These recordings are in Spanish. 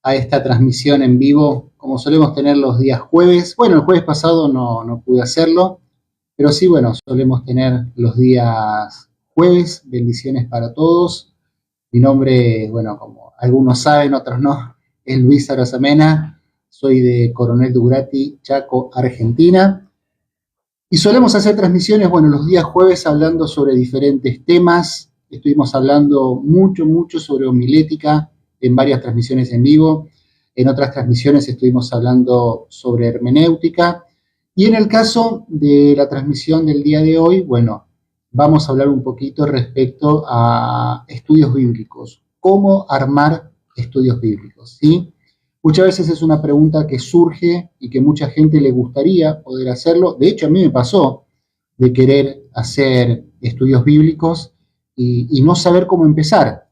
a esta transmisión en vivo, como solemos tener los días jueves. Bueno, el jueves pasado no pude hacerlo, pero sí, bueno, solemos tener los días jueves. Bendiciones para todos. Mi nombre, bueno, como algunos saben, otros no, es Luis Arosamena. Soy de Coronel Dugrati, Chaco, Argentina. Y solemos hacer transmisiones, bueno, los días jueves hablando sobre diferentes temas. Estuvimos hablando mucho sobre homilética en varias transmisiones en vivo. En otras transmisiones estuvimos hablando sobre hermenéutica. Y en el caso de la transmisión del día de hoy, bueno, vamos a hablar un poquito respecto a estudios bíblicos. ¿Cómo armar estudios bíblicos? ¿Sí? Muchas veces es una pregunta que surge y que mucha gente le gustaría poder hacerlo. De hecho, a mí me pasó de querer hacer estudios bíblicos y no saber cómo empezar.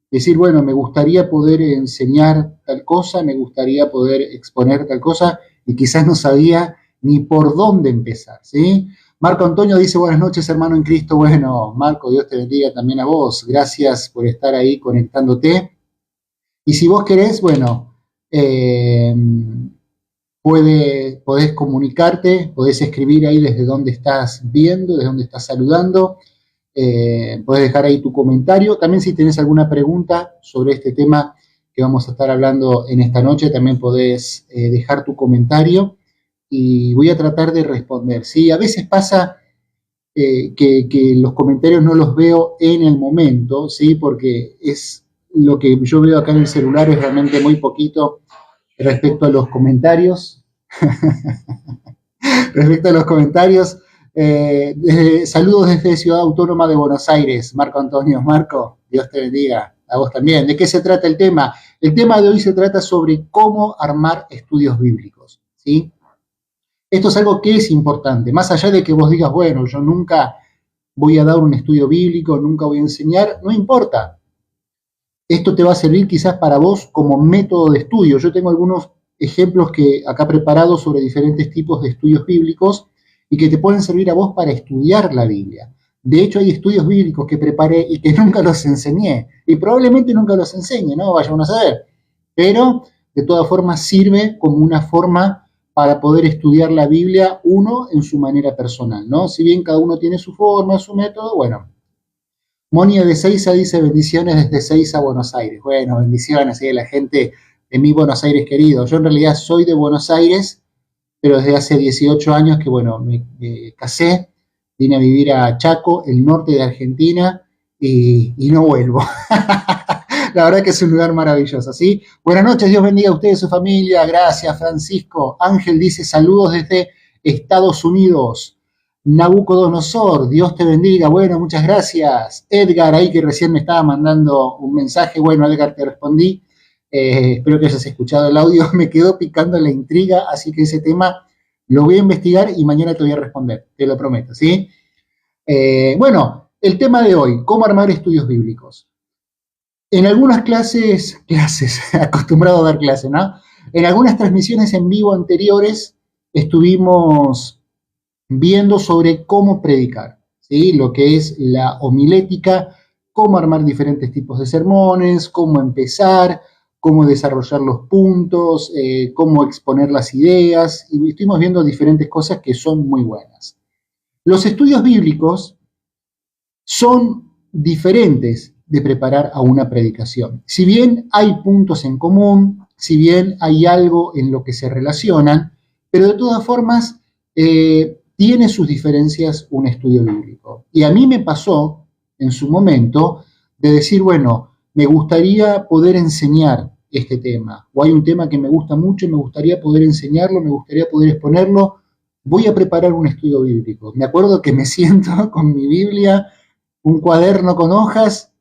Decir, bueno, me gustaría poder enseñar tal cosa, me gustaría poder exponer tal cosa, y quizás no sabía ni por dónde empezar, ¿sí? Marco Antonio dice, buenas noches, hermano en Cristo. Bueno, Marco, Dios te bendiga también a vos. Gracias por estar ahí conectándote. Y si vos querés, bueno, podés comunicarte, podés escribir ahí desde donde estás viendo, desde donde estás saludando, podés dejar ahí tu comentario. También si tenés alguna pregunta sobre este tema que vamos a estar hablando en esta noche, también podés dejar tu comentario y voy a tratar de responder. ¿Sí? A veces pasa que los comentarios no los veo en el momento, ¿sí? Porque es lo que yo veo acá en el celular, es realmente muy poquito respecto a los comentarios. Respecto a los comentarios, saludos desde Ciudad Autónoma de Buenos Aires, Marco Antonio. Marco, Dios te bendiga, a vos también. ¿De qué se trata el tema? El tema de hoy se trata sobre cómo armar estudios bíblicos, ¿sí? Esto es algo que es importante, más allá de que vos digas, bueno, yo nunca voy a dar un estudio bíblico, nunca voy a enseñar, no importa. Esto te va a servir quizás para vos como método de estudio. Yo tengo algunos ejemplos que acá preparados sobre diferentes tipos de estudios bíblicos y que te pueden servir a vos para estudiar la Biblia. De hecho, hay estudios bíblicos que preparé y que nunca los enseñé, y probablemente nunca los enseñe, ¿no? Vayan a saber. Pero, de todas formas, sirve como una forma para poder estudiar la Biblia, uno en su manera personal, ¿no? Si bien cada uno tiene su forma, su método, bueno. Monia de Seiza dice, bendiciones desde Seiza, Buenos Aires. Bueno, bendiciones a la gente de mi Buenos Aires querido. Yo en realidad soy de Buenos Aires, pero desde hace 18 años que, bueno, me casé, vine a vivir a Chaco, el norte de Argentina, y no vuelvo. La verdad que es un lugar maravilloso, ¿sí? Buenas noches, Dios bendiga a usted y a su familia. Gracias, Francisco. Ángel dice, saludos desde Estados Unidos. Nabucodonosor, Dios te bendiga. Bueno, muchas gracias. Edgar, ahí que recién me estaba mandando un mensaje. Bueno, Edgar, te respondí. Espero que hayas escuchado el audio. Me quedó picando la intriga, así que ese tema lo voy a investigar y mañana te voy a responder, te lo prometo, ¿sí? Bueno, el tema de hoy, ¿cómo armar estudios bíblicos? En algunas clases, acostumbrado a dar clases, ¿no? En algunas transmisiones en vivo anteriores estuvimos viendo sobre cómo predicar, ¿sí? Lo que es la homilética, cómo armar diferentes tipos de sermones, cómo empezar, cómo desarrollar los puntos, cómo exponer las ideas, y estuvimos viendo diferentes cosas que son muy buenas. Los estudios bíblicos son diferentes de preparar a una predicación. Si bien hay puntos en común, si bien hay algo en lo que se relacionan, pero de todas formas tiene sus diferencias un estudio bíblico. Y a mí me pasó en su momento de decir, bueno, me gustaría poder enseñar este tema, o hay un tema que me gusta mucho y me gustaría poder enseñarlo, me gustaría poder exponerlo, voy a preparar un estudio bíblico. Me acuerdo que me siento con mi Biblia, un cuaderno con hojas,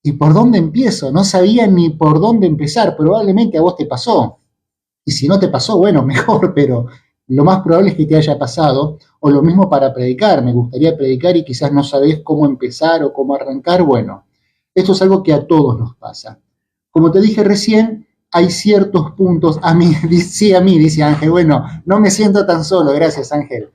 ¿y por dónde empiezo? No sabía ni por dónde empezar. Probablemente a vos te pasó. Y si no te pasó, bueno, mejor, pero lo más probable es que te haya pasado. O lo mismo para predicar. Me gustaría predicar y quizás no sabés cómo empezar o cómo arrancar. Bueno, esto es algo que a todos nos pasa. Como te dije recién, hay ciertos puntos. A mí, sí, a mí, dice Ángel. Bueno, no me siento tan solo. Gracias, Ángel.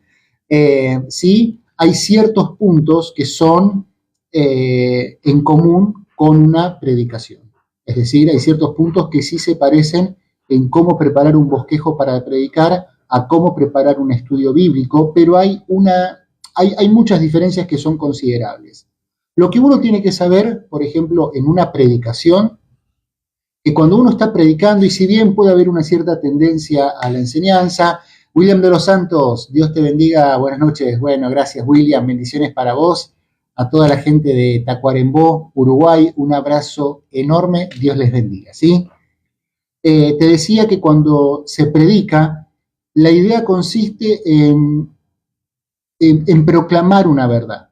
Sí, hay ciertos puntos que son en común con una predicación. Es decir, hay ciertos puntos que sí se parecen en cómo preparar un bosquejo para predicar a cómo preparar un estudio bíblico, pero hay muchas diferencias que son considerables. Lo que uno tiene que saber, por ejemplo, en una predicación, que cuando uno está predicando, y si bien puede haber una cierta tendencia a la enseñanza, William de los Santos, Dios te bendiga, buenas noches. Bueno, gracias William, bendiciones para vos, a toda la gente de Tacuarembó, Uruguay, un abrazo enorme, Dios les bendiga, ¿sí? Te decía que cuando se predica, la idea consiste en proclamar una verdad.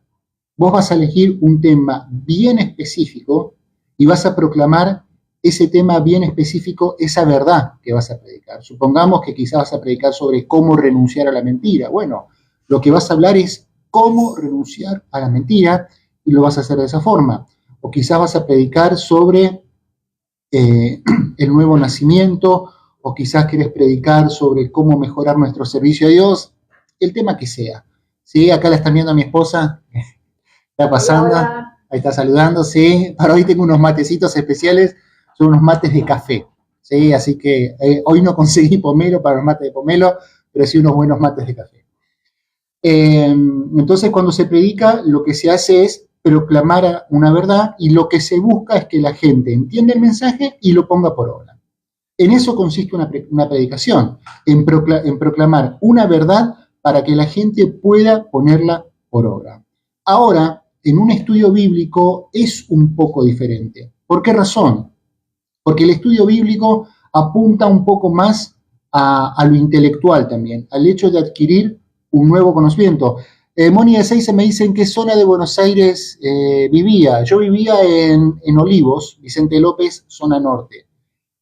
Vos vas a elegir un tema bien específico y vas a proclamar ese tema bien específico, esa verdad que vas a predicar. Supongamos que quizás vas a predicar sobre cómo renunciar a la mentira. Bueno, lo que vas a hablar es cómo renunciar a la mentira y lo vas a hacer de esa forma. O quizás vas a predicar sobre el nuevo nacimiento, o quizás querés predicar sobre cómo mejorar nuestro servicio a Dios, el tema que sea. ¿Sí? Acá la están viendo a mi esposa, está pasando, hola. Ahí está saludando, sí. Para hoy tengo unos matecitos especiales, son unos mates de café, ¿sí? Así que hoy no conseguí pomelo para los mates de pomelo, pero sí unos buenos mates de café. Entonces, cuando se predica, lo que se hace es proclamar una verdad y lo que se busca es que la gente entienda el mensaje y lo ponga por obra. En eso consiste una predicación, en proclamar una verdad para que la gente pueda ponerla por obra. Ahora, en un estudio bíblico es un poco diferente. ¿Por qué razón? Porque el estudio bíblico apunta un poco más a lo intelectual también, al hecho de adquirir un nuevo conocimiento. Moni de Seiza me dice en qué zona de Buenos Aires vivía. Yo vivía en Olivos, Vicente López, zona norte,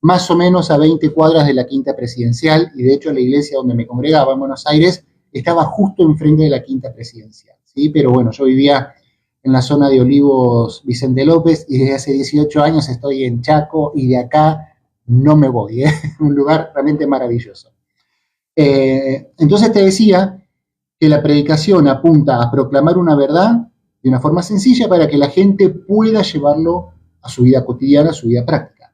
más o menos a 20 cuadras de la Quinta Presidencial, y de hecho la iglesia donde me congregaba en Buenos Aires estaba justo enfrente de la Quinta Presidencial, ¿sí? Pero bueno, yo vivía en la zona de Olivos, Vicente López, y desde hace 18 años estoy en Chaco, y de acá no me voy, un lugar realmente maravilloso. Entonces te decía que la predicación apunta a proclamar una verdad de una forma sencilla para que la gente pueda llevarlo a su vida cotidiana, a su vida práctica.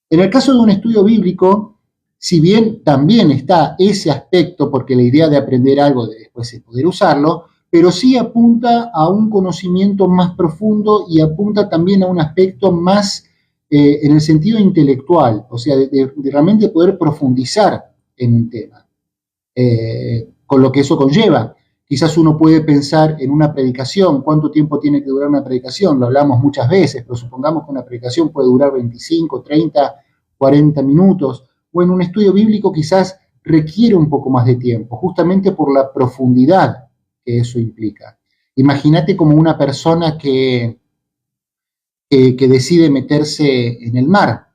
En el caso de un estudio bíblico, si bien también está ese aspecto, porque la idea de aprender algo después es poder usarlo, pero sí apunta a un conocimiento más profundo y apunta también a un aspecto más en el sentido intelectual, o sea, de realmente poder profundizar en un tema, con lo que eso conlleva. Quizás uno puede pensar en una predicación, cuánto tiempo tiene que durar una predicación, lo hablamos muchas veces, pero supongamos que una predicación puede durar 25, 30, 40 minutos, o en un estudio bíblico quizás requiere un poco más de tiempo, justamente por la profundidad que eso implica. Imagínate como una persona que decide meterse en el mar.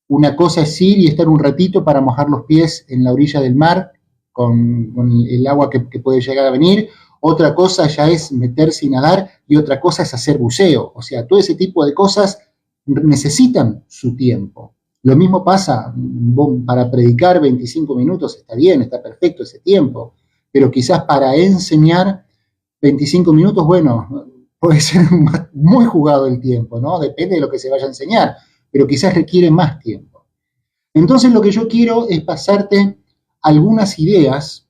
Una cosa es ir y estar un ratito para mojar los pies en la orilla del mar con el agua que puede llegar a venir. Otra cosa ya es meterse y nadar, y otra cosa es hacer buceo. O sea, todo ese tipo de cosas necesitan su tiempo. Lo mismo pasa para predicar 25 minutos, está bien, está perfecto ese tiempo, pero quizás para enseñar 25 minutos, bueno, puede ser muy jugado el tiempo, ¿no? Depende de lo que se vaya a enseñar, pero quizás requiere más tiempo. Entonces lo que yo quiero es pasarte algunas ideas,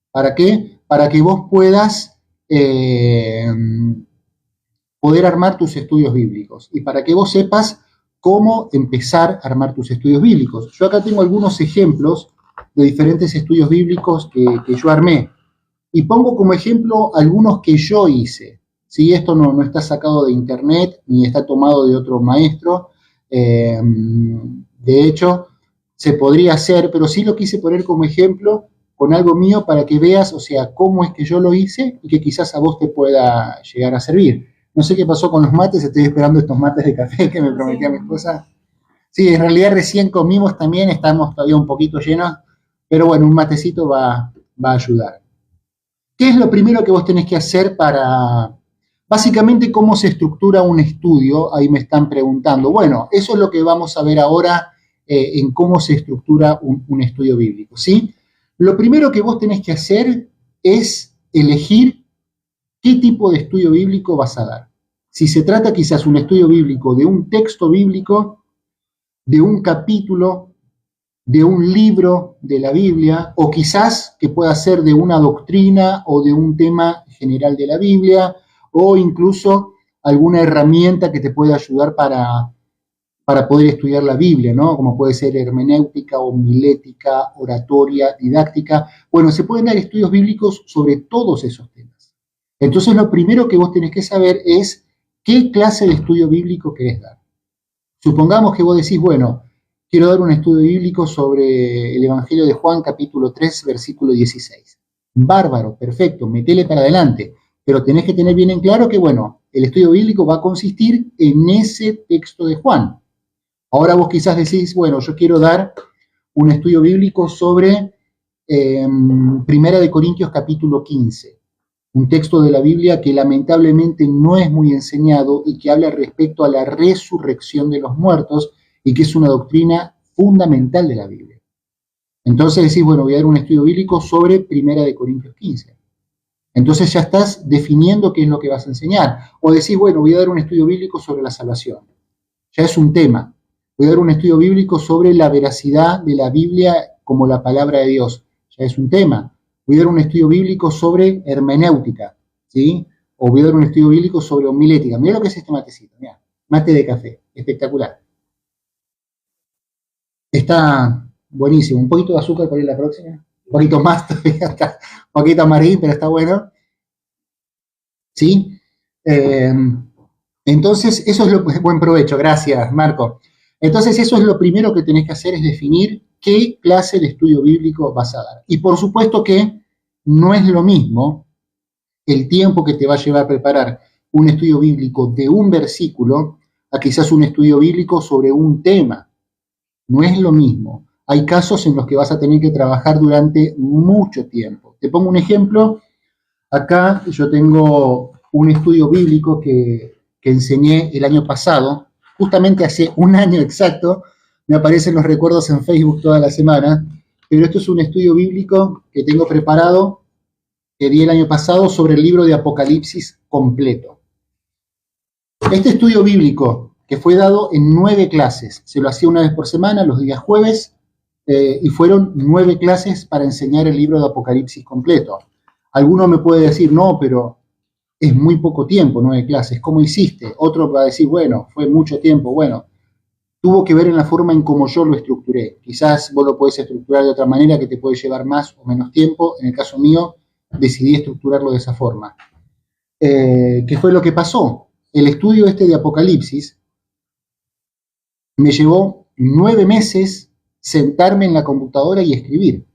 ¿para qué? Para que vos puedas poder armar tus estudios bíblicos y para que vos sepas cómo empezar a armar tus estudios bíblicos. Yo acá tengo algunos ejemplos de diferentes estudios bíblicos que yo armé. Y pongo como ejemplo algunos que yo hice. ¿Sí? Esto no está sacado de internet, ni está tomado de otro maestro. De hecho, se podría hacer, pero sí lo quise poner como ejemplo con algo mío para que veas, o sea, cómo es que yo lo hice y que quizás a vos te pueda llegar a servir. No sé qué pasó con los mates, estoy esperando estos mates de café que me prometía mi esposa. Sí, en realidad recién comimos también, estamos todavía un poquito llenos, pero bueno, un matecito va a ayudar. ¿Qué es lo primero que vos tenés que hacer para, básicamente, cómo se estructura un estudio? Ahí me están preguntando. Bueno, eso es lo que vamos a ver ahora en cómo se estructura un estudio bíblico, ¿sí? Lo primero que vos tenés que hacer es elegir qué tipo de estudio bíblico vas a dar. Si se trata quizás un estudio bíblico de un texto bíblico, de un capítulo, de un libro de la Biblia, o quizás que pueda ser de una doctrina o de un tema general de la Biblia, o incluso alguna herramienta que te pueda ayudar para poder estudiar la Biblia, ¿no? Como puede ser hermenéutica, homilética, oratoria, didáctica. Bueno, se pueden dar estudios bíblicos sobre todos esos temas. Entonces, lo primero que vos tenés que saber es qué clase de estudio bíblico querés dar. Supongamos que vos decís, bueno, quiero dar un estudio bíblico sobre el Evangelio de Juan, capítulo 3, versículo 16. Bárbaro, perfecto, metele para adelante. Pero tenés que tener bien en claro que, bueno, el estudio bíblico va a consistir en ese texto de Juan. Ahora vos quizás decís, bueno, yo quiero dar un estudio bíblico sobre Primera de Corintios capítulo 15, un texto de la Biblia que lamentablemente no es muy enseñado y que habla respecto a la resurrección de los muertos y que es una doctrina fundamental de la Biblia. Entonces decís, bueno, voy a dar un estudio bíblico sobre Primera de Corintios 15. Entonces ya estás definiendo qué es lo que vas a enseñar. O decís, bueno, voy a dar un estudio bíblico sobre la salvación. Ya es un tema. Voy a dar un estudio bíblico sobre la veracidad de la Biblia como la palabra de Dios. Ya es un tema. Voy a dar un estudio bíblico sobre hermenéutica, ¿sí? O voy a dar un estudio bíblico sobre homilética. Mira lo que es este matecito, mira, mate de café, espectacular. Está buenísimo. Un poquito de azúcar por ahí la próxima. Un poquito más todavía, está un poquito amarillo, pero está bueno. ¿Sí? Eh, entonces, eso es lo buen provecho, gracias, Marco. Entonces, eso es lo primero que tenés que hacer, es definir qué clase de estudio bíblico vas a dar. Y por supuesto que no es lo mismo el tiempo que te va a llevar a preparar un estudio bíblico de un versículo a quizás un estudio bíblico sobre un tema. No es lo mismo. Hay casos en los que vas a tener que trabajar durante mucho tiempo. Te pongo un ejemplo. Acá yo tengo un estudio bíblico que enseñé el año pasado, justamente hace un año exacto, me aparecen los recuerdos en Facebook toda la semana, pero esto es un estudio bíblico que tengo preparado, que di el año pasado sobre el libro de Apocalipsis completo. Este estudio bíblico, que fue dado en 9 clases, se lo hacía una vez por semana, los días jueves, y fueron 9 clases para enseñar el libro de Apocalipsis completo. Alguno me puede decir, no, pero es muy poco tiempo, 9 clases, ¿cómo hiciste? Otro va a decir, bueno, fue mucho tiempo. Bueno, tuvo que ver en la forma en cómo yo lo estructuré. Quizás vos lo podés estructurar de otra manera que te puede llevar más o menos tiempo. En el caso mío, decidí estructurarlo de esa forma. ¿Qué fue lo que pasó? El estudio este de Apocalipsis me llevó 9 meses sentarme en la computadora y escribir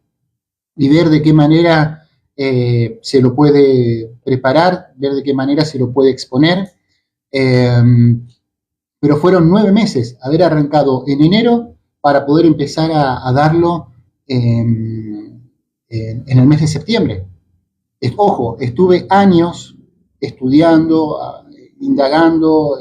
y ver de qué manera se lo puede preparar, ver de qué manera se lo puede exponer. Pero fueron 9 meses, haber arrancado en enero para poder empezar a darlo en el mes de septiembre. Ojo, estuve años estudiando, indagando,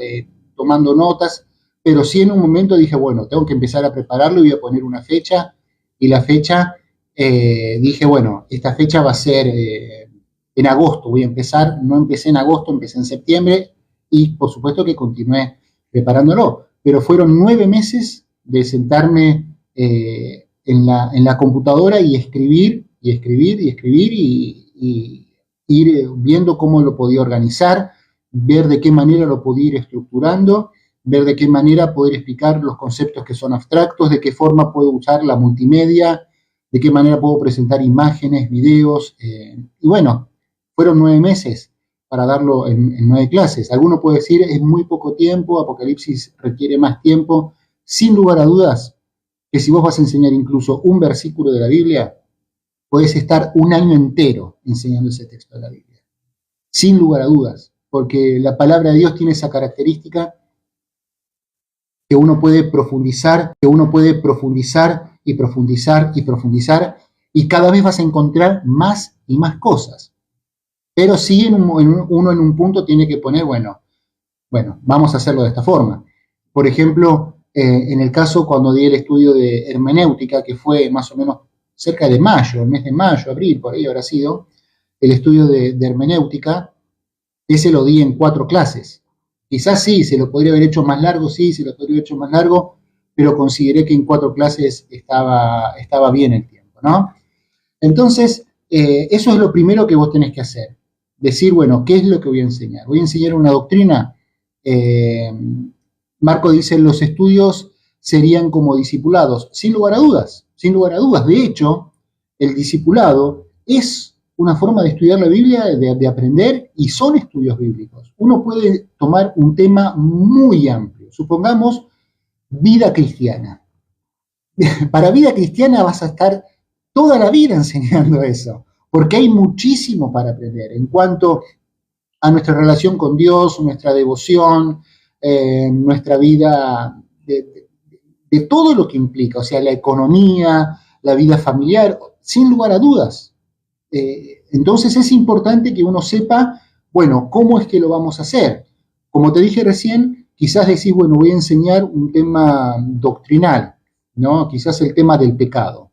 tomando notas, pero sí en un momento dije, bueno, tengo que empezar a prepararlo y voy a poner una fecha, y la fecha, dije, bueno, esta fecha va a ser en agosto, voy a empezar, no empecé en agosto, empecé en septiembre, y por supuesto que continué preparándolo, pero fueron 9 meses de sentarme en la computadora y escribir, y escribir, y escribir, y ir viendo cómo lo podía organizar, ver de qué manera lo podía ir estructurando, ver de qué manera poder explicar los conceptos que son abstractos, de qué forma puedo usar la multimedia, de qué manera puedo presentar imágenes, videos, y bueno, fueron 9 meses para darlo en 9 clases. Alguno puede decir, es muy poco tiempo, Apocalipsis requiere más tiempo. Sin lugar a dudas, que si vos vas a enseñar incluso un versículo de la Biblia, podés estar un año entero enseñando ese texto de la Biblia. Sin lugar a dudas, porque la palabra de Dios tiene esa característica que uno puede profundizar, y profundizar, y profundizar, y cada vez vas a encontrar más y más cosas. Pero sí uno en un punto tiene que poner, bueno, vamos a hacerlo de esta forma. Por ejemplo, en el caso cuando di el estudio de hermenéutica, que fue más o menos cerca de mayo, el mes de mayo, abril, por ahí habrá sido, el estudio de hermenéutica, ese lo di en 4 clases. Quizás sí, se lo podría haber hecho más largo, sí, se lo podría haber hecho más largo, pero consideré que en 4 clases estaba bien el tiempo, ¿no? Entonces, eso es lo primero que vos tenés que hacer. Decir, bueno, ¿qué es lo que voy a enseñar? Voy a enseñar una doctrina. Marco dice, los estudios serían como discipulados. Sin lugar a dudas, sin lugar a dudas. De hecho, el discipulado es una forma de estudiar la Biblia, de aprender, y son estudios bíblicos. Uno puede tomar un tema muy amplio. Supongamos vida cristiana. Para vida cristiana vas a estar toda la vida enseñando eso, porque hay muchísimo para aprender en cuanto a nuestra relación con Dios, nuestra devoción, nuestra vida, de todo lo que implica, o sea, la economía, la vida familiar, sin lugar a dudas. Entonces es importante que uno sepa, bueno, cómo es que lo vamos a hacer. Como te dije recién, quizás decís, bueno, voy a enseñar un tema doctrinal, ¿no? Quizás el tema del pecado.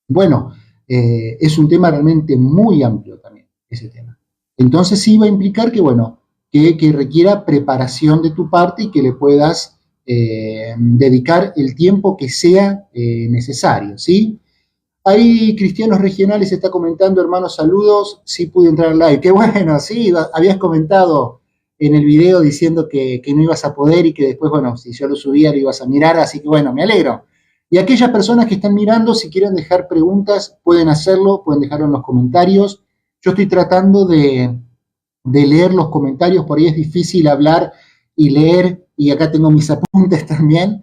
Bueno, es un tema realmente muy amplio también, ese tema. Entonces sí va a implicar que, bueno, que requiera preparación de tu parte y que le puedas dedicar el tiempo que sea necesario, ¿sí? Hay cristianos regionales, está comentando, hermanos, saludos, sí pude entrar al live. Qué bueno, sí, habías comentado en el video diciendo que no ibas a poder y que después, bueno, si yo lo subía lo ibas a mirar, así que bueno, me alegro. Y aquellas personas que están mirando, si quieren dejar preguntas, pueden hacerlo, pueden dejarlo en los comentarios. Yo estoy tratando de leer los comentarios, por ahí es difícil hablar y leer, y acá tengo mis apuntes también.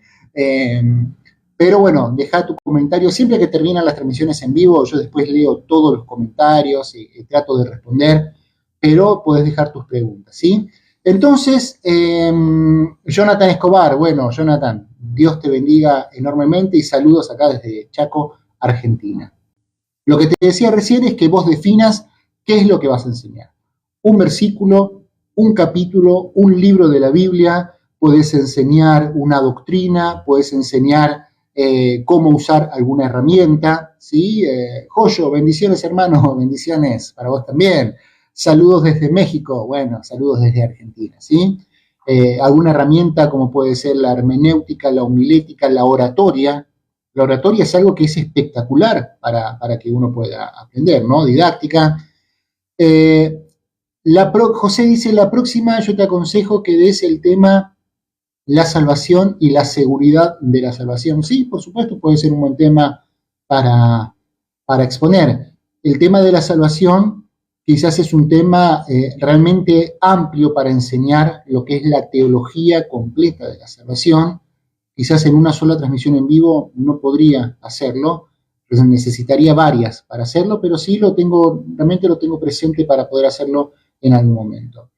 Pero bueno, deja tu comentario. Siempre que terminan las transmisiones en vivo, yo después leo todos los comentarios y trato de responder, pero puedes dejar tus preguntas, ¿sí? Entonces, Jonathan Escobar, bueno, Jonathan, Dios te bendiga enormemente y saludos acá desde Chaco, Argentina. Lo que te decía recién es que vos definas qué es lo que vas a enseñar. Un versículo, un capítulo, un libro de la Biblia, puedes enseñar una doctrina, puedes enseñar cómo usar alguna herramienta, ¿sí? Joyo, bendiciones hermano, bendiciones para vos también. Saludos desde México, bueno, saludos desde Argentina, ¿sí? Alguna herramienta como puede ser la hermenéutica, la homilética, la oratoria. La oratoria es algo que es espectacular para que uno pueda aprender, ¿no? Didáctica. José dice, la próxima yo te aconsejo que des el tema la salvación y la seguridad de la salvación. Sí, por supuesto, puede ser un buen tema para exponer. El tema de la salvación quizás es un tema realmente amplio para enseñar lo que es la teología completa de la salvación. Quizás en una sola transmisión en vivo no podría hacerlo, pues necesitaría varias para hacerlo, pero sí realmente lo tengo presente para poder hacerlo en algún momento.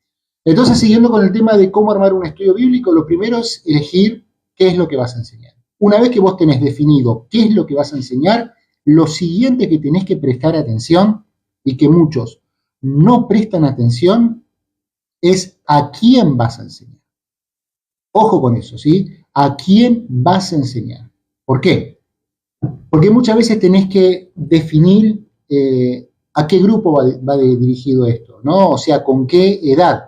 Entonces, siguiendo con el tema de cómo armar un estudio bíblico, lo primero es elegir qué es lo que vas a enseñar. Una vez que vos tenés definido qué es lo que vas a enseñar, lo siguiente que tenés que prestar atención, y que muchos no prestan atención, es a quién vas a enseñar. Ojo con eso, ¿sí? ¿A quién vas a enseñar? ¿Por qué? Porque muchas veces tenés que definir a qué grupo va dirigido esto, ¿no? O sea, con qué edad.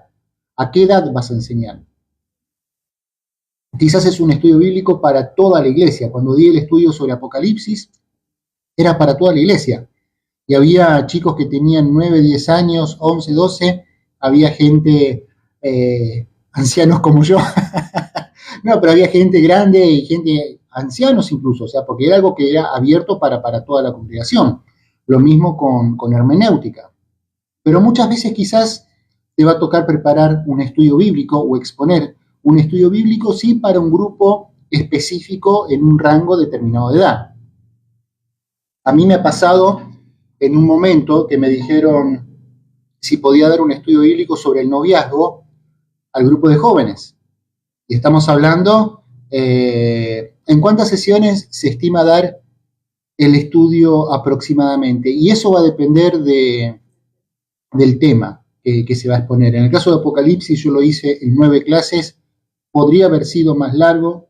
¿A qué edad vas a enseñar? Quizás es un estudio bíblico para toda la iglesia. Cuando di el estudio sobre Apocalipsis, era para toda la iglesia. Y había chicos que tenían 9, 10 años, 11, 12. Había gente, ancianos como yo. No, pero había gente grande y gente, ancianos incluso. O sea, porque era algo que era abierto para toda la congregación. Lo mismo con hermenéutica. Pero muchas veces quizás te va a tocar preparar un estudio bíblico o exponer un estudio bíblico, sí, para un grupo específico en un rango determinado de edad. A mí me ha pasado en un momento que me dijeron si podía dar un estudio bíblico sobre el noviazgo al grupo de jóvenes. Y estamos hablando, ¿en cuántas sesiones se estima dar el estudio aproximadamente? Y eso va a depender del tema que se va a exponer. En el caso de Apocalipsis yo lo hice en 9 clases, podría haber sido más largo.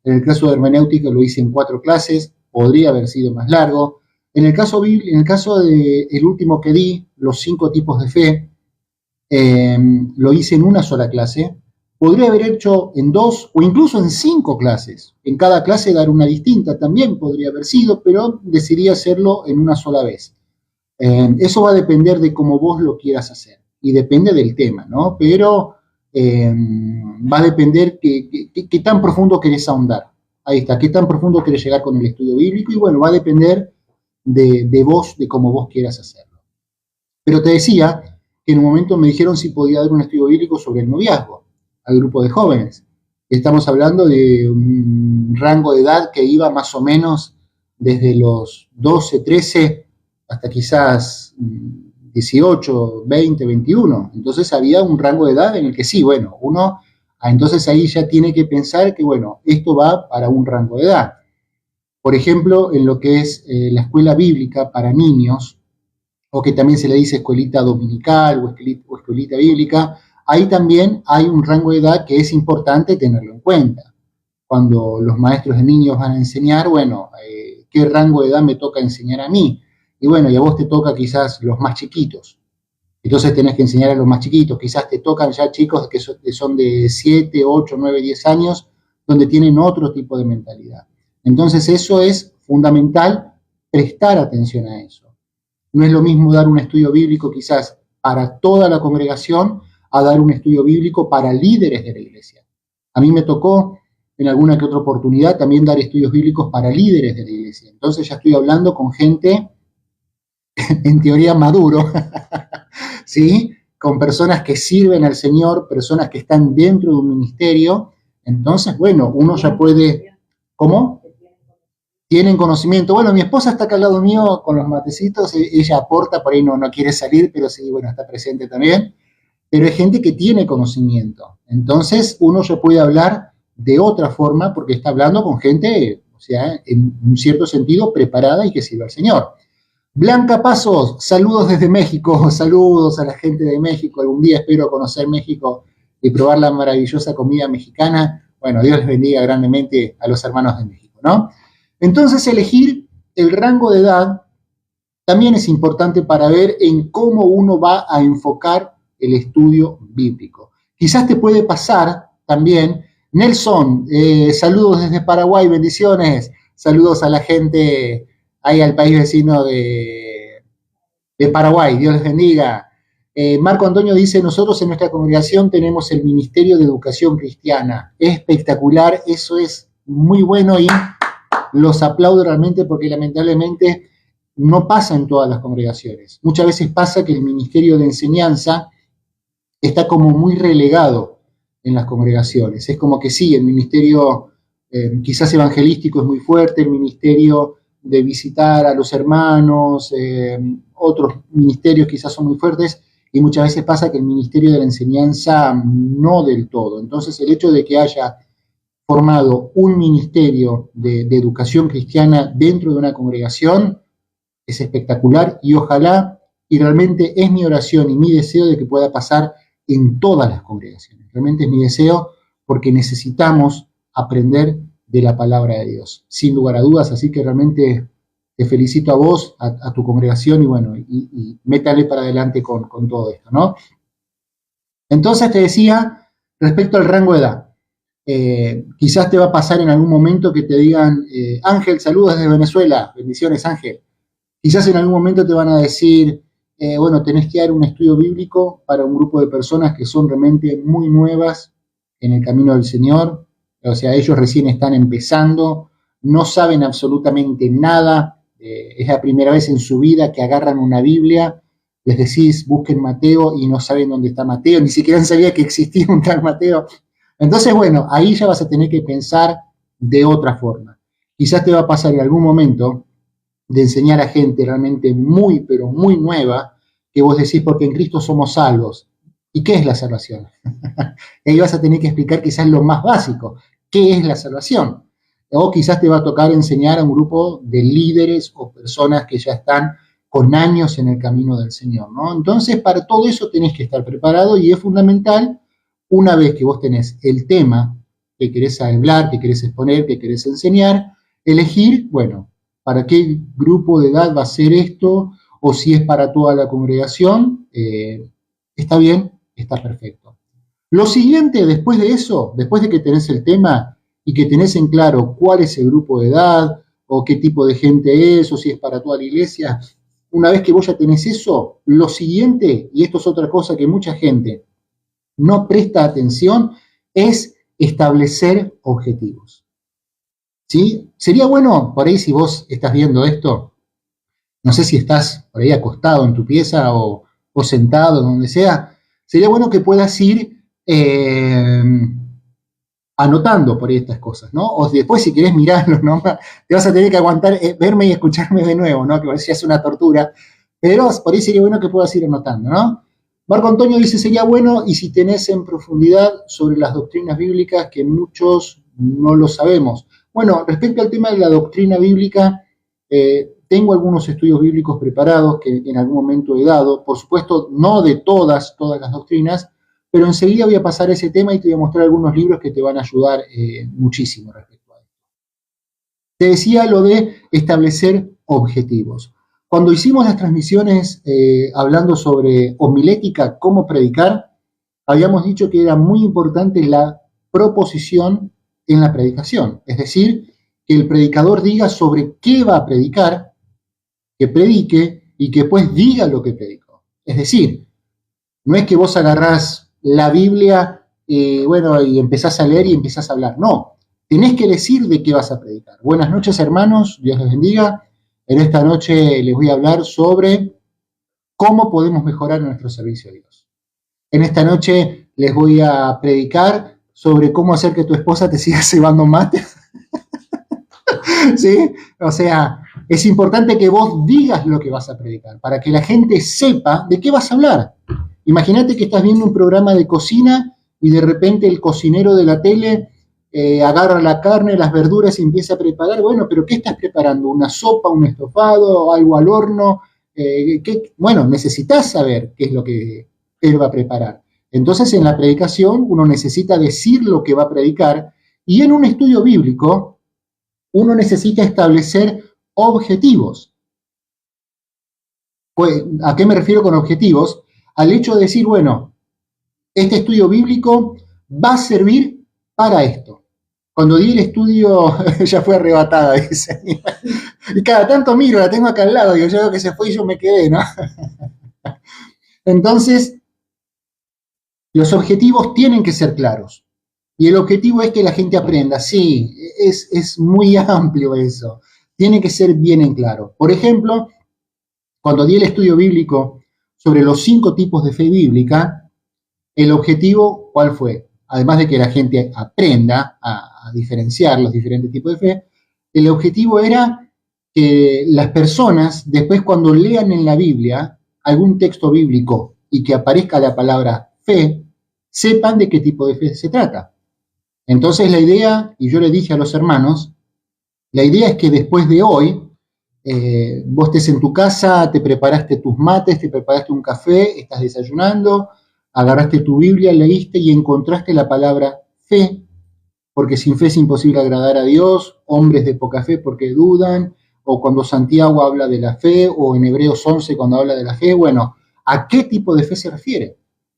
En el caso de hermenéutica lo hice en 4 clases, podría haber sido más largo. En el caso de el último que di, los 5 tipos de fe, lo hice en una sola clase, Podría haber hecho en 2 o incluso en 5 clases. En cada clase dar una distinta también podría haber sido, pero decidí hacerlo en una sola vez. Eso va a depender de cómo vos lo quieras hacer y depende del tema, ¿no? Pero va a depender qué tan profundo querés ahondar. Ahí está, qué tan profundo querés llegar con el estudio bíblico y bueno, va a depender de vos, de cómo vos quieras hacerlo. Pero te decía que en un momento me dijeron si podía dar un estudio bíblico sobre el noviazgo al grupo de jóvenes. Estamos hablando de un rango de edad que iba más o menos desde los 12, 13 hasta quizás 18, 20, 21. Entonces había un rango de edad en el que sí, bueno, uno, entonces ahí ya tiene que pensar que, bueno, esto va para un rango de edad. Por ejemplo, en lo que es la escuela bíblica para niños, o que también se le dice escuelita dominical o escuelita bíblica, ahí también hay un rango de edad que es importante tenerlo en cuenta. Cuando los maestros de niños van a enseñar, bueno, ¿qué rango de edad me toca enseñar a mí? Y bueno, y a vos te toca quizás los más chiquitos. Entonces tenés que enseñar a los más chiquitos. Quizás te tocan ya chicos que son de 7, 8, 9, 10 años, donde tienen otro tipo de mentalidad. Entonces eso es fundamental, prestar atención a eso. No es lo mismo dar un estudio bíblico quizás para toda la congregación a dar un estudio bíblico para líderes de la iglesia. A mí me tocó en alguna que otra oportunidad también dar estudios bíblicos para líderes de la iglesia. Entonces ya estoy hablando con gente en teoría maduro, ¿sí? Con personas que sirven al Señor, personas que están dentro de un ministerio. Entonces, bueno, uno ya puede... ¿Cómo? Tienen conocimiento. Bueno, mi esposa está acá al lado mío con los matecitos, ella aporta, por ahí no quiere salir, pero sí, bueno, está presente también. Pero hay gente que tiene conocimiento. Entonces, uno ya puede hablar de otra forma porque está hablando con gente, o sea, en un cierto sentido, preparada y que sirve al Señor. Blanca Pasos, saludos desde México, saludos a la gente de México. Algún día espero conocer México y probar la maravillosa comida mexicana. Bueno, Dios les bendiga grandemente a los hermanos de México, ¿no? Entonces, elegir el rango de edad también es importante para ver en cómo uno va a enfocar el estudio bíblico. Quizás te puede pasar también, Nelson, saludos desde Paraguay, bendiciones, saludos a la gente ahí al país vecino de Paraguay, Dios les bendiga. Marco Antonio dice, nosotros en nuestra congregación tenemos el Ministerio de Educación Cristiana, espectacular, eso es muy bueno y los aplaudo realmente porque lamentablemente no pasa en todas las congregaciones. Muchas veces pasa que el ministerio de enseñanza está como muy relegado en las congregaciones. Es como que sí, el ministerio quizás evangelístico es muy fuerte, el ministerio de visitar a los hermanos, otros ministerios quizás son muy fuertes, y muchas veces pasa que el ministerio de la enseñanza no del todo. Entonces el hecho de que haya formado un ministerio de educación cristiana dentro de una congregación es espectacular y ojalá, y realmente es mi oración y mi deseo de que pueda pasar en todas las congregaciones. Realmente es mi deseo porque necesitamos aprender de la palabra de Dios, sin lugar a dudas, así que realmente te felicito a vos, a tu congregación y bueno, y métale para adelante con todo esto, ¿no? Entonces te decía, respecto al rango de edad, quizás te va a pasar en algún momento que te digan, Ángel, saludos desde Venezuela, bendiciones Ángel. Quizás en algún momento te van a decir, bueno, tenés que dar un estudio bíblico para un grupo de personas que son realmente muy nuevas en el camino del Señor, o sea, ellos recién están empezando, no saben absolutamente nada, es la primera vez en su vida que agarran una Biblia, les decís, busquen Mateo y no saben dónde está Mateo, ni siquiera sabía que existía un tal Mateo. Entonces, bueno, ahí ya vas a tener que pensar de otra forma. Quizás te va a pasar en algún momento de enseñar a gente realmente muy, pero muy nueva, que vos decís, porque en Cristo somos salvos. ¿Y qué es la salvación? Ahí vas a tener que explicar quizás lo más básico, ¿qué es la salvación? O quizás te va a tocar enseñar a un grupo de líderes o personas que ya están con años en el camino del Señor, ¿no? Entonces, para todo eso tenés que estar preparado y es fundamental, una vez que vos tenés el tema que querés hablar, que querés exponer, que querés enseñar, elegir, bueno, para qué grupo de edad va a ser esto, o si es para toda la congregación, está bien, está perfecto. Lo siguiente, después de eso, después de que tenés el tema y que tenés en claro cuál es el grupo de edad, o qué tipo de gente es, o si es para toda la iglesia, una vez que vos ya tenés eso, lo siguiente, y esto es otra cosa que mucha gente no presta atención, es establecer objetivos. ¿Sí? Sería bueno, por ahí si vos estás viendo esto, no sé si estás por ahí acostado en tu pieza o sentado, donde sea, sería bueno que puedas ir anotando por ahí estas cosas, ¿no? O después si querés mirarlo, ¿no? Te vas a tener que aguantar, verme y escucharme de nuevo, ¿no? Que ya es una tortura, pero por ahí sería bueno que puedas ir anotando, ¿no? Marco Antonio dice, sería bueno y si tenés en profundidad sobre las doctrinas bíblicas que muchos no lo sabemos. Bueno, respecto al tema de la doctrina bíblica, tengo algunos estudios bíblicos preparados que en algún momento he dado, por supuesto, no de todas las doctrinas, pero enseguida voy a pasar a ese tema y te voy a mostrar algunos libros que te van a ayudar muchísimo respecto a esto. Te decía lo de establecer objetivos. Cuando hicimos las transmisiones hablando sobre homilética, cómo predicar, habíamos dicho que era muy importante la proposición en la predicación, es decir, que el predicador diga sobre qué va a predicar, que predique y que después diga lo que predicó. Es decir, no es que vos agarrás la Biblia y empezás a leer y empezás a hablar. No, tenés que decir de qué vas a predicar. Buenas noches, hermanos, Dios les bendiga. En esta noche les voy a hablar sobre cómo podemos mejorar nuestro servicio a Dios. En esta noche les voy a predicar sobre cómo hacer que tu esposa te siga cebando mate. ¿Sí? O sea, es importante que vos digas lo que vas a predicar, para que la gente sepa de qué vas a hablar. Imagínate que estás viendo un programa de cocina y de repente el cocinero de la tele agarra la carne, las verduras y empieza a preparar. Bueno, pero ¿qué estás preparando? ¿Una sopa, un estofado, algo al horno? Bueno, necesitas saber qué es lo que él va a preparar. Entonces, en la predicación uno necesita decir lo que va a predicar y en un estudio bíblico uno necesita establecer objetivos. Pues, ¿a qué me refiero con objetivos? Al hecho de decir, bueno, este estudio bíblico va a servir para esto. Cuando di el estudio, ya fue arrebatada, dice. Y cada tanto miro, la tengo acá al lado, digo, yo veo que se fue y yo me quedé, ¿no? Entonces, los objetivos tienen que ser claros. Y el objetivo es que la gente aprenda. Sí, es muy amplio eso. Tiene que ser bien en claro. Por ejemplo, cuando di el estudio bíblico sobre los 5 tipos de fe bíblica, el objetivo, ¿cuál fue? Además de que la gente aprenda a diferenciar los diferentes tipos de fe, el objetivo era que las personas, después cuando lean en la Biblia algún texto bíblico y que aparezca la palabra fe, sepan de qué tipo de fe se trata. Entonces la idea, y yo le dije a los hermanos, la idea es que después de hoy, vos estés en tu casa, te preparaste tus mates, te preparaste un café, estás desayunando, agarraste tu Biblia, leíste y encontraste la palabra fe, porque sin fe es imposible agradar a Dios, hombres de poca fe porque dudan, o cuando Santiago habla de la fe, o en Hebreos 11 cuando habla de la fe, bueno, ¿a qué tipo de fe se refiere?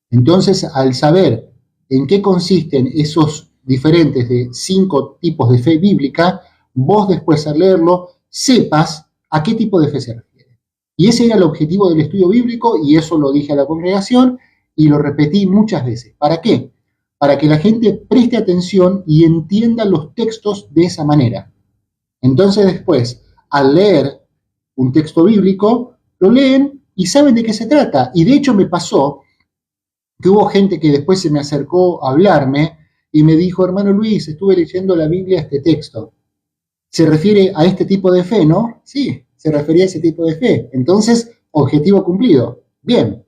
Entonces, al saber en qué consisten esos diferentes de 5 tipos de fe bíblica, vos después al leerlo sepas a qué tipo de fe se refiere. Y ese era el objetivo del estudio bíblico y eso lo dije a la congregación y lo repetí muchas veces. ¿Para qué? Para que la gente preste atención y entienda los textos de esa manera. Entonces después, al leer un texto bíblico, lo leen y saben de qué se trata. Y de hecho me pasó que hubo gente que después se me acercó a hablarme y me dijo, hermano Luis, estuve leyendo la Biblia este texto. Se refiere a este tipo de fe, ¿no? Sí, se refería a ese tipo de fe. Entonces, objetivo cumplido. Bien.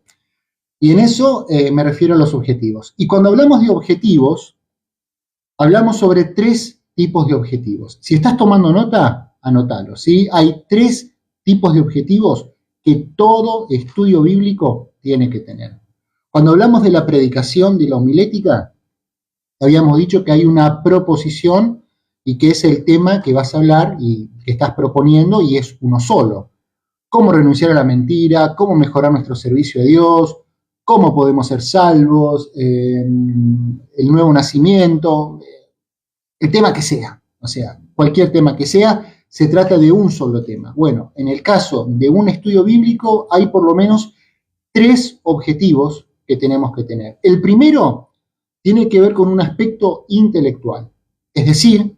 Y en eso me refiero a los objetivos. Y cuando hablamos de objetivos, hablamos sobre 3 tipos de objetivos. Si estás tomando nota, anótalo, ¿sí? Hay 3 tipos de objetivos que todo estudio bíblico tiene que tener. Cuando hablamos de la predicación, de la homilética, habíamos dicho que hay una proposición y que es el tema que vas a hablar y que estás proponiendo y es uno solo. Cómo renunciar a la mentira, cómo mejorar nuestro servicio a Dios, cómo podemos ser salvos, el nuevo nacimiento, el tema que sea, o sea, cualquier tema que sea, se trata de un solo tema. Bueno, en el caso de un estudio bíblico hay por lo menos 3 objetivos que tenemos que tener. El primero tiene que ver con un aspecto intelectual, es decir,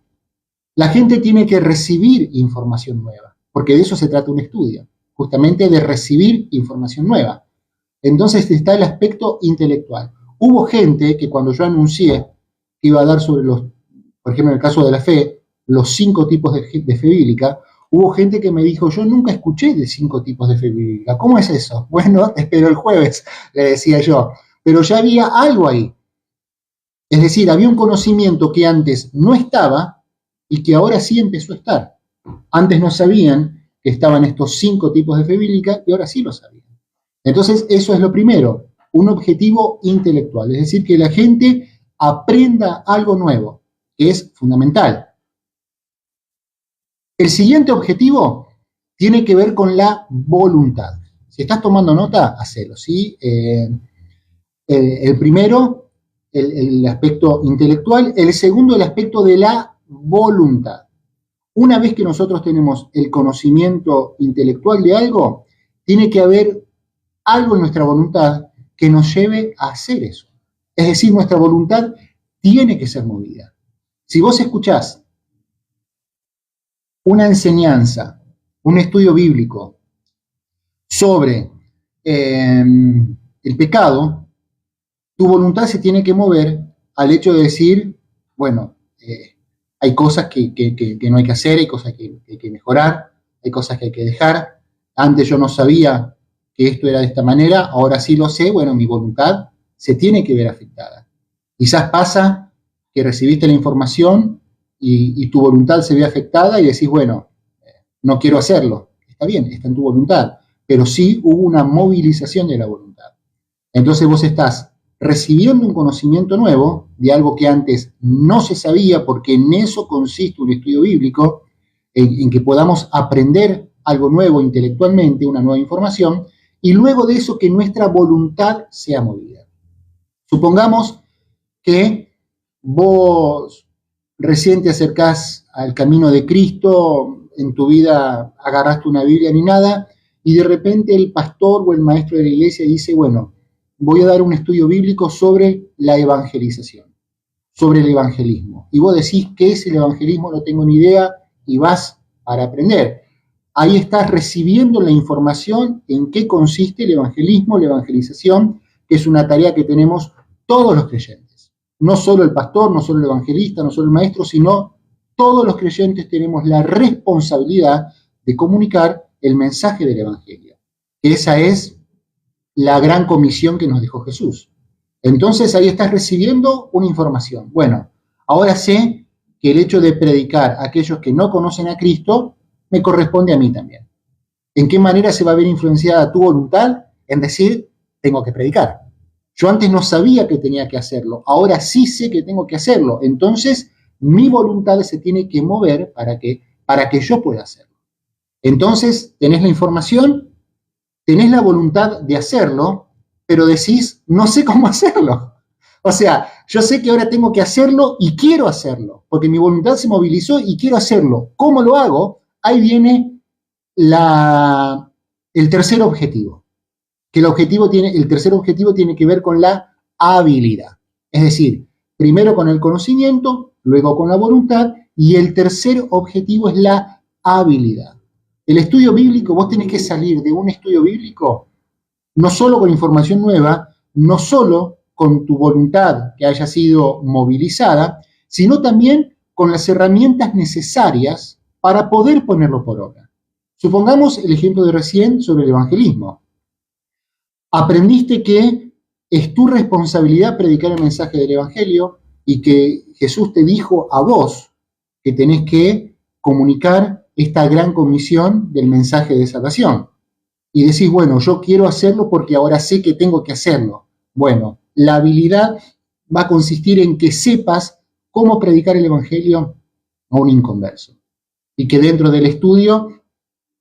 la gente tiene que recibir información nueva, porque de eso se trata un estudio, justamente de recibir información nueva. Entonces está el aspecto intelectual. Hubo gente que cuando yo anuncié que iba a dar sobre los, por ejemplo, en el caso de la fe, los 5 tipos de fe bíblica, hubo gente que me dijo, yo nunca escuché de 5 tipos de fe bíblica. ¿Cómo es eso? Bueno, te espero el jueves, le decía yo. Pero ya había algo ahí. Es decir, había un conocimiento que antes no estaba y que ahora sí empezó a estar. Antes no sabían que estaban estos 5 tipos de fe bíblica y ahora sí lo sabían. Entonces, eso es lo primero, un objetivo intelectual, es decir, que la gente aprenda algo nuevo, que es fundamental. El siguiente objetivo tiene que ver con la voluntad. Si estás tomando nota, hacelo, ¿sí? El primero, el aspecto intelectual, el segundo, el aspecto de la voluntad. Una vez que nosotros tenemos el conocimiento intelectual de algo, tiene que haber algo en nuestra voluntad que nos lleve a hacer eso. Es decir, nuestra voluntad tiene que ser movida. Si vos escuchás una enseñanza, un estudio bíblico sobre el pecado, tu voluntad se tiene que mover al hecho de decir, bueno, hay cosas que no hay que hacer, hay cosas que hay que mejorar, hay cosas que hay que dejar. Antes yo no sabía que esto era de esta manera, ahora sí lo sé, bueno, mi voluntad se tiene que ver afectada. Quizás pasa que recibiste la información y tu voluntad se ve afectada y decís, bueno, no quiero hacerlo. Está bien, está en tu voluntad, pero sí hubo una movilización de la voluntad. Entonces vos estás recibiendo un conocimiento nuevo de algo que antes no se sabía, porque en eso consiste un estudio bíblico, en que podamos aprender algo nuevo intelectualmente, una nueva información, y luego de eso que nuestra voluntad sea movida. Supongamos que vos recién te acercás al camino de Cristo, en tu vida agarraste una Biblia ni nada, y de repente el pastor o el maestro de la iglesia dice, bueno, voy a dar un estudio bíblico sobre la evangelización, sobre el evangelismo. Y vos decís, ¿qué es el evangelismo? No tengo ni idea, y vas para aprender. Ahí estás recibiendo la información en qué consiste el evangelismo, la evangelización, que es una tarea que tenemos todos los creyentes. No solo el pastor, no solo el evangelista, no solo el maestro, sino todos los creyentes tenemos la responsabilidad de comunicar el mensaje del evangelio. Esa es la gran comisión que nos dejó Jesús. Entonces ahí estás recibiendo una información. Bueno, ahora sé que el hecho de predicar a aquellos que no conocen a Cristo me corresponde a mí también. ¿En qué manera se va a ver influenciada tu voluntad? En decir, tengo que predicar. Yo antes no sabía que tenía que hacerlo, ahora sí sé que tengo que hacerlo. Entonces, mi voluntad se tiene que mover para que yo pueda hacerlo. Entonces, tenés la información, tenés la voluntad de hacerlo, pero decís, no sé cómo hacerlo. O sea, yo sé que ahora tengo que hacerlo y quiero hacerlo, porque mi voluntad se movilizó y quiero hacerlo. ¿Cómo lo hago? Ahí viene el tercer objetivo, que el tercer objetivo tiene que ver con la habilidad. Es decir, primero con el conocimiento, luego con la voluntad, y el tercer objetivo es la habilidad. El estudio bíblico, vos tenés que salir de un estudio bíblico no solo con información nueva, no solo con tu voluntad que haya sido movilizada, sino también con las herramientas necesarias para poder ponerlo por obra. Supongamos el ejemplo de recién sobre el evangelismo. Aprendiste que es tu responsabilidad predicar el mensaje del evangelio y que Jesús te dijo a vos que tenés que comunicar esta gran comisión del mensaje de salvación. Y decís, bueno, yo quiero hacerlo porque ahora sé que tengo que hacerlo. Bueno, la habilidad va a consistir en que sepas cómo predicar el evangelio a un inconverso. Y que dentro del estudio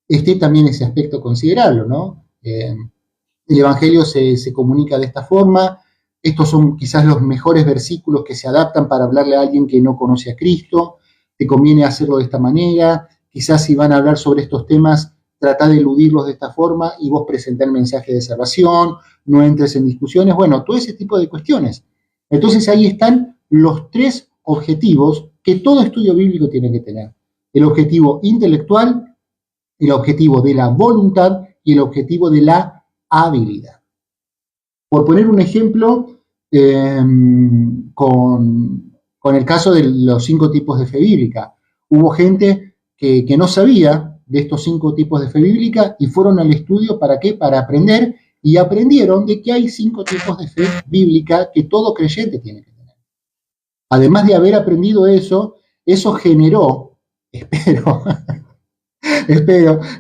esté también ese aspecto considerable, ¿no? el Evangelio se comunica de esta forma. Estos son quizás los mejores versículos que se adaptan para hablarle a alguien que no conoce a Cristo. Te conviene hacerlo de esta manera. Quizás si van a hablar sobre estos temas, trata de eludirlos de esta forma y vos presentá el mensaje de salvación, no entres en discusiones, bueno, todo ese tipo de cuestiones. Entonces ahí están los tres objetivos que todo estudio bíblico tiene que tener. El objetivo intelectual, el objetivo de la voluntad y el objetivo de la habilidad. Por poner un ejemplo, con el caso de los 5 tipos de fe bíblica. Hubo gente que no sabía de estos 5 tipos de fe bíblica y fueron al estudio, ¿para qué? Para aprender, y aprendieron de que hay 5 tipos de fe bíblica que todo creyente tiene que tener. Además de haber aprendido eso generó, espero,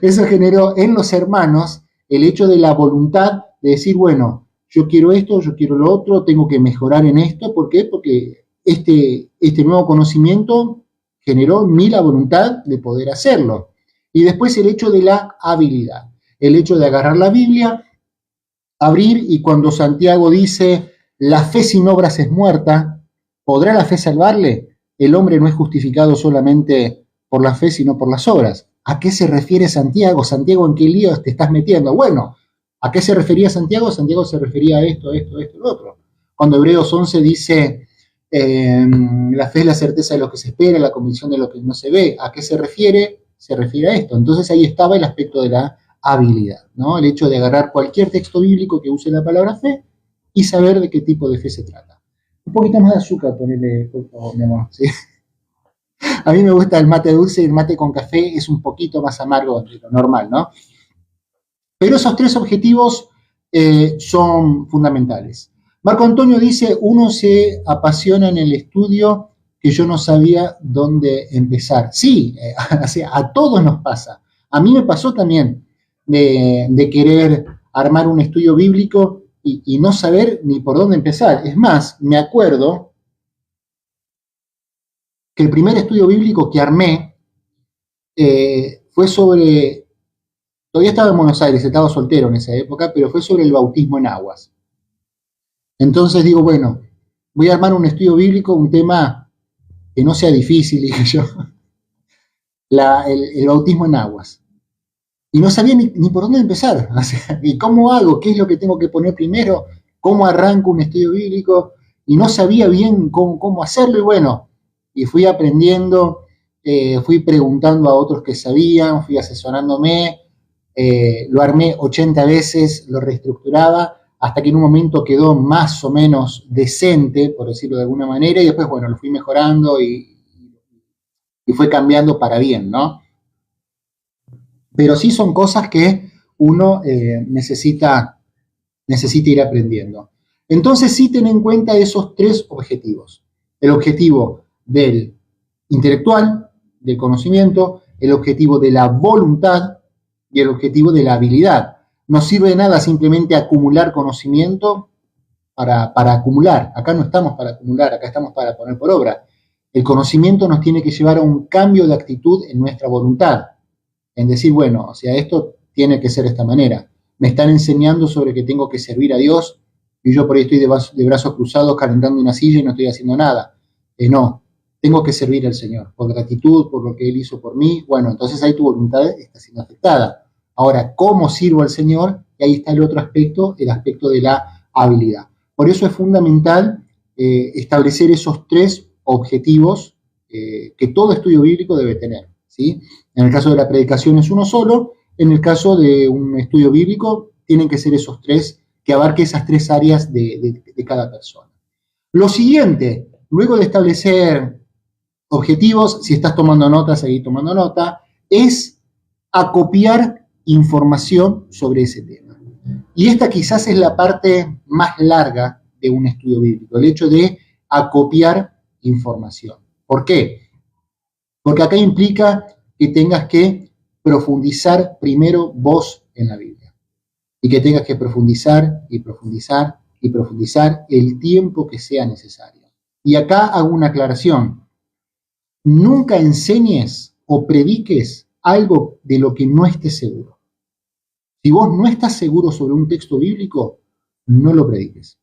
eso generó en los hermanos el hecho de la voluntad de decir, bueno, yo quiero esto, yo quiero lo otro, tengo que mejorar en esto. ¿Por qué? Porque este nuevo conocimiento generó en mí la voluntad de poder hacerlo. Y después el hecho de la habilidad, el hecho de agarrar la Biblia, abrir, y cuando Santiago dice, la fe sin obras es muerta, ¿podrá la fe salvarle? El hombre no es justificado solamente por la fe, sino por las obras. ¿A qué se refiere Santiago? Santiago, ¿en qué lío te estás metiendo? Bueno, ¿a qué se refería Santiago? Santiago se refería a esto, lo otro. Cuando Hebreos 11 dice, la fe es la certeza de lo que se espera, la convicción de lo que no se ve. ¿A qué se refiere? Se refiere a esto. Entonces ahí estaba el aspecto de la habilidad, ¿no? El hecho de agarrar cualquier texto bíblico que use la palabra fe y saber de qué tipo de fe se trata. Un poquito más de azúcar, ponele, por favor, mi amor, ¿sí? A mí me gusta el mate dulce y el mate con café es un poquito más amargo de lo normal, ¿no? Pero esos 3 objetivos son fundamentales. Marco Antonio dice, uno se apasiona en el estudio que yo no sabía dónde empezar. Sí, o sea, a todos nos pasa. A mí me pasó también de querer armar un estudio bíblico y no saber ni por dónde empezar. Es más, me acuerdo que el primer estudio bíblico que armé fue sobre, todavía estaba en Buenos Aires, estaba soltero en esa época, pero fue sobre el bautismo en aguas. Entonces digo, bueno, voy a armar un estudio bíblico, un tema que no sea difícil, dije yo, el bautismo en aguas. Y no sabía ni por dónde empezar, o sea, y cómo hago, qué es lo que tengo que poner primero, cómo arranco un estudio bíblico, y no sabía bien cómo hacerlo, y bueno, y fui aprendiendo, fui preguntando a otros que sabían, fui asesorándome, lo armé 80 veces, lo reestructuraba, hasta que en un momento quedó más o menos decente, por decirlo de alguna manera, y después, bueno, lo fui mejorando y fue cambiando para bien, ¿no? Pero sí son cosas que uno necesita ir aprendiendo. Entonces sí ten en cuenta esos 3 objetivos. El objetivo del intelectual, del conocimiento, el objetivo de la voluntad y el objetivo de la habilidad. No sirve de nada simplemente acumular conocimiento para acumular. Acá no estamos para acumular, acá estamos para poner por obra. El conocimiento nos tiene que llevar a un cambio de actitud en nuestra voluntad. En decir, bueno, o sea, esto tiene que ser de esta manera. Me están enseñando sobre que tengo que servir a Dios y yo por ahí estoy de brazos cruzados calentando una silla y no estoy haciendo nada. No, tengo que servir al Señor, por gratitud, por lo que Él hizo por mí. Bueno, entonces ahí tu voluntad está siendo afectada. Ahora, ¿cómo sirvo al Señor? Y ahí está el otro aspecto, el aspecto de la habilidad. Por eso es fundamental establecer esos 3 objetivos que todo estudio bíblico debe tener, ¿sí? En el caso de la predicación es uno solo, en el caso de un estudio bíblico tienen que ser esos 3, que abarque esas 3 áreas de cada persona. Lo siguiente, luego de establecer objetivos, si estás tomando nota, seguí tomando nota, es acopiar información sobre ese tema. Y esta quizás es la parte más larga de un estudio bíblico, el hecho de acopiar información. ¿Por qué? Porque acá implica que tengas que profundizar primero vos en la Biblia y que tengas que profundizar y profundizar y profundizar el tiempo que sea necesario. Y acá hago una aclaración. Nunca enseñes o prediques algo de lo que no estés seguro. Si vos no estás seguro sobre un texto bíblico, no lo prediques.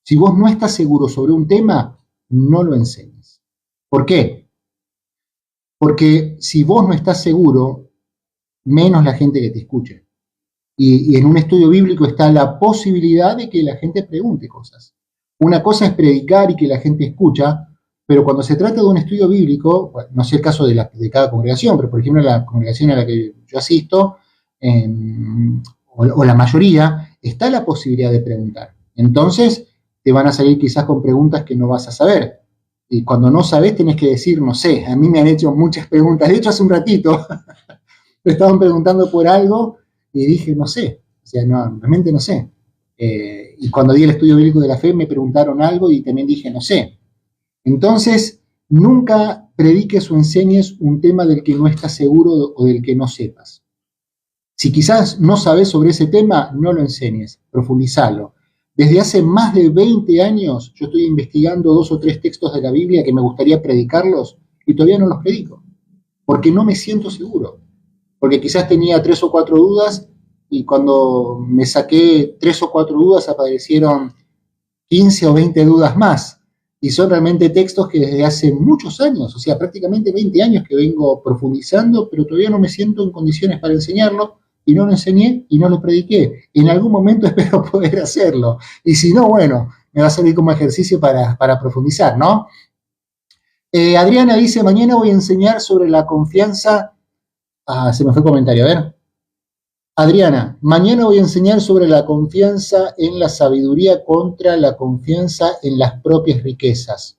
Si vos no estás seguro sobre un tema, no lo enseñes. ¿Por qué? Porque si vos no estás seguro, menos la gente que te escuche. Y en un estudio bíblico está la posibilidad de que la gente pregunte cosas. Una cosa es predicar y que la gente escucha, pero cuando se trata de un estudio bíblico, bueno, no sé el caso de cada congregación, pero por ejemplo en la congregación a la que yo asisto, o la mayoría, está la posibilidad de preguntar. Entonces te van a salir quizás con preguntas que no vas a saber. Y cuando no sabes tenés que decir, no sé. A mí me han hecho muchas preguntas. De hecho, hace un ratito me estaban preguntando por algo y dije, no sé. O sea, no, realmente no sé. Y cuando di el estudio bíblico de la fe me preguntaron algo y también dije, no sé. Entonces, nunca prediques o enseñes un tema del que no estás seguro o del que no sepas. Si quizás no sabes sobre ese tema, no lo enseñes, profundizalo. Desde hace más de 20 años yo estoy investigando 2 o 3 textos de la Biblia que me gustaría predicarlos y todavía no los predico, porque no me siento seguro. Porque quizás tenía 3 o 4 dudas y cuando me saqué 3 o 4 dudas aparecieron 15 o 20 dudas más. Y son realmente textos que desde hace muchos años, o sea, prácticamente 20 años que vengo profundizando, pero todavía no me siento en condiciones para enseñarlo, y no lo enseñé y no lo prediqué. En algún momento espero poder hacerlo. Y si no, bueno, me va a servir como ejercicio para profundizar, ¿no? Adriana dice, mañana voy a enseñar sobre la confianza. Ah, se me fue el comentario, a ver. Adriana, mañana voy a enseñar sobre la confianza en la sabiduría contra la confianza en las propias riquezas.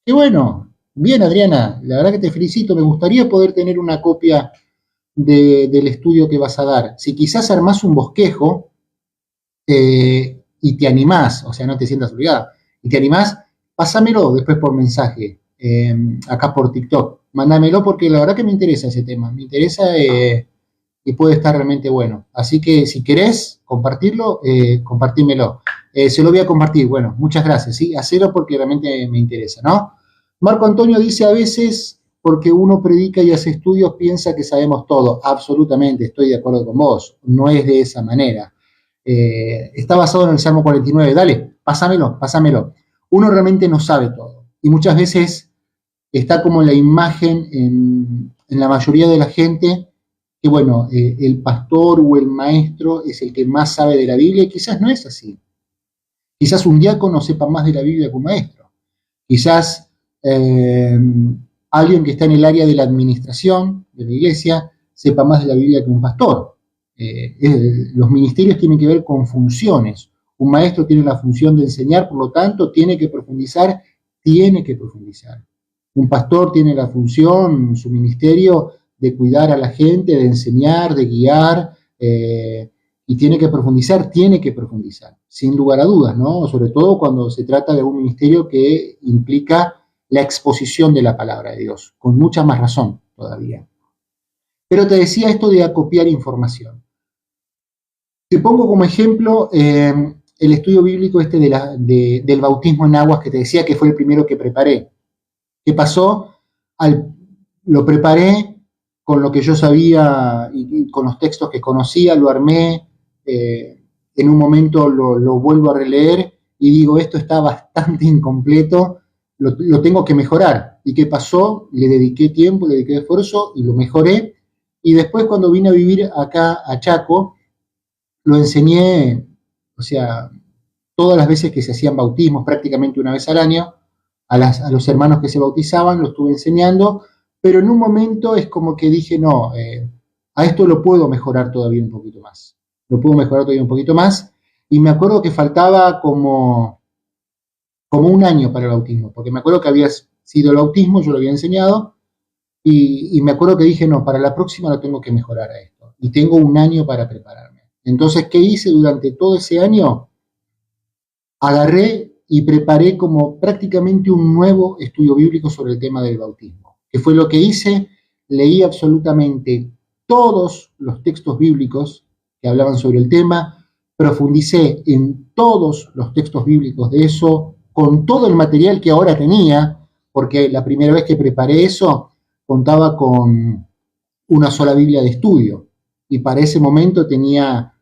Y bueno, bien Adriana, la verdad que te felicito, me gustaría poder tener una copia del estudio que vas a dar. Si quizás armás un bosquejo y te animás, o sea, no te sientas obligada, y te animás, pásamelo después por mensaje, acá por TikTok. Mándamelo porque la verdad que me interesa ese tema, me interesa y puede estar realmente bueno. Así que si querés compartirlo, compartímelo. Se lo voy a compartir. Bueno, muchas gracias, ¿sí? Hacelo porque realmente me interesa, ¿no? Marco Antonio dice, a veces porque uno predica y hace estudios piensa que sabemos todo. Absolutamente, estoy de acuerdo con vos. No es de esa manera. Está basado en el Salmo 49. Dale, pásamelo. Uno realmente no sabe todo. Y muchas veces está como la imagen en la mayoría de la gente que, bueno, el pastor o el maestro es el que más sabe de la Biblia y quizás no es así. Quizás un diácono sepa más de la Biblia que un maestro. Quizás alguien que está en el área de la administración de la iglesia sepa más de la Biblia que un pastor. Los ministerios tienen que ver con funciones. Un maestro tiene la función de enseñar, por lo tanto, tiene que profundizar. Un pastor tiene la función, su ministerio, de cuidar a la gente, de enseñar, de guiar, y tiene que profundizar, sin lugar a dudas, ¿no? Sobre todo cuando se trata de un ministerio que implica la exposición de la palabra de Dios, con mucha más razón todavía. Pero te decía esto de acopiar información. Te pongo como ejemplo el estudio bíblico este del bautismo en aguas que te decía que fue el primero que preparé. ¿Qué pasó? Lo preparé con lo que yo sabía y con los textos que conocía, lo armé, en un momento lo vuelvo a releer y digo, esto está bastante incompleto, lo tengo que mejorar. ¿Y qué pasó? Le dediqué tiempo, le dediqué esfuerzo y lo mejoré. Y después cuando vine a vivir acá a Chaco, lo enseñé, o sea, todas las veces que se hacían bautismos, prácticamente una vez al año, a los hermanos que se bautizaban, lo estuve enseñando, pero en un momento es como que dije, no, a esto lo puedo mejorar todavía un poquito más. Y me acuerdo que faltaba como un año para el bautismo, porque me acuerdo que había sido el bautismo, yo lo había enseñado, y me acuerdo que dije, no, para la próxima lo tengo que mejorar a esto, y tengo un año para prepararme. Entonces, ¿qué hice durante todo ese año? Agarré y preparé como prácticamente un nuevo estudio bíblico sobre el tema del bautismo. ¿Qué fue lo que hice? Leí absolutamente todos los textos bíblicos que hablaban sobre el tema, profundicé en todos los textos bíblicos de eso, con todo el material que ahora tenía, porque la primera vez que preparé eso contaba con una sola Biblia de estudio. y para ese momento tenía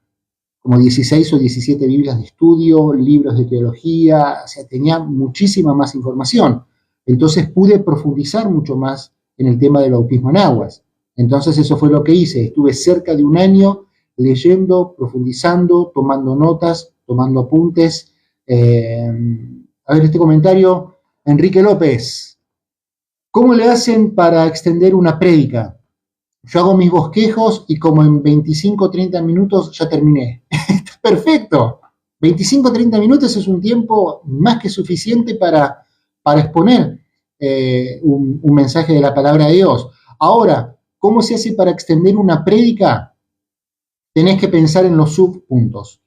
como 16 o 17 Biblias de estudio, libros de teología, o sea, tenía muchísima más información. Entonces pude profundizar mucho más en el tema del bautismo en aguas. Entonces eso fue lo que hice. Estuve cerca de un año leyendo, profundizando, tomando notas, tomando apuntes. A ver, este comentario, Enrique López. ¿Cómo le hacen para extender una prédica? Yo hago mis bosquejos y como en 25 o 30 minutos ya terminé. Está perfecto. 25 o 30 minutos es un tiempo más que suficiente para exponer un mensaje de la palabra de Dios. Ahora, ¿cómo se hace para extender una prédica? Tenés que pensar en los subpuntos.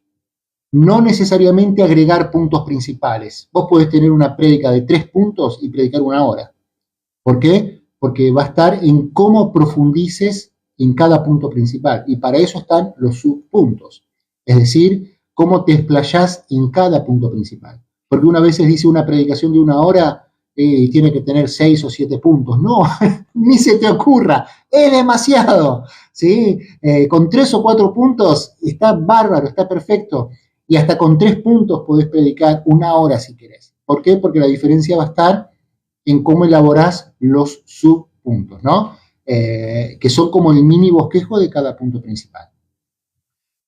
No necesariamente agregar puntos principales. Vos podés tener una prédica de 3 puntos y predicar 1 hora. ¿Por qué? Porque va a estar en cómo profundices en cada punto principal. Y para eso están los subpuntos. Es decir, cómo te explayás en cada punto principal. Porque una vez dice una predicación de 1 hora y tiene que tener 6 o 7 puntos. No, ni se te ocurra. Es demasiado. ¿Sí? Con 3 o 4 puntos está bárbaro, está perfecto. Y hasta con 3 puntos podés predicar 1 hora si querés. ¿Por qué? Porque la diferencia va a estar en cómo elaborás los subpuntos, ¿no? Que son como el mini bosquejo de cada punto principal.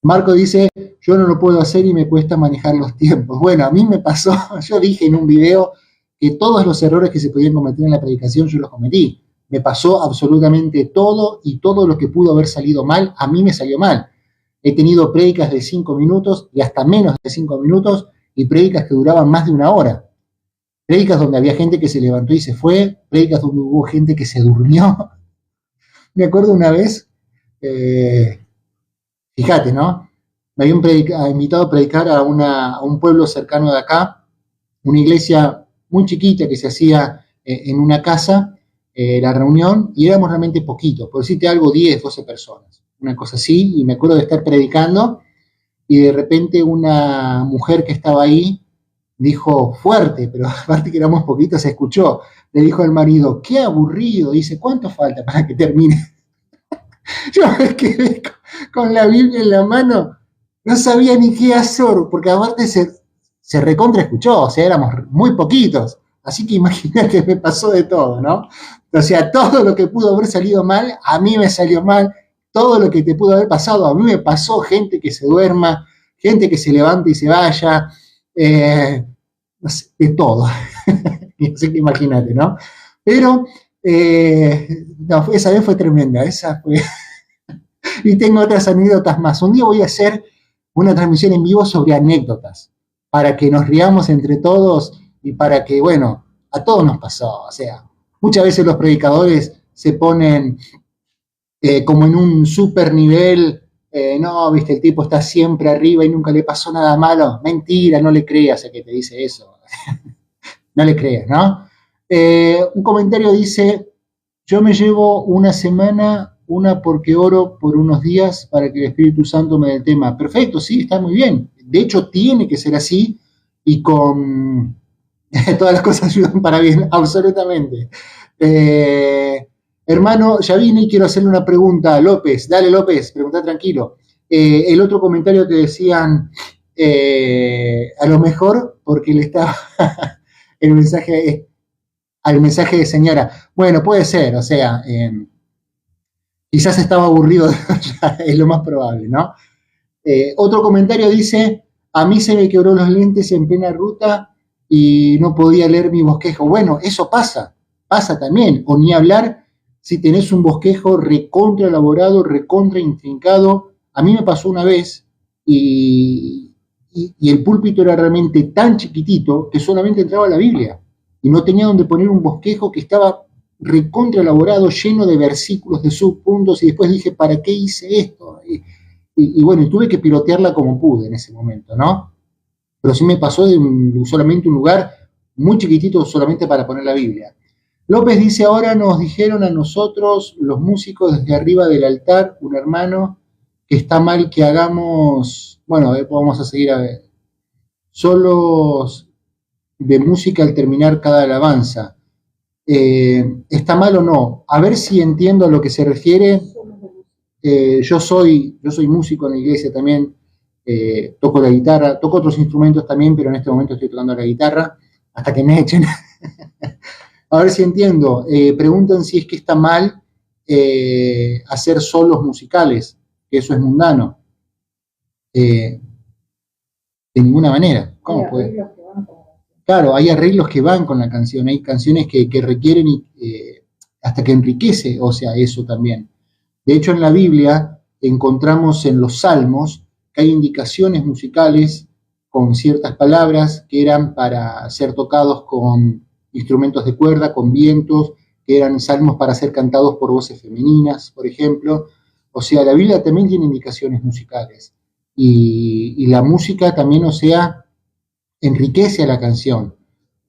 Marco dice, yo no lo puedo hacer y me cuesta manejar los tiempos. Bueno, a mí me pasó, yo dije en un video que todos los errores que se podían cometer en la predicación yo los cometí. Me pasó absolutamente todo y todo lo que pudo haber salido mal, a mí me salió mal. He tenido prédicas de 5 minutos y hasta menos de 5 minutos y prédicas que duraban más de 1 hora. Prédicas donde había gente que se levantó y se fue, prédicas donde hubo gente que se durmió. Me acuerdo una vez, fíjate, ¿no? Me habían invitado a predicar a un pueblo cercano de acá, una iglesia muy chiquita que se hacía en una casa, la reunión, y éramos realmente poquitos, por decirte algo, 10, 12 personas, una cosa así, y me acuerdo de estar predicando, y de repente una mujer que estaba ahí, dijo fuerte, pero aparte que éramos poquitos, se escuchó. Le dijo al marido, qué aburrido. Dice, ¿cuánto falta para que termine? Yo me quedé con la Biblia en la mano, no sabía ni qué hacer, porque aparte se recontra escuchó, o sea, éramos muy poquitos. Así que imagínate, me pasó de todo, ¿no? O sea, todo lo que pudo haber salido mal, a mí me salió mal. Todo lo que te pudo haber pasado, a mí me pasó. Gente que se duerma, gente que se levante y se vaya. No sé, de todo. Así que imagínate, ¿no? Pero no, esa vez fue tremenda, esa fue. Y tengo otras anécdotas más. Un día voy a hacer una transmisión en vivo sobre anécdotas, para que nos riamos entre todos y para que, bueno, a todos nos pasó. O sea, muchas veces los predicadores se ponen como en un super nivel. No, viste, el tipo está siempre arriba y nunca le pasó nada malo. Mentira, no le creas a que te dice eso. No le creas, ¿no? Un comentario dice, yo me llevo una semana, una porque oro por unos días para que el Espíritu Santo me dé el tema. Perfecto, sí, está muy bien. De hecho, tiene que ser así y con todas las cosas ayudan para bien, absolutamente. Hermano, ya vine y quiero hacerle una pregunta a López. Dale, López, pregunta tranquilo. El otro comentario que decían, a lo mejor porque le estaba el mensaje, al mensaje de señora. Bueno, puede ser, o sea, quizás estaba aburrido, es lo más probable, ¿no? Otro comentario dice, a mí se me quebró los lentes en plena ruta y no podía leer mi bosquejo. Bueno, eso pasa también, o ni hablar si tenés un bosquejo recontra elaborado, recontra intrincado. A mí me pasó una vez y el púlpito era realmente tan chiquitito que solamente entraba la Biblia y no tenía donde poner un bosquejo que estaba recontra elaborado, lleno de versículos, de subpuntos, y después dije, ¿para qué hice esto? Y bueno, tuve que pilotearla como pude en ese momento, ¿no? Pero sí me pasó de solamente un lugar muy chiquitito solamente para poner la Biblia. López dice, ahora nos dijeron a nosotros, los músicos desde arriba del altar, un hermano, que está mal que hagamos, bueno, vamos a seguir a ver, solos de música al terminar cada alabanza. ¿Está mal o no? A ver si entiendo a lo que se refiere. yo soy músico en la iglesia también, toco la guitarra, toco otros instrumentos también, pero en este momento estoy tocando la guitarra, hasta que me echen. A ver si entiendo. Preguntan si es que está mal hacer solos musicales, que eso es mundano. De ninguna manera. ¿Cómo puede? Claro, hay arreglos que van con la canción, hay canciones que requieren hasta que enriquece, o sea, eso también. De hecho, en la Biblia encontramos en los Salmos que hay indicaciones musicales con ciertas palabras que eran para ser tocados con instrumentos de cuerda, con vientos, que eran salmos para ser cantados por voces femeninas, por ejemplo. O sea, la Biblia también tiene indicaciones musicales. Y la música también, o sea, enriquece a la canción.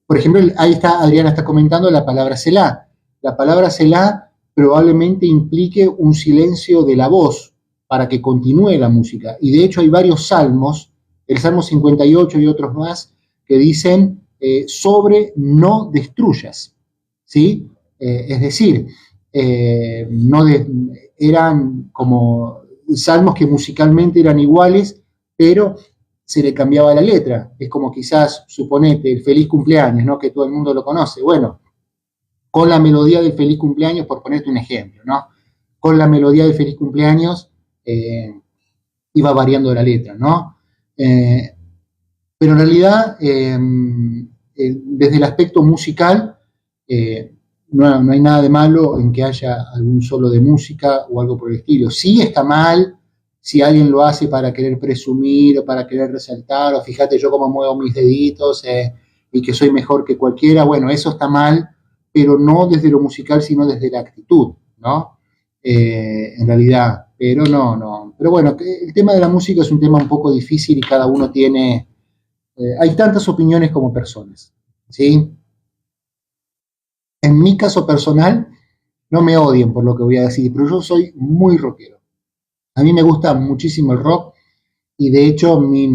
Por ejemplo, ahí está, Adriana está comentando la palabra Selah. La palabra Selah probablemente implique un silencio de la voz para que continúe la música. Y de hecho hay varios salmos, el Salmo 58 y otros más, que dicen sobre no destruyas. ¿Sí? Es decir, eran como salmos que musicalmente eran iguales, pero se le cambiaba la letra. Es como quizás, suponete, el feliz cumpleaños, ¿no? Que todo el mundo lo conoce. Bueno, con la melodía del feliz cumpleaños, por ponerte un ejemplo, ¿no? Con la melodía del feliz cumpleaños iba variando la letra, ¿no? Pero en realidad, desde el aspecto musical, no hay nada de malo en que haya algún solo de música o algo por el estilo. Sí está mal si alguien lo hace para querer presumir o para querer resaltar, o fíjate yo cómo muevo mis deditos y que soy mejor que cualquiera. Bueno, eso está mal, pero no desde lo musical, sino desde la actitud, ¿no? En realidad, pero no. Pero bueno, el tema de la música es un tema un poco difícil y cada uno tiene... hay tantas opiniones como personas, ¿sí? En mi caso personal, no me odien por lo que voy a decir, pero yo soy muy rockero. A mí me gusta muchísimo el rock y de hecho mi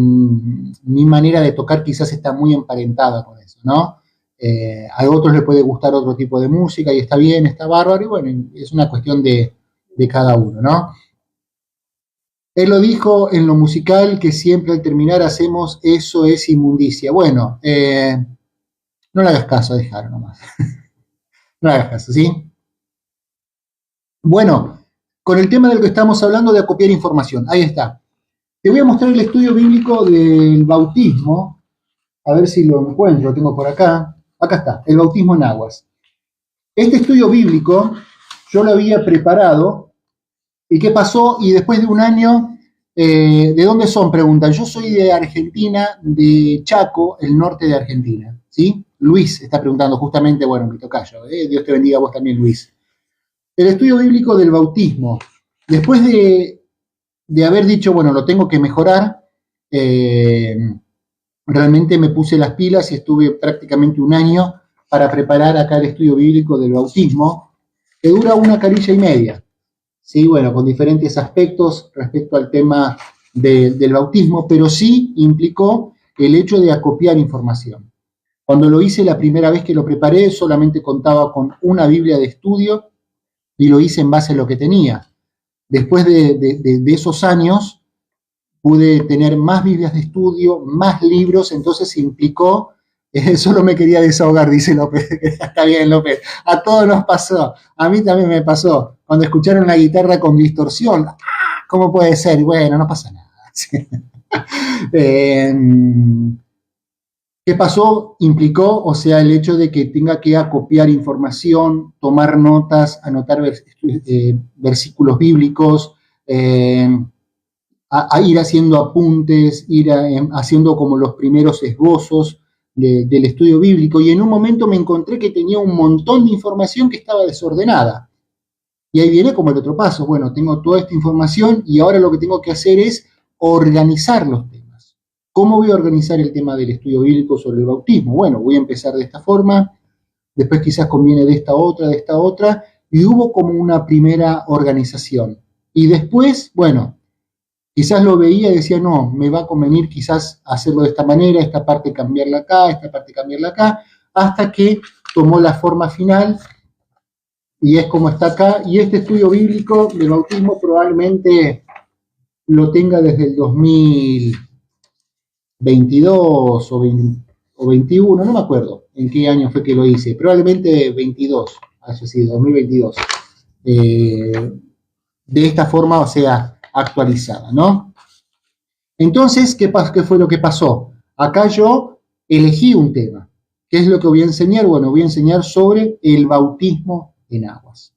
manera de tocar quizás está muy emparentada con eso, ¿no? A otros les puede gustar otro tipo de música y está bien, está bárbaro y bueno, es una cuestión de cada uno, ¿no? Él lo dijo en lo musical que siempre al terminar hacemos eso es inmundicia. Bueno, no le hagas caso, déjalo nomás. No le hagas caso, ¿sí? Bueno, con el tema del que estamos hablando de acopiar información, ahí está. Te voy a mostrar el estudio bíblico del bautismo, a ver si lo encuentro, lo tengo por acá. Acá está, el bautismo en aguas. Este estudio bíblico yo lo había preparado, ¿y qué pasó? Y después de un año, ¿de dónde son? Preguntan. Yo soy de Argentina, de Chaco, el norte de Argentina, ¿sí? Luis está preguntando justamente, bueno, mi tocayo, Dios te bendiga a vos también, Luis. El estudio bíblico del bautismo. Después de haber dicho, bueno, lo tengo que mejorar, realmente me puse las pilas y estuve prácticamente un año para preparar acá el estudio bíblico del bautismo, que dura una carilla y media, ¿sí? Bueno, con diferentes aspectos respecto al tema del bautismo, pero sí implicó el hecho de acopiar información. Cuando lo hice la primera vez que lo preparé, solamente contaba con una Biblia de estudio y lo hice en base a lo que tenía. Después de esos años, pude tener más Biblias de estudio, más libros, entonces implicó, solo me quería desahogar, dice López. Está bien, López, a todos nos pasó, a mí también me pasó, cuando escucharon la guitarra con distorsión, ¿cómo puede ser? Bueno, no pasa nada. ¿Qué pasó? Implicó, o sea, el hecho de que tenga que acopiar información, tomar notas, anotar versículos bíblicos, a ir haciendo apuntes, ir haciendo como los primeros esbozos del estudio bíblico. Y en un momento me encontré que tenía un montón de información que estaba desordenada. Y ahí viene como el otro paso. Bueno, tengo toda esta información y ahora lo que tengo que hacer es organizar los temas. ¿Cómo voy a organizar el tema del estudio bíblico sobre el bautismo? Bueno, voy a empezar de esta forma, después quizás conviene de esta otra, y hubo como una primera organización. Y después, bueno, quizás lo veía y decía, no, me va a convenir quizás hacerlo de esta manera, esta parte cambiarla acá, esta parte cambiarla acá, hasta que tomó la forma final y es como está acá, y este estudio bíblico del bautismo probablemente lo tenga desde el 2022 o 21, no me acuerdo en qué año fue que lo hice, probablemente 22, haya sido 2022. De esta forma, o sea, actualizada, ¿no? Entonces, ¿qué fue lo que pasó? Acá yo elegí un tema. ¿Qué es lo que voy a enseñar? Bueno, voy a enseñar sobre el bautismo en aguas.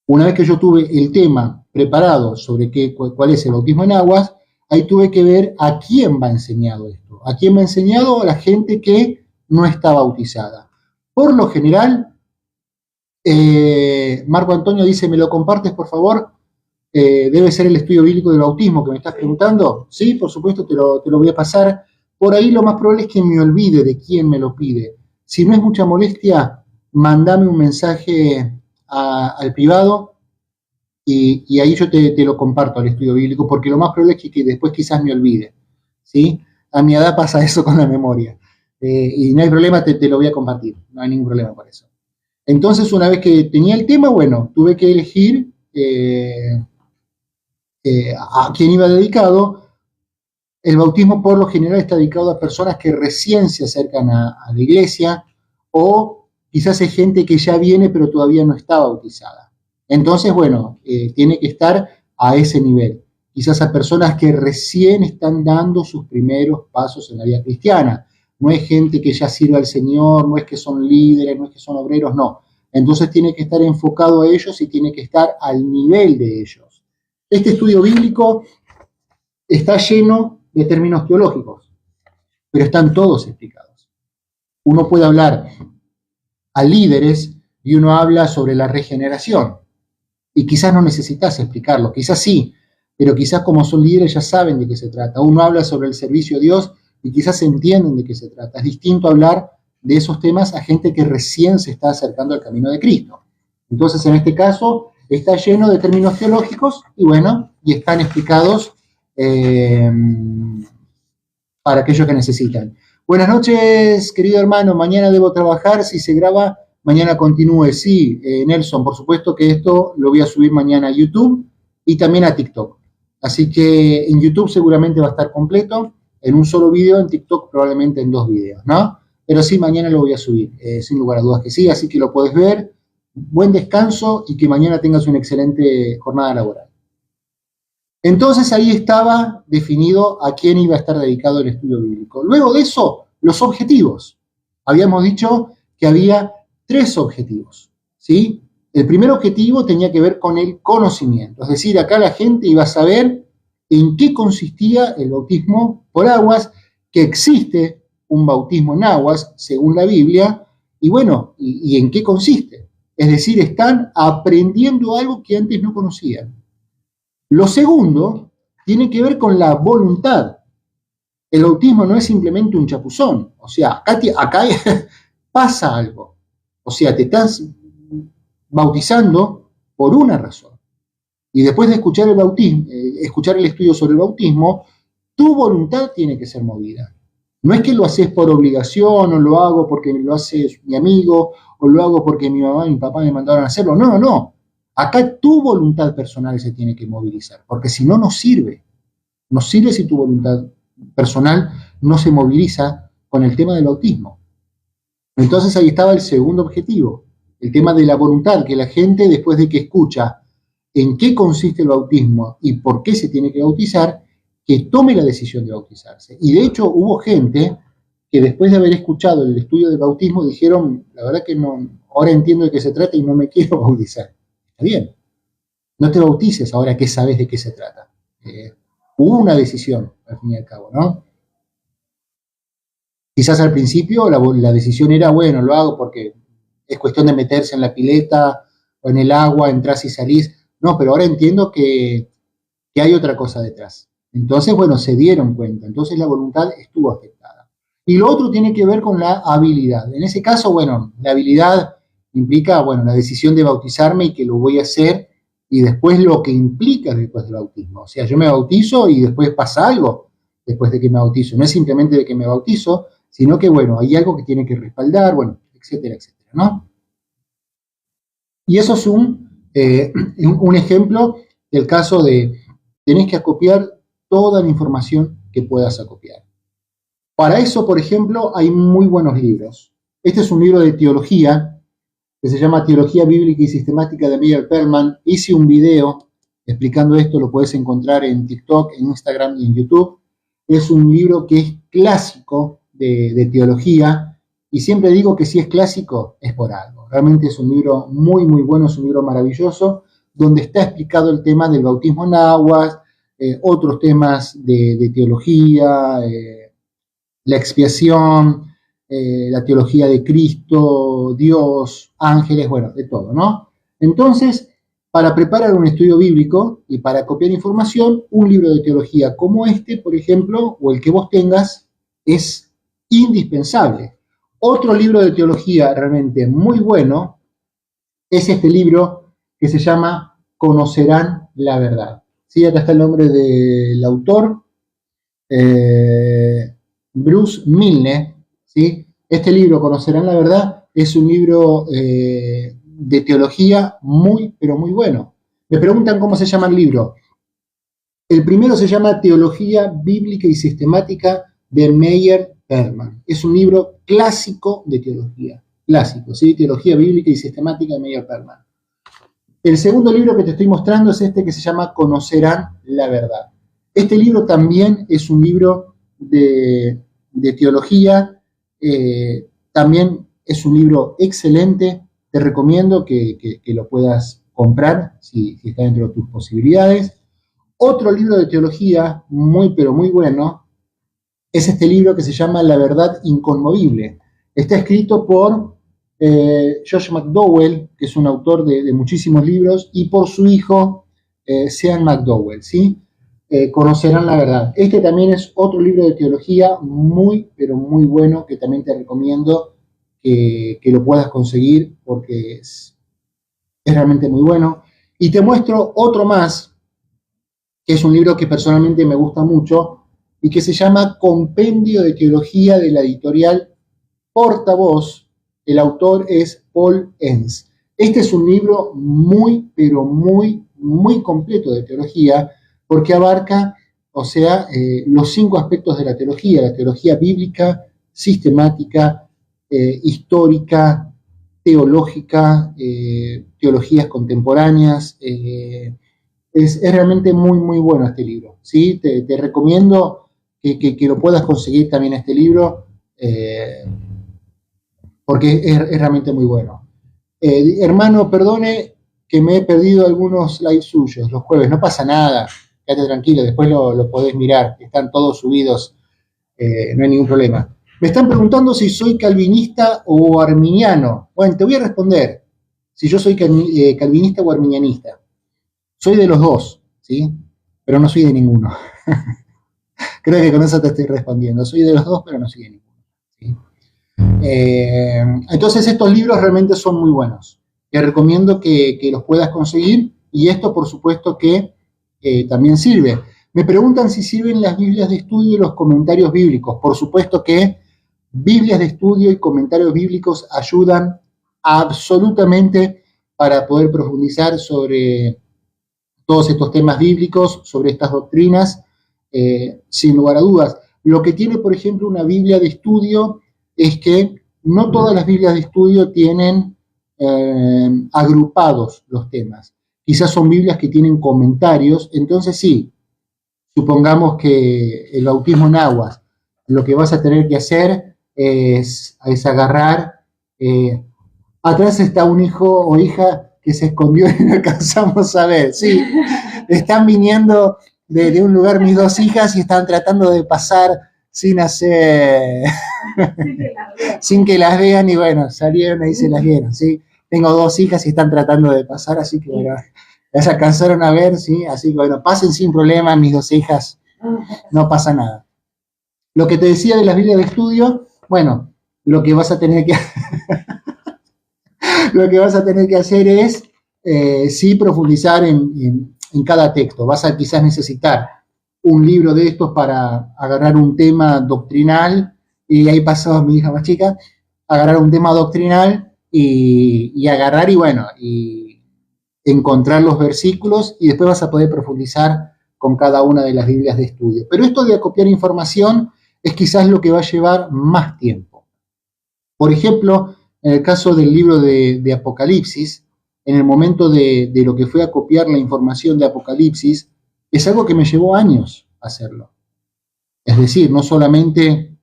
Una vez que yo tuve el tema preparado sobre cuál es el bautismo en aguas, ahí tuve que ver a quién va enseñado esto. ¿A quién va enseñado? A la gente que no está bautizada. Por lo general, Marco Antonio dice, ¿me lo compartes, por favor? Debe ser el estudio bíblico del bautismo que me estás preguntando. Sí, por supuesto, te lo voy a pasar. Por ahí lo más probable es que me olvide de quién me lo pide. Si no es mucha molestia, mandame un mensaje al privado y ahí yo te lo comparto al estudio bíblico, porque lo más probable es que después quizás me olvide. ¿Sí? A mi edad pasa eso con la memoria. Y no hay problema, te lo voy a compartir. No hay ningún problema por eso. Entonces, una vez que tenía el tema, bueno, tuve que elegir a quién iba dedicado. El bautismo por lo general está dedicado a personas que recién se acercan a la iglesia o quizás es gente que ya viene pero todavía no está bautizada. Entonces, bueno, tiene que estar a ese nivel. Quizás a personas que recién están dando sus primeros pasos en la vida cristiana. No es gente que ya sirve al Señor, no es que son líderes, no es que son obreros, no. Entonces tiene que estar enfocado a ellos y tiene que estar al nivel de ellos. Este estudio bíblico está lleno de términos teológicos, pero están todos explicados. Uno puede hablar a líderes y uno habla sobre la regeneración, y quizás no necesitas explicarlo, quizás sí, pero quizás como son líderes ya saben de qué se trata. Uno habla sobre el servicio a Dios y quizás entienden de qué se trata. Es distinto hablar de esos temas a gente que recién se está acercando al camino de Cristo. Entonces, en este caso, está lleno de términos teológicos y bueno, y están explicados para aquellos que necesitan. Buenas noches, querido hermano. Mañana debo trabajar. Si se graba, mañana continúe. Sí, Nelson, por supuesto que esto lo voy a subir mañana a YouTube y también a TikTok. Así que en YouTube seguramente va a estar completo, en un solo video, en TikTok probablemente en 2 videos, ¿no? Pero sí, mañana lo voy a subir, sin lugar a dudas que sí, así que lo puedes ver. Buen descanso y que mañana tengas una excelente jornada laboral. Entonces ahí estaba definido a quién iba a estar dedicado el estudio bíblico. Luego de eso, los objetivos. Habíamos dicho que había 3 objetivos, ¿sí? El primer objetivo tenía que ver con el conocimiento, es decir, acá la gente iba a saber en qué consistía el bautismo por aguas, que existe un bautismo en aguas, según la Biblia, y bueno, ¿y en qué consiste? Es decir, están aprendiendo algo que antes no conocían. Lo segundo tiene que ver con la voluntad. El bautismo no es simplemente un chapuzón, o sea, acá pasa algo. O sea, te estás bautizando por una razón. Y después de escuchar el bautismo, escuchar el estudio sobre el bautismo, tu voluntad tiene que ser movida. No es que lo haces por obligación, o lo hago porque lo hace mi amigo, o lo hago porque mi mamá y mi papá me mandaron a hacerlo. No, no, no. Acá tu voluntad personal se tiene que movilizar, porque si no, no sirve. No sirve si tu voluntad personal no se moviliza con el tema del bautismo. Entonces ahí estaba el segundo objetivo, el tema de la voluntad, que la gente después de que escucha en qué consiste el bautismo y por qué se tiene que bautizar, que tome la decisión de bautizarse. Y de hecho hubo gente que después de haber escuchado el estudio del bautismo dijeron, la verdad que no, ahora entiendo de qué se trata y no me quiero bautizar. Está bien, no te bautices ahora que sabes de qué se trata. Hubo una decisión, al fin y al cabo, ¿no? Quizás al principio la decisión era, bueno, lo hago porque es cuestión de meterse en la pileta o en el agua, entras y salís. No, pero ahora entiendo que hay otra cosa detrás. Entonces, bueno, se dieron cuenta. Entonces la voluntad estuvo afectada. Y lo otro tiene que ver con la habilidad. En ese caso, bueno, la habilidad implica, bueno, la decisión de bautizarme y que lo voy a hacer y después lo que implica después del bautismo. O sea, yo me bautizo y después pasa algo después de que me bautizo. No es simplemente de que me bautizo, sino que, bueno, hay algo que tiene que respaldar, bueno, etcétera, etcétera, ¿no? Y eso es un ejemplo del caso de tenés que acopiar toda la información que puedas acopiar. Para eso, por ejemplo, hay muy buenos libros. Este es un libro de teología que se llama Teología Bíblica y Sistemática de Meyer Perlman. Hice un video explicando esto, lo puedes encontrar en TikTok, en Instagram y en YouTube. Es un libro que es clásico de teología, y siempre digo que si es clásico es por algo. Realmente es un libro muy, muy bueno, es un libro maravilloso, donde está explicado el tema del bautismo en aguas, otros temas de teología, la expiación, la teología de Cristo, Dios, ángeles, bueno, de todo, ¿no? Entonces, para preparar un estudio bíblico y para copiar información, un libro de teología como este, por ejemplo, o el que vos tengas, es indispensable. Otro libro de teología realmente muy bueno es este libro que se llama Conocerán la verdad. ¿Sí? Acá está el nombre del autor, Bruce Milne. ¿Sí? Este libro, Conocerán la verdad, es un libro de teología muy, pero muy bueno. Me preguntan cómo se llama el libro. El primero se llama Teología Bíblica y Sistemática de Meyer Perlman. Es un libro clásico de teología. Clásico, ¿sí? Teología Bíblica y Sistemática de Meyer Perlman. El segundo libro que te estoy mostrando es este que se llama Conocerán la verdad. Este libro también es un libro de teología, también es un libro excelente. Te recomiendo que lo puedas comprar si está dentro de tus posibilidades. Otro libro de teología muy, pero muy bueno es este libro que se llama La verdad inconmovible. Está escrito por Josh McDowell, que es un autor de muchísimos libros, y por su hijo, Sean McDowell, ¿sí? Conocerán la verdad. Este también es otro libro de teología muy, pero muy bueno, que también te recomiendo que lo puedas conseguir, porque es realmente muy bueno. Y te muestro otro más, que es un libro que personalmente me gusta mucho, y que se llama Compendio de Teología, de la editorial Portavoz. El autor es Paul Enns. Este es un libro muy, pero muy, muy completo de teología, porque abarca, o sea, los 5 aspectos de la teología bíblica, sistemática, histórica, teológica, teologías contemporáneas. Es realmente muy, muy bueno este libro, ¿sí? Te recomiendo que lo puedas conseguir también este libro, porque es realmente muy bueno. Hermano, perdone que me he perdido algunos lives suyos los jueves, no pasa nada, quédate tranquilo, después lo podés mirar, están todos subidos, no hay ningún problema. Me están preguntando si soy calvinista o arminiano. Bueno, te voy a responder si yo soy calvinista o arminianista. Soy de los dos, ¿sí? Pero no soy de ninguno. Creo que con eso te estoy respondiendo. Soy de los dos, pero no soy de ninguno, ¿sí? Entonces estos libros realmente son muy buenos. Te recomiendo que los puedas conseguir, y esto por supuesto que también sirve. Me preguntan si sirven las Biblias de estudio y los comentarios bíblicos. Por supuesto que Biblias de estudio y comentarios bíblicos ayudan absolutamente para poder profundizar sobre todos estos temas bíblicos, sobre estas doctrinas, sin lugar a dudas. Lo que tiene, por ejemplo, una Biblia de estudio es que no todas las Biblias de estudio tienen agrupados los temas. Quizás son Biblias que tienen comentarios, entonces sí, supongamos que el bautismo en aguas, lo que vas a tener que hacer es agarrar, atrás está un hijo o hija que se escondió y no alcanzamos a ver, sí, están viniendo de un lugar mis 2 hijas y están tratando de pasar sin hacer, sin que las vean, y bueno, salieron y se las vieron, ¿sí? Tengo 2 hijas y están tratando de pasar, así que bueno, las alcanzaron a ver, ¿sí? Así que bueno, pasen sin problema mis 2 hijas, no pasa nada. Lo que te decía de las Biblias de estudio, bueno, lo que vas a tener que lo que vas a tener que hacer es sí profundizar en cada texto. Vas a quizás necesitar un libro de estos para agarrar un tema doctrinal, y ahí pasó mi hija más chica, agarrar un tema doctrinal y agarrar y bueno, y encontrar los versículos y después vas a poder profundizar con cada una de las Biblias de estudio. Pero esto de acopiar información es quizás lo que va a llevar más tiempo. Por ejemplo, en el caso del libro de Apocalipsis, en el momento de lo que fue acopiar la información de Apocalipsis, es algo que me llevó años hacerlo. Es decir, no solamente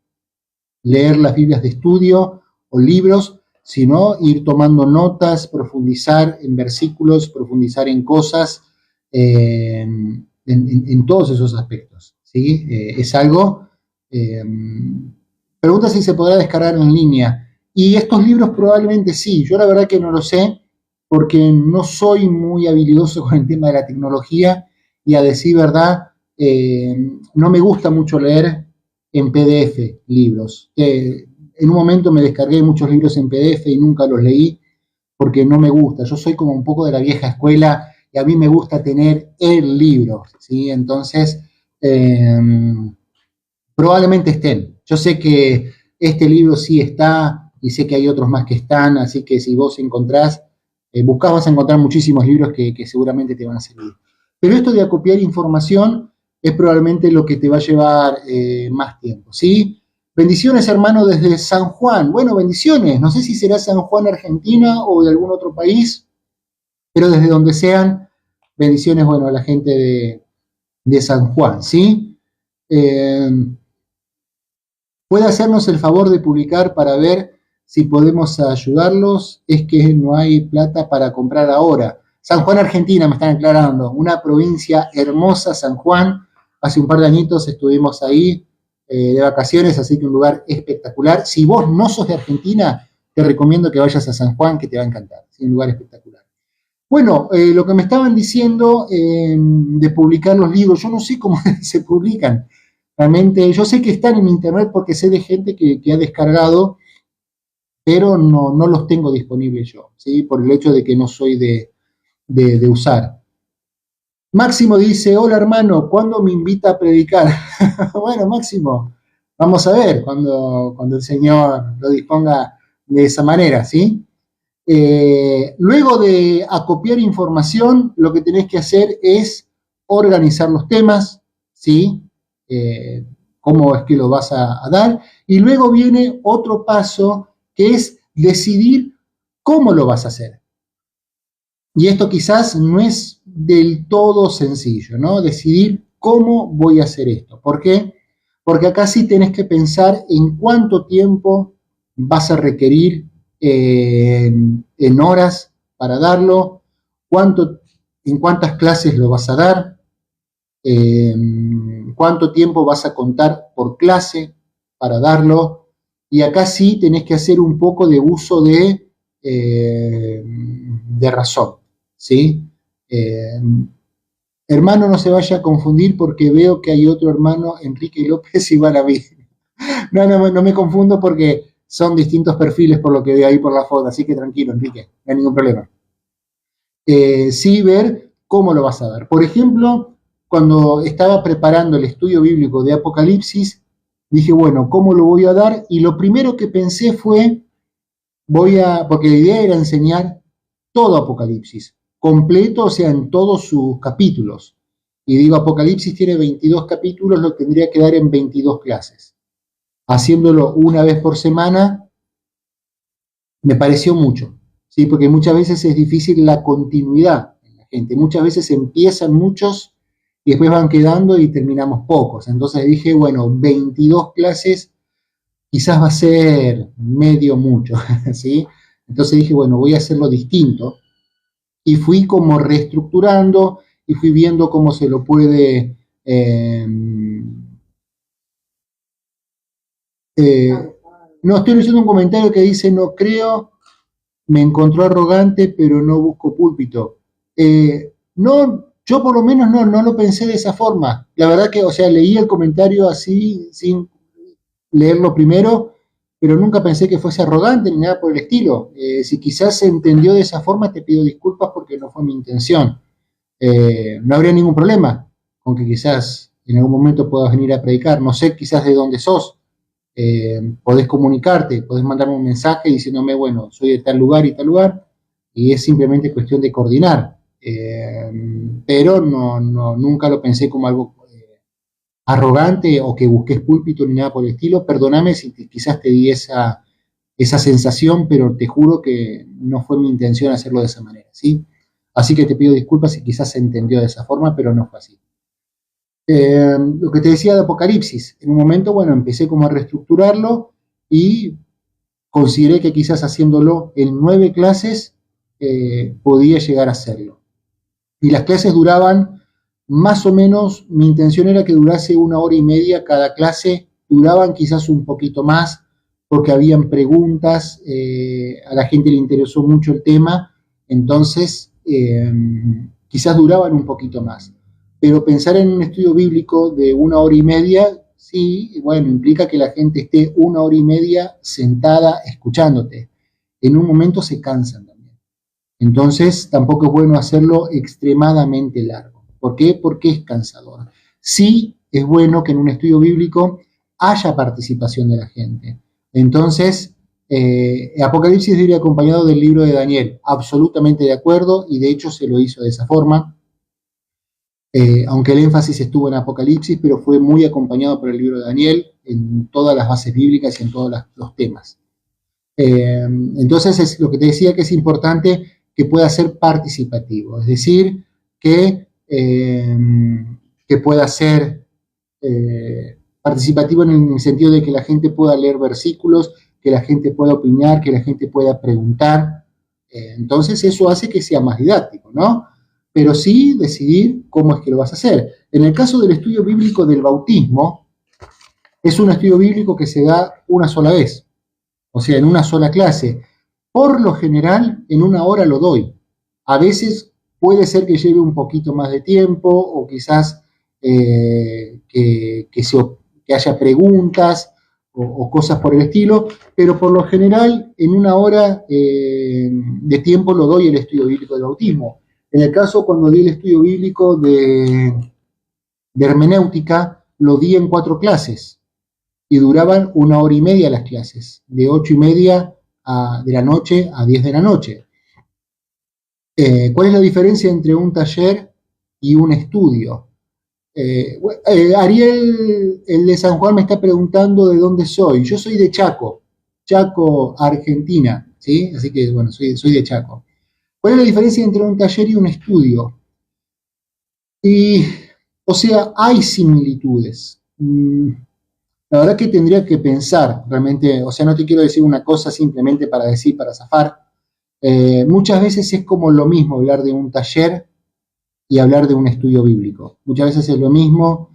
leer las Biblias de estudio o libros, sino ir tomando notas, profundizar en versículos, profundizar en cosas, en todos esos aspectos, ¿sí? Es algo, pregunta si se podrá descargar en línea, y estos libros probablemente sí, yo la verdad que no lo sé, porque no soy muy habilidoso con el tema de la tecnología, y a decir verdad, no me gusta mucho leer en PDF libros. En un momento me descargué muchos libros en PDF y nunca los leí porque no me gusta. Yo soy como un poco de la vieja escuela y a mí me gusta tener el libro, ¿sí? Entonces, probablemente estén. Yo sé que este libro sí está y sé que hay otros más que están, así que si vos encontrás, buscás, vas a encontrar muchísimos libros que seguramente te van a servir. Pero esto de acopiar información es probablemente lo que te va a llevar más tiempo, ¿sí? Bendiciones, hermano, desde San Juan. Bueno, bendiciones. No sé si será San Juan, Argentina o de algún otro país, pero desde donde sean, bendiciones, bueno, a la gente de San Juan, ¿sí? ¿Puede hacernos el favor de publicar para ver si podemos ayudarlos? Es que no hay plata para comprar ahora. San Juan, Argentina, me están aclarando. Una provincia hermosa, San Juan. Hace un par de añitos estuvimos ahí de vacaciones, así que un lugar espectacular. Si vos no sos de Argentina, te recomiendo que vayas a San Juan, que te va a encantar. Es un lugar espectacular. Bueno, lo que me estaban diciendo de publicar los libros, yo no sé cómo se publican. Realmente, yo sé que están en internet porque sé de gente que ha descargado, pero no los tengo disponibles yo, ¿sí? Por el hecho de que no soy de usar. Máximo dice, hola hermano, ¿cuándo me invita a predicar? Bueno, Máximo, vamos a ver cuando el Señor lo disponga de esa manera, ¿sí? Luego de acopiar información, lo que tenés que hacer es organizar los temas, ¿sí? Cómo es que lo vas a dar, y luego viene otro paso que es decidir cómo lo vas a hacer. Y esto quizás no es del todo sencillo, ¿no? Decidir cómo voy a hacer esto. ¿Por qué? Porque acá sí tenés que pensar en cuánto tiempo vas a requerir en horas para darlo, en cuántas clases lo vas a dar, cuánto tiempo vas a contar por clase para darlo, y acá sí tenés que hacer un poco de uso de razón, ¿sí? Hermano, no se vaya a confundir porque veo que hay otro hermano, Enrique López, igual a mí. No me confundo porque son distintos perfiles por lo que veo ahí por la foto, así que tranquilo, Enrique, no hay ningún problema. Sí ver cómo lo vas a dar. Por ejemplo, cuando estaba preparando el estudio bíblico de Apocalipsis, dije, bueno, ¿cómo lo voy a dar? Y lo primero que pensé fue, porque la idea era enseñar todo Apocalipsis, completo, o sea, en todos sus capítulos. Y digo, Apocalipsis tiene 22 capítulos, lo tendría que dar en 22 clases. Haciéndolo una vez por semana, me pareció mucho, ¿sí? Porque muchas veces es difícil la continuidad en la gente. Muchas veces empiezan muchos y después van quedando y terminamos pocos. Entonces dije, bueno, 22 clases quizás va a ser medio mucho, ¿sí? Entonces dije, bueno, voy a hacerlo distinto. Y fui como reestructurando y fui viendo cómo se lo puede... no, estoy leyendo un comentario que dice, no creo, me encontró arrogante, pero no busco púlpito. No, yo por lo menos no lo pensé de esa forma. La verdad que, o sea, leí el comentario así, sin leerlo primero, pero nunca pensé que fuese arrogante ni nada por el estilo. Si quizás se entendió de esa forma, te pido disculpas porque no fue mi intención. No habría ningún problema con que quizás en algún momento puedas venir a predicar. No sé quizás de dónde sos, podés comunicarte, podés mandarme un mensaje diciéndome, bueno, soy de tal lugar y tal lugar, y es simplemente cuestión de coordinar. Pero nunca lo pensé como algo arrogante o que busques púlpito ni nada por el estilo. Perdóname si quizás te di esa sensación, pero te juro que no fue mi intención hacerlo de esa manera, ¿sí? Así que te pido disculpas si quizás se entendió de esa forma, pero no fue así. Lo que te decía de Apocalipsis, en un momento, bueno, empecé como a reestructurarlo y consideré que quizás haciéndolo en 9 clases podía llegar a hacerlo. Y las clases duraban más o menos, mi intención era que durase 1 hora y media cada clase, duraban quizás un poquito más, porque habían preguntas, a la gente le interesó mucho el tema, entonces quizás duraban un poquito más. Pero pensar en un estudio bíblico de 1 hora y media, sí, bueno, implica que la gente esté 1 hora y media sentada escuchándote. En un momento se cansan también. Entonces tampoco es bueno hacerlo extremadamente largo. ¿Por qué? Porque es cansador. Sí es bueno que en un estudio bíblico haya participación de la gente. Entonces, Apocalipsis debe ir acompañado del libro de Daniel. Absolutamente de acuerdo, y de hecho se lo hizo de esa forma. Aunque el énfasis estuvo en Apocalipsis, pero fue muy acompañado por el libro de Daniel en todas las bases bíblicas y en todos los temas. Entonces, es lo que te decía, que es importante que pueda ser participativo, es decir, que pueda ser participativo en el sentido de que la gente pueda leer versículos, que la gente pueda opinar, que la gente pueda preguntar. Entonces, eso hace que sea más didáctico, ¿no? Pero sí decidir cómo es que lo vas a hacer. En el caso del estudio bíblico del bautismo, es un estudio bíblico que se da una sola vez, o sea, en una sola clase. Por lo general, en 1 hora lo doy. A veces puede ser que lleve un poquito más de tiempo, o quizás que haya preguntas o cosas por el estilo, pero por lo general, en 1 hora de tiempo lo doy el estudio bíblico del bautismo. En el caso cuando di el estudio bíblico de hermenéutica, lo di en 4 clases y duraban 1 hora y media las clases, de 8:30 de la noche a 10 de la noche. ¿Cuál es la diferencia entre un taller y un estudio? Ariel, el de San Juan, me está preguntando de dónde soy. Yo soy de Chaco, Argentina, ¿sí? Así que, bueno, soy de Chaco. ¿Cuál es la diferencia entre un taller y un estudio? Y, o sea, hay similitudes. La verdad que tendría que pensar realmente, o sea, no te quiero decir una cosa simplemente para decir, para zafar. Muchas veces es como lo mismo hablar de un taller y hablar de un estudio bíblico. Muchas veces es lo mismo.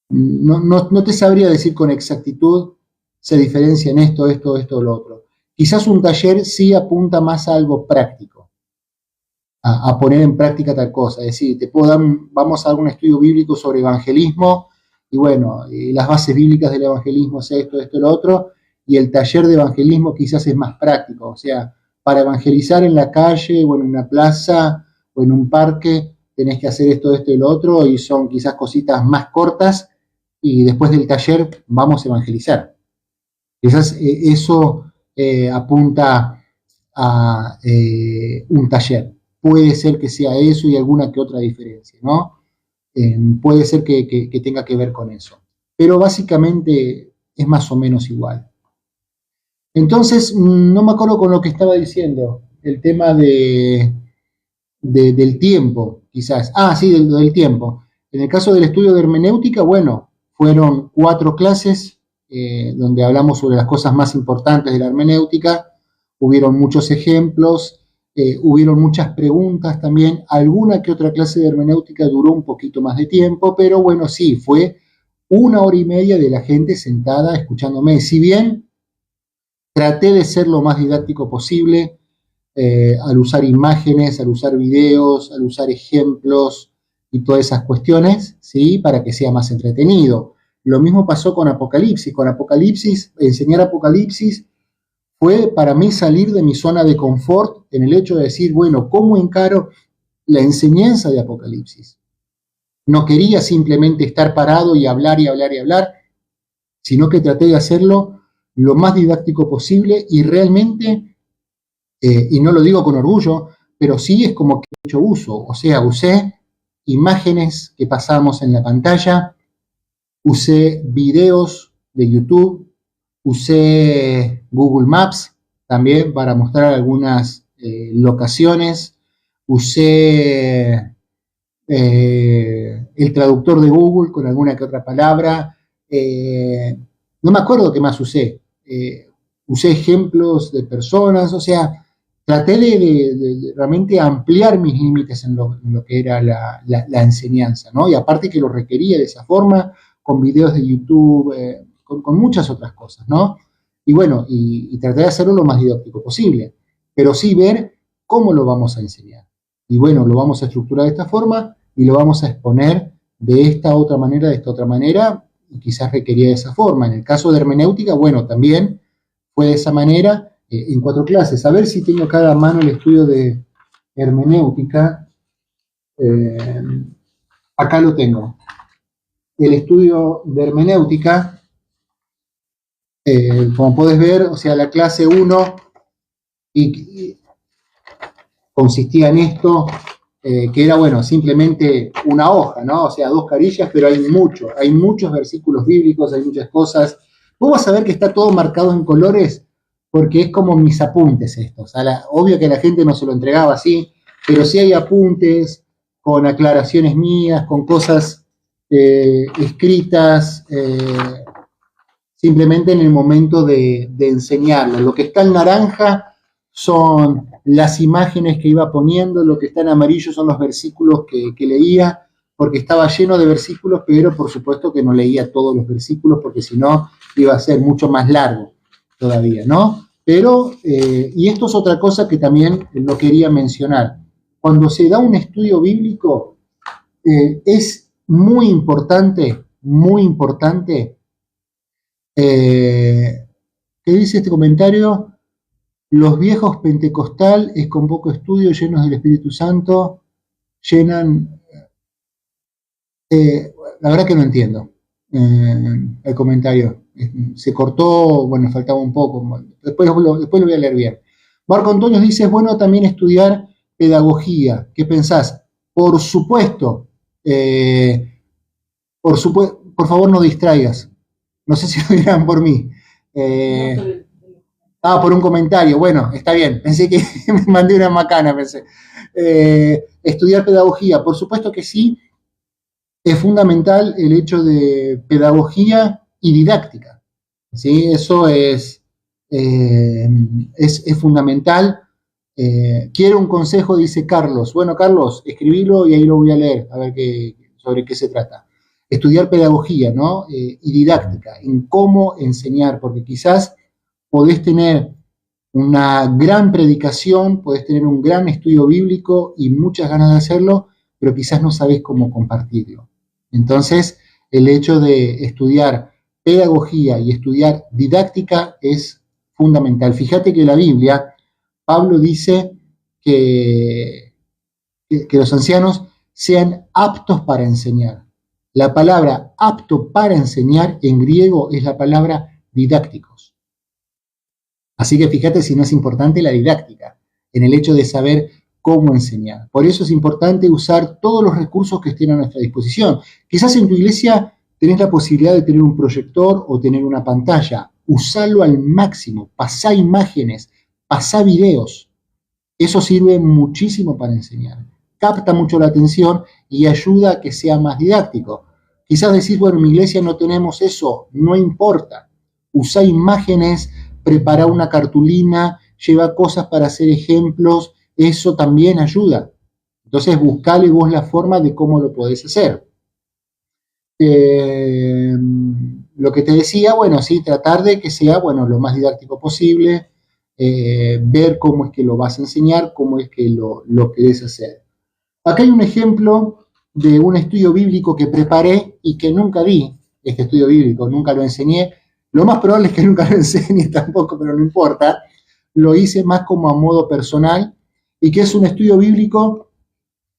No te sabría decir con exactitud, se diferencia en esto, o lo otro. Quizás un taller sí apunta más a algo práctico, a poner en práctica tal cosa. Es decir, vamos a dar un estudio bíblico sobre evangelismo, y bueno, las bases bíblicas del evangelismo es esto, lo otro, y el taller de evangelismo quizás es más práctico. O sea, para evangelizar en la calle, o en una plaza, o en un parque, tenés que hacer esto, y lo otro, y son quizás cositas más cortas, y después del taller vamos a evangelizar. Quizás eso apunta a un taller. Puede ser que sea eso y alguna que otra diferencia, ¿no? Puede ser que tenga que ver con eso. Pero básicamente es más o menos igual. Entonces, no me acuerdo con lo que estaba diciendo, el tema del tiempo, quizás. Sí, del tiempo. En el caso del estudio de hermenéutica, bueno, fueron 4 clases donde hablamos sobre las cosas más importantes de la hermenéutica. Hubieron muchos ejemplos, hubieron muchas preguntas también. Alguna que otra clase de hermenéutica duró un poquito más de tiempo, pero bueno, sí, fue 1 hora y media de la gente sentada escuchándome. Si bien traté de ser lo más didáctico posible, al usar imágenes, al usar videos, al usar ejemplos y todas esas cuestiones, ¿sí? Para que sea más entretenido. Lo mismo pasó con Apocalipsis. Con Apocalipsis, enseñar Apocalipsis fue para mí salir de mi zona de confort en el hecho de decir, bueno, ¿cómo encaro la enseñanza de Apocalipsis? No quería simplemente estar parado y hablar y hablar y hablar, sino que traté de hacerlo lo más didáctico posible y realmente, y no lo digo con orgullo, pero sí es como que he hecho uso, o sea, usé imágenes que pasamos en la pantalla, usé videos de YouTube, usé Google Maps también para mostrar algunas locaciones, usé el traductor de Google con alguna que otra palabra, no me acuerdo qué más usé, usé ejemplos de personas, o sea, traté de realmente ampliar mis límites en lo que era la enseñanza, ¿no? Y aparte que lo requería de esa forma, con videos de YouTube, con muchas otras cosas, ¿no? Y bueno, y traté de hacerlo lo más didáctico posible, pero sí ver cómo lo vamos a enseñar. Y bueno, lo vamos a estructurar de esta forma y lo vamos a exponer de esta otra manera, de esta otra manera, y quizás requería de esa forma. En el caso de hermenéutica, bueno, también fue de esa manera, en 4 clases. A ver si tengo acá a mano el estudio de hermenéutica. Acá lo tengo. El estudio de hermenéutica, como puedes ver, o sea, la clase 1 y consistía en esto, que era, bueno, simplemente una hoja, ¿no? O sea, 2 carillas, pero hay muchos versículos bíblicos, hay muchas cosas. Vos vas a ver que está todo marcado en colores, porque es como mis apuntes estos. Obvio que la gente no se lo entregaba así, pero sí hay apuntes con aclaraciones mías, con cosas escritas, simplemente en el momento de enseñarlo. Lo que está en naranja son las imágenes que iba poniendo, lo que está en amarillo son los versículos que leía, porque estaba lleno de versículos, pero por supuesto que no leía todos los versículos, porque si no iba a ser mucho más largo todavía, ¿no? Pero, y esto es otra cosa que también lo quería mencionar. Cuando se da un estudio bíblico, es muy importante, ¿qué dice este comentario? Los viejos pentecostal es con poco estudio, llenos del Espíritu Santo, llenan... la verdad que no entiendo el comentario. Se cortó, bueno, faltaba un poco. Después lo voy a leer bien. Marco Antonio dice, es bueno también estudiar pedagogía. ¿Qué pensás? Por supuesto. Por favor, no distraigas. No sé si lo dirán por mí. Por un comentario. Bueno, está bien. Pensé que me mandé una macana, pensé. Estudiar pedagogía. Por supuesto que sí. Es fundamental el hecho de pedagogía y didáctica. ¿Sí? Eso es fundamental. Quiero un consejo, dice Carlos. Bueno, Carlos, escribilo y ahí lo voy a leer, a ver sobre qué se trata. Estudiar pedagogía, ¿no? Y didáctica, en cómo enseñar, porque quizás podés tener una gran predicación, podés tener un gran estudio bíblico y muchas ganas de hacerlo, pero quizás no sabés cómo compartirlo. Entonces, el hecho de estudiar pedagogía y estudiar didáctica es fundamental. Fíjate que la Biblia, Pablo dice que los ancianos sean aptos para enseñar. La palabra apto para enseñar en griego es la palabra didácticos. Así que fíjate si no es importante la didáctica, en el hecho de saber cómo enseñar. Por eso es importante usar todos los recursos que estén a nuestra disposición. Quizás en tu iglesia tenés la posibilidad de tener un proyector o tener una pantalla. Usalo al máximo, pasá imágenes, pasá videos. Eso sirve muchísimo para enseñar. Capta mucho la atención y ayuda a que sea más didáctico. Quizás decís, bueno, en mi iglesia no tenemos eso, no importa. Usá imágenes, prepara una cartulina, lleva cosas para hacer ejemplos, eso también ayuda. Entonces buscale vos la forma de cómo lo podés hacer. Lo que te decía, bueno, sí, tratar de que sea, bueno, lo más didáctico posible, ver cómo es que lo vas a enseñar, cómo es que lo querés hacer. Acá hay un ejemplo de un estudio bíblico que preparé y que nunca di, este estudio bíblico, nunca lo enseñé. Lo más probable es que nunca lo enseñe tampoco, pero no importa. Lo hice más como a modo personal y que es un estudio bíblico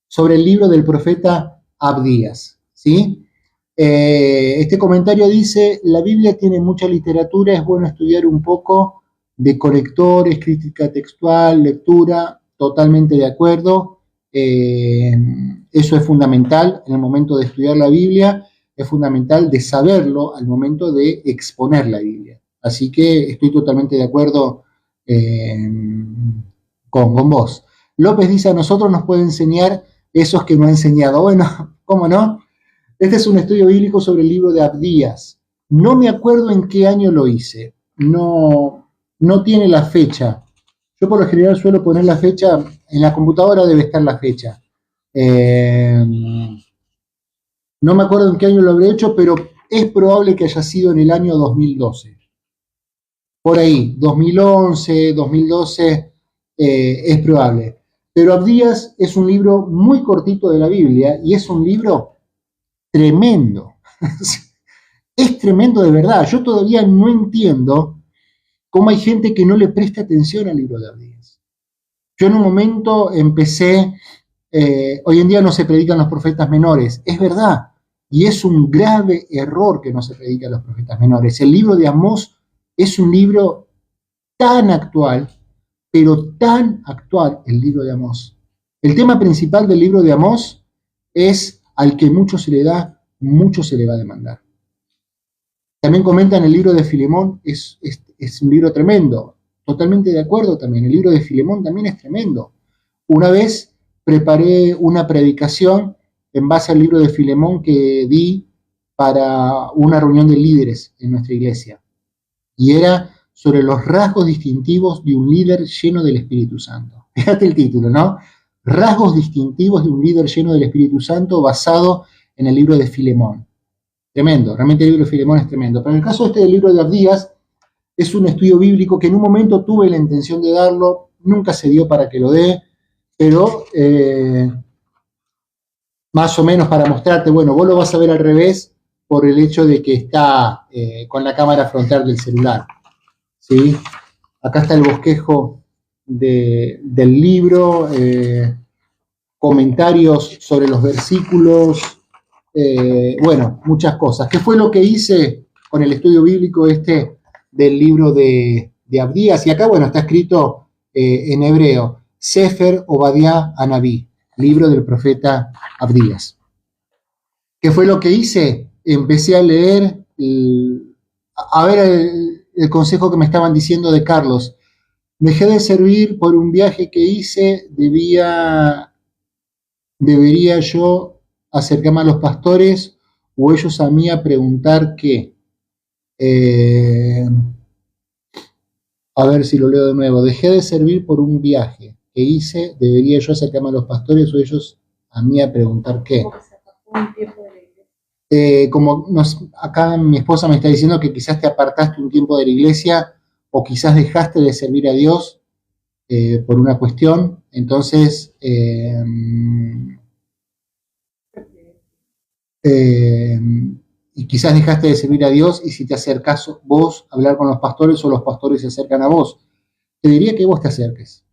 sobre el libro del profeta Abdías. ¿sí? Este comentario dice, la Biblia tiene mucha literatura, es bueno estudiar un poco de conectores, crítica textual, lectura, totalmente de acuerdo. Eso es fundamental en el momento de estudiar la Biblia, es fundamental de saberlo al momento de exponer la Biblia. Así que estoy totalmente de acuerdo con vos. López dice, a nosotros nos puede enseñar esos que no ha enseñado. Bueno, ¿cómo no? Este es un estudio bíblico sobre el libro de Abdías. No me acuerdo en qué año lo hice. No tiene la fecha. Yo por lo general suelo poner la fecha, en la computadora debe estar la fecha. No me acuerdo en qué año lo habré hecho, pero es probable que haya sido en el año 2012. Por ahí, 2011, 2012, es probable. Pero Abdías es un libro muy cortito de la Biblia y es un libro tremendo. Es tremendo de verdad. Yo todavía no entiendo cómo hay gente que no le presta atención al libro de Abdías. Yo en un momento empecé, hoy en día no se predican los profetas menores, es verdad, y es un grave error que no se predican los profetas menores. El libro de Amós es un libro tan actual, pero tan actual, el libro de Amós. El tema principal del libro de Amós es al que mucho se le da, mucho se le va a demandar. También comentan el libro de Filemón, es un libro tremendo, totalmente de acuerdo también, el libro de Filemón también es tremendo. Una vez preparé una predicación en base al libro de Filemón que di para una reunión de líderes en nuestra iglesia, y era sobre los rasgos distintivos de un líder lleno del Espíritu Santo. Fíjate el título, ¿no? Rasgos distintivos de un líder lleno del Espíritu Santo basado en el libro de Filemón. Tremendo, realmente el libro de Filemón es tremendo. Pero en el caso este del libro de Abdías, es un estudio bíblico que en un momento tuve la intención de darlo, nunca se dio para que lo dé, pero más o menos para mostrarte, bueno, vos lo vas a ver al revés por el hecho de que está con la cámara frontal del celular. ¿Sí? Acá está el bosquejo del libro, comentarios sobre los versículos, bueno, muchas cosas. ¿Qué fue lo que hice con el estudio bíblico este del libro de Abdías? Y acá, bueno, está escrito en hebreo, Sefer Obadiah Anabí, libro del profeta Abdías. ¿Qué fue lo que hice? Empecé a leer, a ver el consejo que me estaban diciendo de Carlos. Dejé de servir por un viaje que hice, debería yo acercarme a los pastores o ellos a mí a preguntar qué. A ver si lo leo de nuevo. Dejé de servir por un viaje que hice, debería yo acercarme a los pastores o ellos a mí a preguntar qué. Como acá mi esposa me está diciendo que quizás te apartaste un tiempo de la iglesia o quizás dejaste de servir a Dios por una cuestión, entonces y quizás dejaste de servir a Dios y si te acercás vos a hablar con los pastores o los pastores se acercan a vos, te diría que vos te acerques.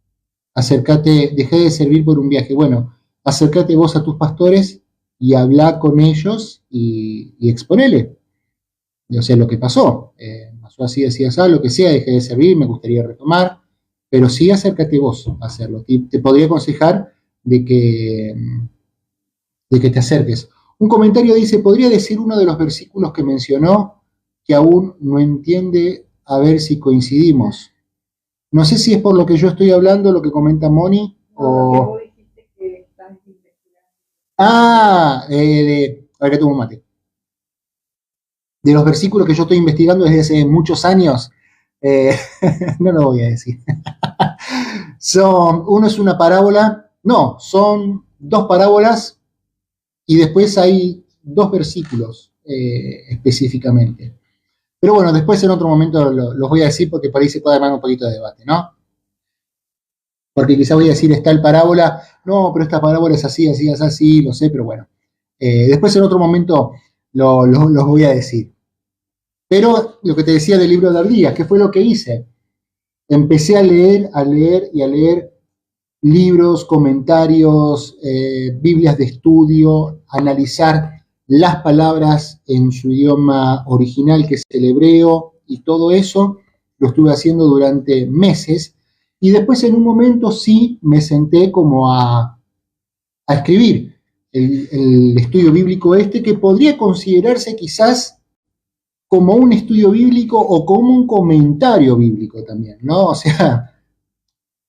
Acércate, dejé de servir por un viaje. Bueno, acércate vos a tus pastores y habla con ellos y exponele. O sea, lo que pasó. Pasó así, así, así, lo que sea, dejé de servir, me gustaría retomar. Pero sí acércate vos a hacerlo. Te podría aconsejar de que te acerques. Un comentario dice, ¿podría decir uno de los versículos que mencionó que aún no entiende? A ver si coincidimos. No sé si es por lo que yo estoy hablando, lo que comenta Moni, o... a ver que tomo un mate. De los versículos que yo estoy investigando desde hace muchos años, no lo voy a decir. Uno es una parábola, no, son dos parábolas y después hay dos versículos específicamente. Pero bueno, después en otro momento los voy a decir porque por ahí se puede armar un poquito de debate, ¿no? Porque quizá voy a decir, está el parábola, no, pero esta parábola es así, así, así, lo sé, pero bueno. Después en otro momento los voy a decir. Pero lo que te decía del libro de Abdías, ¿qué fue lo que hice? Empecé a leer libros, comentarios, Biblias de estudio, analizar las palabras en su idioma original, que es el hebreo, y todo eso lo estuve haciendo durante meses, y después en un momento sí me senté como a escribir el estudio bíblico este, que podría considerarse quizás como un estudio bíblico o como un comentario bíblico también, ¿no? O sea,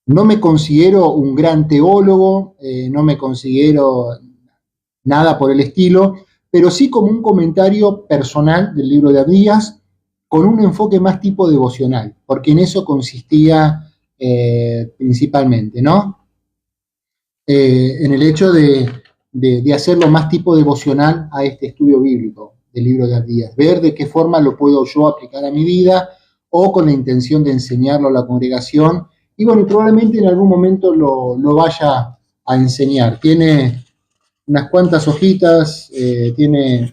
no me considero un gran teólogo, no me considero nada por el estilo, pero sí como un comentario personal del libro de Abdías, con un enfoque más tipo devocional, porque en eso consistía principalmente, ¿no? En el hecho de hacerlo más tipo devocional a este estudio bíblico del libro de Abdías, ver de qué forma lo puedo yo aplicar a mi vida o con la intención de enseñarlo a la congregación, y bueno, probablemente en algún momento lo vaya a enseñar. Tiene unas cuantas hojitas, tiene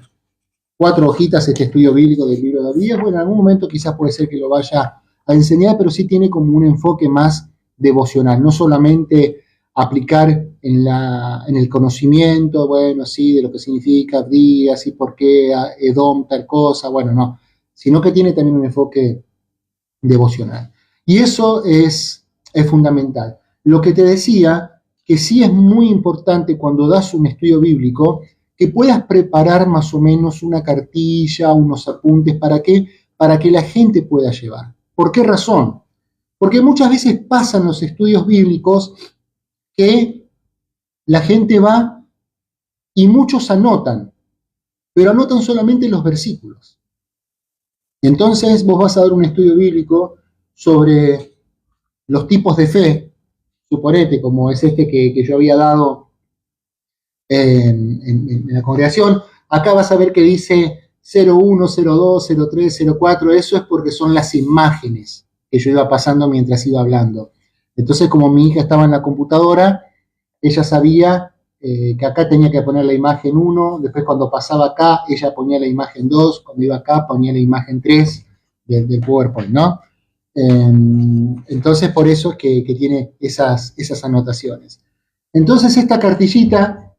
4 hojitas este estudio bíblico del libro de Abdías. Bueno, en algún momento quizás puede ser que lo vaya a enseñar, pero sí tiene como un enfoque más devocional, no solamente aplicar en el conocimiento, bueno, sí, de lo que significa Abdías y por qué Edom tal cosa, bueno, no, sino que tiene también un enfoque devocional. Y eso es fundamental. Lo que te decía, que sí es muy importante cuando das un estudio bíblico, que puedas preparar más o menos una cartilla, unos apuntes, ¿para qué? Para que la gente pueda llevar. ¿Por qué razón? Porque muchas veces pasan los estudios bíblicos que la gente va y muchos anotan, pero anotan solamente los versículos. Entonces vos vas a dar un estudio bíblico sobre los tipos de fe, suponete, como es este que yo había dado en la congregación. Acá vas a ver que dice 01, 02, 03, 04, eso es porque son las imágenes que yo iba pasando mientras iba hablando. Entonces, como mi hija estaba en la computadora, ella sabía que acá tenía que poner la imagen 1, después cuando pasaba acá, ella ponía la imagen 2, cuando iba acá ponía la imagen 3 del PowerPoint, ¿no? Entonces, por eso es que tiene esas anotaciones. Entonces, esta cartillita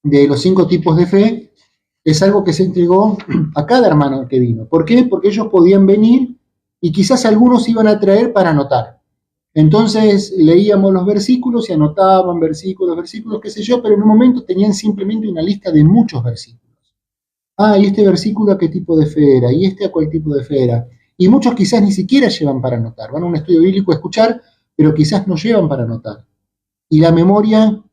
de los 5 tipos de fe es algo que se entregó a cada hermano que vino. ¿Por qué? Porque ellos podían venir y quizás algunos iban a traer para anotar. Entonces leíamos los versículos y anotaban versículos, qué sé yo, pero en un momento tenían simplemente una lista de muchos versículos. Ah, y este versículo a qué tipo de fe era, y este a cuál tipo de fe era. Y muchos quizás ni siquiera llevan para anotar. Van a un estudio bíblico a escuchar, pero quizás no llevan para anotar. Y la memoria,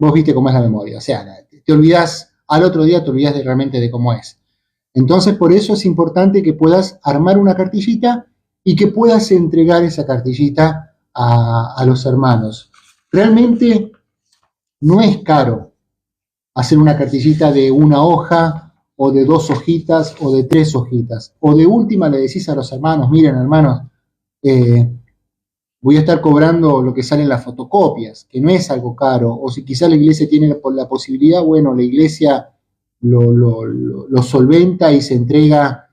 vos viste cómo es la memoria, o sea, te olvidás, al otro día te olvidás realmente de cómo es. Entonces, por eso es importante que puedas armar una cartillita y que puedas entregar esa cartillita a los hermanos. Realmente no es caro hacer una cartillita de una hoja, o de 2 hojitas, o de 3 hojitas. O de última le decís a los hermanos, miren hermanos, voy a estar cobrando lo que salen las fotocopias, que no es algo caro. O si quizá la iglesia tiene la posibilidad, bueno, la iglesia lo solventa y se entrega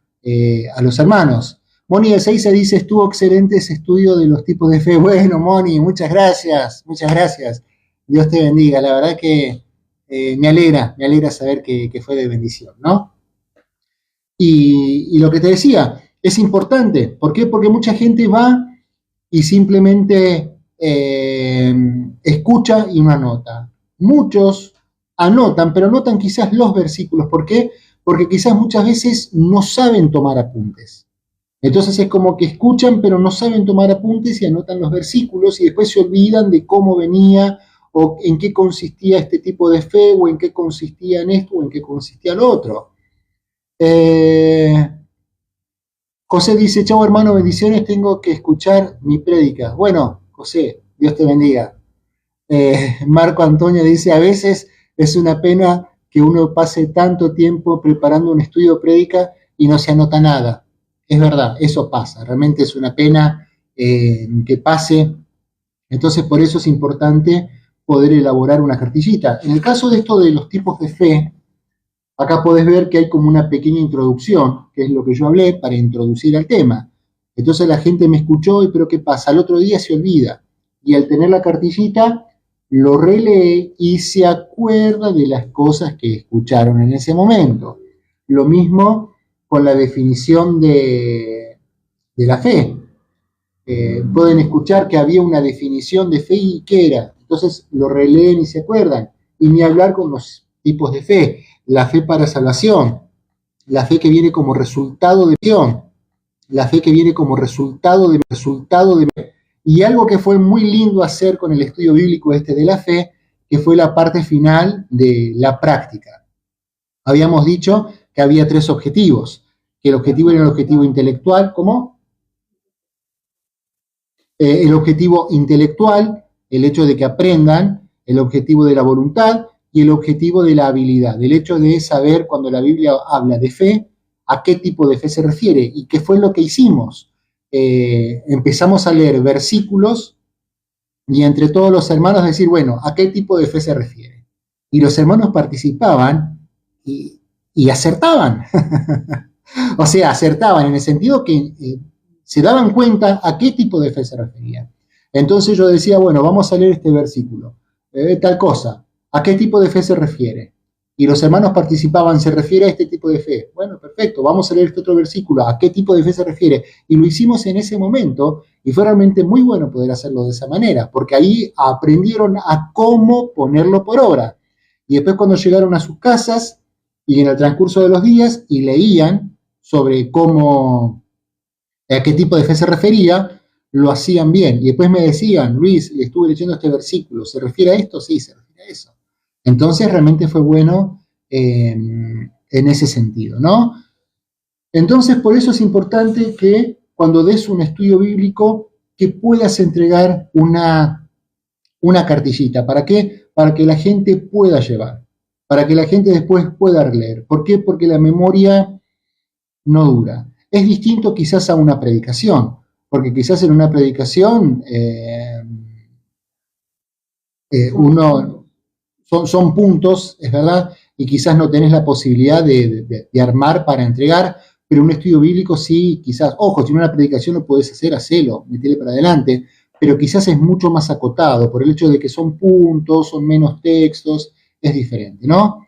a los hermanos. Moni de Seiza dice, estuvo excelente ese estudio de los tipos de fe. Bueno, Moni, muchas gracias. Dios te bendiga. La verdad que me alegra saber que fue de bendición, ¿no? Y lo que te decía, es importante. ¿Por qué? Porque mucha gente va y simplemente escucha y no anota. Muchos anotan, pero anotan quizás los versículos. ¿Por qué? Porque quizás muchas veces no saben tomar apuntes. Entonces es como que escuchan, pero no saben tomar apuntes y anotan los versículos y después se olvidan de cómo venía o en qué consistía este tipo de fe, o en qué consistía en esto, o en qué consistía lo otro. José dice, chau hermano, bendiciones, tengo que escuchar mi prédica. Bueno, José, Dios te bendiga. Marco Antonio dice, a veces es una pena que uno pase tanto tiempo preparando un estudio de prédica y no se anota nada. Es verdad, eso pasa, realmente es una pena que pase. Entonces por eso es importante poder elaborar una cartillita. En el caso de esto de los tipos de fe, acá podés ver que hay como una pequeña introducción, que es lo que yo hablé para introducir al tema. Entonces la gente me escuchó, y pero ¿qué pasa? Al otro día se olvida. Y al tener la cartillita, lo relee y se acuerda de las cosas que escucharon en ese momento. Lo mismo con la definición de la fe. Pueden escuchar que había una definición de fe y qué era. Entonces lo releen y se acuerdan. Y ni hablar con los tipos de fe. La fe para salvación, la fe que viene como resultado de acción, la fe que viene como resultado de. Y algo que fue muy lindo hacer con el estudio bíblico de la fe, que fue la parte final de la práctica. Habíamos dicho que había 3 objetivos, que el objetivo era el objetivo intelectual, ¿cómo? El objetivo intelectual, el hecho de que aprendan, el objetivo de la voluntad y el objetivo de la habilidad, el hecho de saber cuando la Biblia habla de fe, a qué tipo de fe se refiere y qué fue lo que hicimos. Empezamos a leer versículos y entre todos los hermanos decir, bueno, ¿a qué tipo de fe se refiere? Y los hermanos participaban y acertaban. O sea, acertaban en el sentido que se daban cuenta a qué tipo de fe se refería. Entonces yo decía, bueno, vamos a leer este versículo, tal cosa, ¿a qué tipo de fe se refiere? Y los hermanos participaban, se refiere a este tipo de fe. Bueno, perfecto, vamos a leer este otro versículo, ¿a qué tipo de fe se refiere? Y lo hicimos en ese momento y fue realmente muy bueno poder hacerlo de esa manera, porque ahí aprendieron a cómo ponerlo por obra. Y después cuando llegaron a sus casas y en el transcurso de los días y leían sobre cómo, a qué tipo de fe se refería, lo hacían bien. Y después me decían, Luis, estuve leyendo este versículo, ¿se refiere a esto? Sí, se refiere a eso. Entonces realmente fue bueno en ese sentido, ¿no? Entonces por eso es importante que cuando des un estudio bíblico que puedas entregar una cartillita. ¿Para qué? Para que la gente pueda llevar, para que la gente después pueda leer. ¿Por qué? Porque la memoria no dura. Es distinto quizás a una predicación, porque quizás en una predicación uno son puntos, es verdad, y quizás no tenés la posibilidad de armar para entregar, pero un estudio bíblico sí, quizás, ojo, si en una predicación lo podés hacer, hacelo, metele para adelante, pero quizás es mucho más acotado, por el hecho de que son puntos, son menos textos, es diferente, ¿no?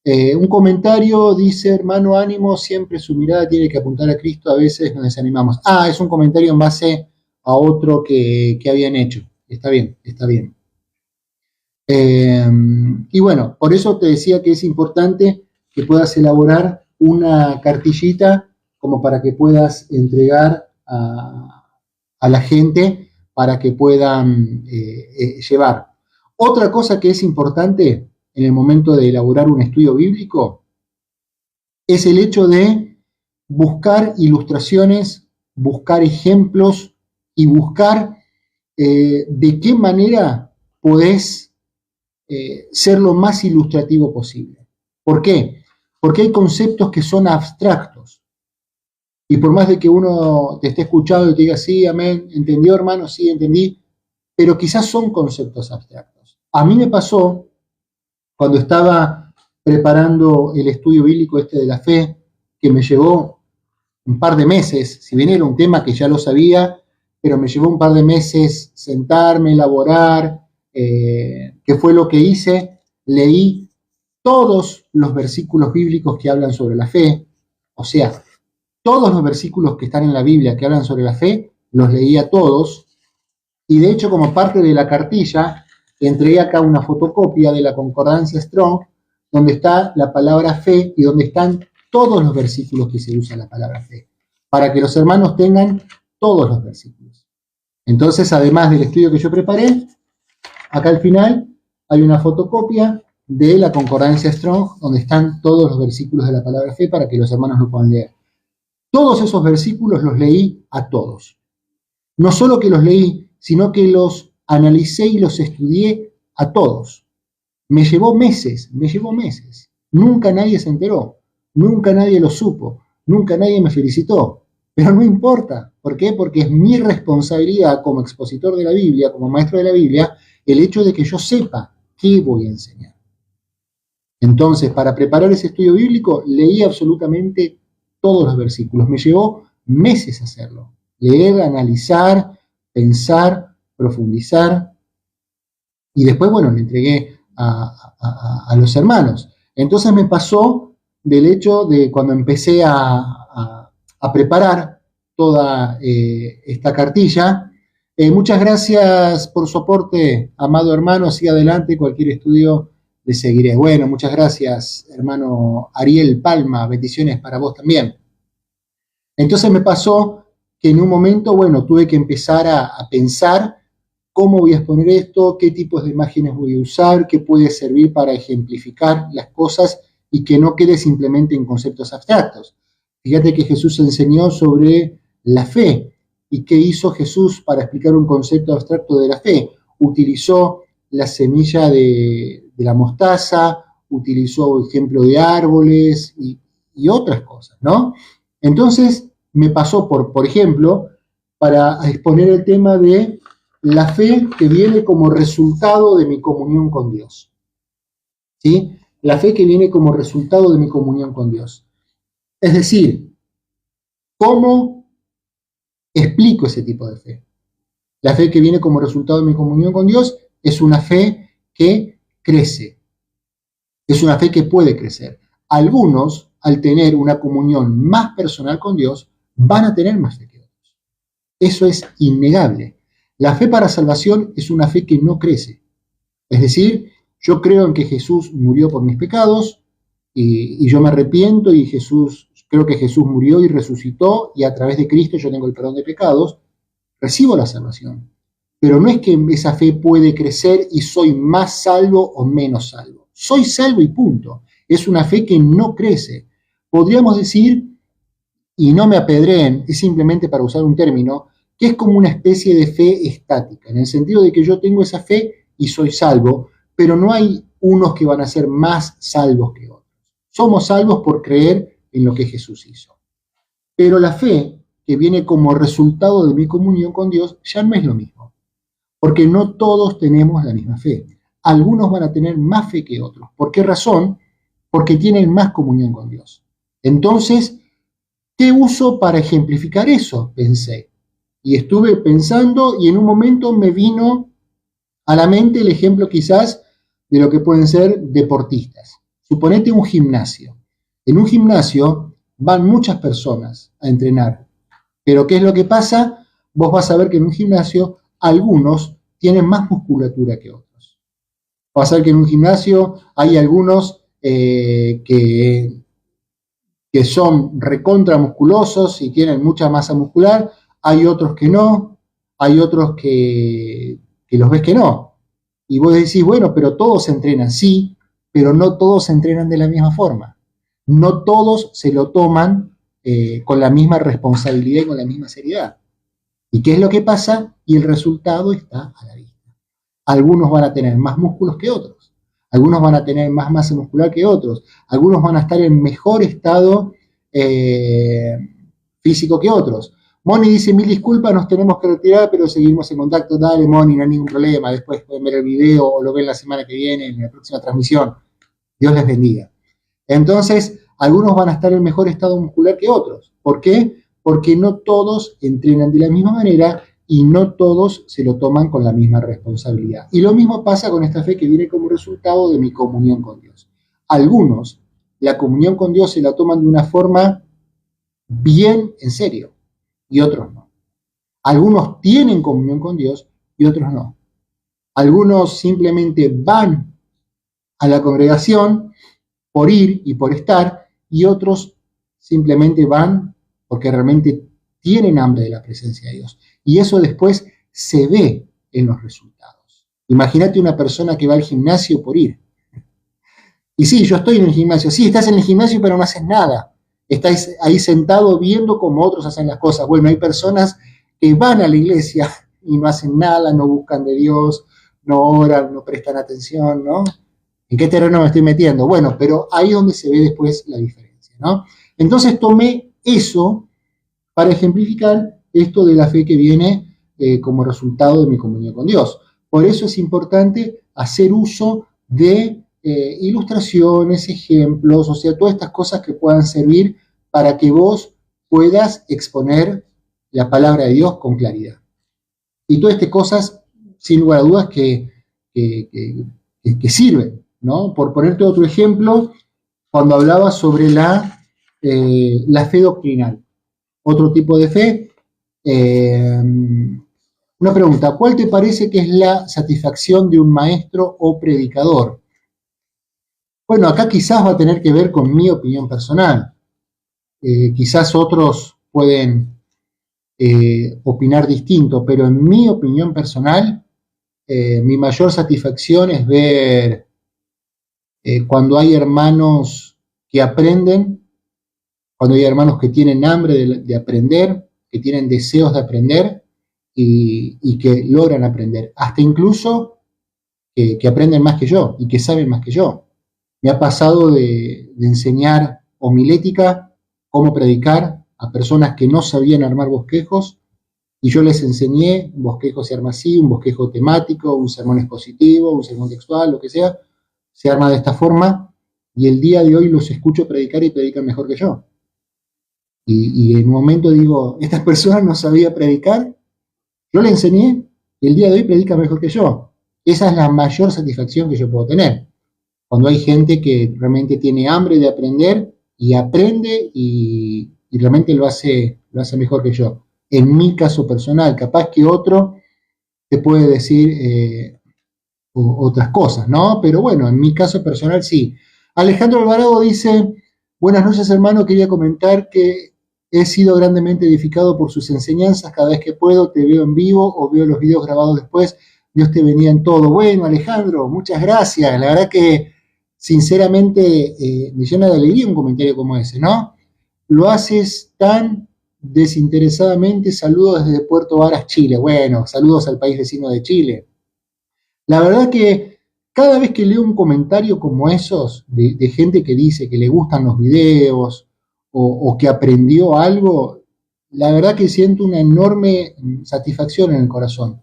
Un comentario dice, hermano, ánimo, siempre su mirada tiene que apuntar a Cristo, a veces nos desanimamos. Ah, es un comentario en base a otro que habían hecho. Está bien, está bien. Y bueno, por eso te decía que es importante que puedas elaborar una cartillita como para que puedas entregar a la gente para que puedan llevar. Otra cosa que es importante en el momento de elaborar un estudio bíblico es el hecho de buscar ilustraciones, buscar ejemplos y buscar de qué manera podés ser lo más ilustrativo posible. ¿Por qué? Porque hay conceptos que son abstractos. Y por más de que uno te esté escuchando y te diga, sí, amén, ¿entendió, hermano? Sí, entendí. Pero quizás son conceptos abstractos. A mí me pasó cuando estaba preparando el estudio bíblico de la fe, que me llevó un par de meses, si bien era un tema que ya lo sabía, pero me llevó un par de meses sentarme, elaborar, que fue lo que hice, leí todos los versículos bíblicos que hablan sobre la fe, o sea, todos los versículos que están en la Biblia que hablan sobre la fe, los leía todos, y de hecho como parte de la cartilla, entregué acá una fotocopia de la concordancia Strong, donde está la palabra fe y donde están todos los versículos que se usa la palabra fe, para que los hermanos tengan todos los versículos. Entonces, además del estudio que yo preparé, acá al final hay una fotocopia de la concordancia Strong, donde están todos los versículos de la palabra fe para que los hermanos lo puedan leer. Todos esos versículos los leí a todos. No solo que los leí, sino que los analicé y los estudié a todos. Me llevó meses. Nunca nadie se enteró, nunca nadie lo supo, nunca nadie me felicitó. Pero no importa. ¿Por qué? Porque es mi responsabilidad como expositor de la Biblia, como maestro de la Biblia, el hecho de que yo sepa qué voy a enseñar. Entonces, para preparar ese estudio bíblico, leí absolutamente todos los versículos. Me llevó meses hacerlo. Leer, analizar, pensar, profundizar. Y después, bueno, le entregué a los hermanos. Entonces me pasó del hecho de cuando empecé a preparar toda esta cartilla. Muchas gracias por su aporte, amado hermano. Siga adelante, cualquier estudio le seguiré. Bueno, muchas gracias, hermano Ariel Palma. Bendiciones para vos también. Entonces me pasó que en un momento, bueno, tuve que empezar a pensar cómo voy a exponer esto, qué tipos de imágenes voy a usar, qué puede servir para ejemplificar las cosas y que no quede simplemente en conceptos abstractos. Fíjate que Jesús enseñó sobre la fe. ¿Y qué hizo Jesús para explicar un concepto abstracto de la fe? Utilizó la semilla de la mostaza, utilizó ejemplo de árboles y otras cosas, ¿no? Entonces me pasó por ejemplo, para exponer el tema de la fe que viene como resultado de mi comunión con Dios. ¿Sí? La fe que viene como resultado de mi comunión con Dios. Es decir, ¿cómo explico ese tipo de fe? La fe que viene como resultado de mi comunión con Dios es una fe que crece. Es una fe que puede crecer. Algunos, al tener una comunión más personal con Dios, van a tener más fe que otros. Eso es innegable. La fe para salvación es una fe que no crece. Es decir, yo creo en que Jesús murió por mis pecados y yo me arrepiento y creo que Jesús murió y resucitó y a través de Cristo yo tengo el perdón de pecados, recibo la salvación. Pero no es que esa fe puede crecer y soy más salvo o menos salvo. Soy salvo y punto. Es una fe que no crece. Podríamos decir, y no me apedreen, es simplemente para usar un término, que es como una especie de fe estática, en el sentido de que yo tengo esa fe y soy salvo, pero no hay unos que van a ser más salvos que otros. Somos salvos por creer en lo que Jesús hizo. Pero la fe que viene como resultado de mi comunión con Dios ya no es lo mismo, porque no todos tenemos la misma fe. Algunos van a tener más fe que otros. ¿Por qué razón? Porque tienen más comunión con Dios. Entonces, ¿qué uso para ejemplificar eso? Pensé. Y estuve pensando y en un momento me vino a la mente el ejemplo quizás de lo que pueden ser deportistas. Suponete un gimnasio. En un gimnasio van muchas personas a entrenar. Pero ¿qué es lo que pasa? Vos vas a ver que en un gimnasio algunos tienen más musculatura que otros. Vas a ver que en un gimnasio hay algunos que son recontra musculosos y tienen mucha masa muscular, hay otros que no, hay otros que los ves que no. Y vos decís, bueno, pero todos se entrenan, sí, pero no todos se entrenan de la misma forma. No todos se lo toman con la misma responsabilidad y con la misma seriedad. ¿Y qué es lo que pasa? Y el resultado está a la vista. Algunos van a tener más músculos que otros, algunos van a tener más masa muscular que otros, algunos van a estar en mejor estado físico que otros. Moni dice, mil disculpas, nos tenemos que retirar, pero seguimos en contacto. Dale, Moni, no hay ningún problema. Después pueden ver el video o lo ven la semana que viene en la próxima transmisión. Dios les bendiga. Entonces, algunos van a estar en mejor estado muscular que otros. ¿Por qué? Porque no todos entrenan de la misma manera y no todos se lo toman con la misma responsabilidad. Y lo mismo pasa con esta fe que viene como resultado de mi comunión con Dios. Algunos, la comunión con Dios se la toman de una forma bien en serio y otros no. Algunos tienen comunión con Dios y otros no. Algunos simplemente van a la congregación por ir y por estar, y otros simplemente van porque realmente tienen hambre de la presencia de Dios. Y eso después se ve en los resultados. Imagínate una persona que va al gimnasio por ir. Y sí, yo estoy en el gimnasio. Sí, estás en el gimnasio, pero no haces nada. Estás ahí sentado viendo cómo otros hacen las cosas. Bueno, hay personas que van a la iglesia y no hacen nada, no buscan de Dios, no oran, no prestan atención, ¿no? ¿En qué terreno me estoy metiendo? Bueno, pero ahí es donde se ve después la diferencia, ¿no? Entonces tomé eso para ejemplificar esto de la fe que viene como resultado de mi comunión con Dios. Por eso es importante hacer uso de ilustraciones, ejemplos, o sea, todas estas cosas que puedan servir para que vos puedas exponer la palabra de Dios con claridad. Y todas estas cosas, sin lugar a dudas, que que sirven, ¿no? Por ponerte otro ejemplo, cuando hablaba sobre la fe doctrinal, otro tipo de fe. Una pregunta, ¿cuál te parece que es la satisfacción de un maestro o predicador? Bueno, acá quizás va a tener que ver con mi opinión personal. Quizás otros pueden opinar distinto, pero en mi opinión personal, mi mayor satisfacción es ver cuando hay hermanos que aprenden, cuando hay hermanos que tienen hambre de aprender, que tienen deseos de aprender y que logran aprender, hasta incluso que aprenden más que yo y que saben más que yo. Me ha pasado de enseñar homilética, cómo predicar a personas que no sabían armar bosquejos, y yo les enseñé un bosquejo se arma así, un bosquejo temático, un sermón expositivo, un sermón textual, lo que sea, se arma de esta forma, y el día de hoy los escucho predicar y predican mejor que yo. Y en un momento digo, estas personas no sabían predicar, yo le enseñé, y el día de hoy predica mejor que yo. Esa es la mayor satisfacción que yo puedo tener. Cuando hay gente que realmente tiene hambre de aprender y aprende y realmente lo hace mejor que yo. En mi caso personal, capaz que otro te puede decir otras cosas, ¿no? Pero bueno, en mi caso personal sí. Alejandro Alvarado dice, buenas noches hermano, quería comentar que he sido grandemente edificado por sus enseñanzas, cada vez que puedo te veo en vivo o veo los videos grabados después, Dios te bendiga en todo. Bueno, Alejandro, muchas gracias, la verdad que sinceramente me llena de alegría un comentario como ese, ¿no? Lo haces tan desinteresadamente, saludos desde Puerto Varas, Chile. Bueno, saludos al país vecino de Chile. La verdad que cada vez que leo un comentario como esos, de gente que dice que le gustan los videos o que aprendió algo, la verdad que siento una enorme satisfacción en el corazón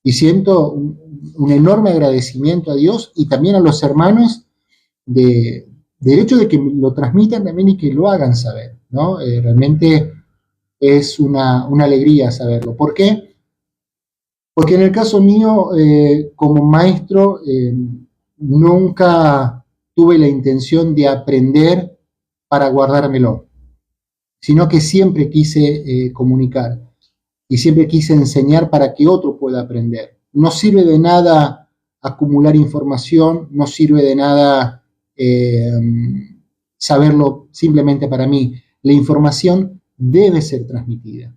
y siento un enorme agradecimiento a Dios y también a los hermanos del hecho de que lo transmitan también y que lo hagan saber, ¿no? Realmente es una alegría saberlo. ¿Por qué? Porque en el caso mío, como maestro, nunca tuve la intención de aprender para guardármelo, sino que siempre quise comunicar y siempre quise enseñar para que otro pueda aprender. No sirve de nada acumular información, no sirve de nada saberlo simplemente para mí. La información debe ser transmitida.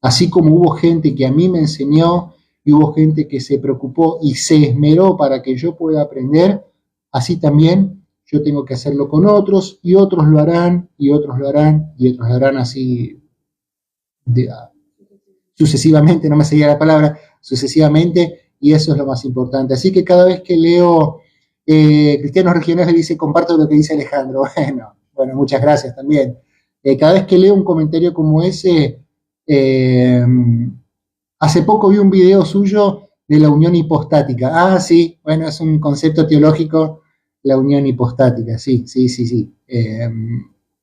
Así como hubo gente que a mí me enseñó y hubo gente que se preocupó y se esmeró para que yo pueda aprender, así también yo tengo que hacerlo con otros y otros lo harán y otros lo harán y otros lo harán así sucesivamente, no me seguía la palabra, sucesivamente, y eso es lo más importante. Así que cada vez que leo Cristianos Regionales dice, comparto lo que dice Alejandro. Bueno, muchas gracias también. Cada vez que leo un comentario como ese, hace poco vi un video suyo de la unión hipostática. Ah, sí, bueno, es un concepto teológico, la unión hipostática, sí.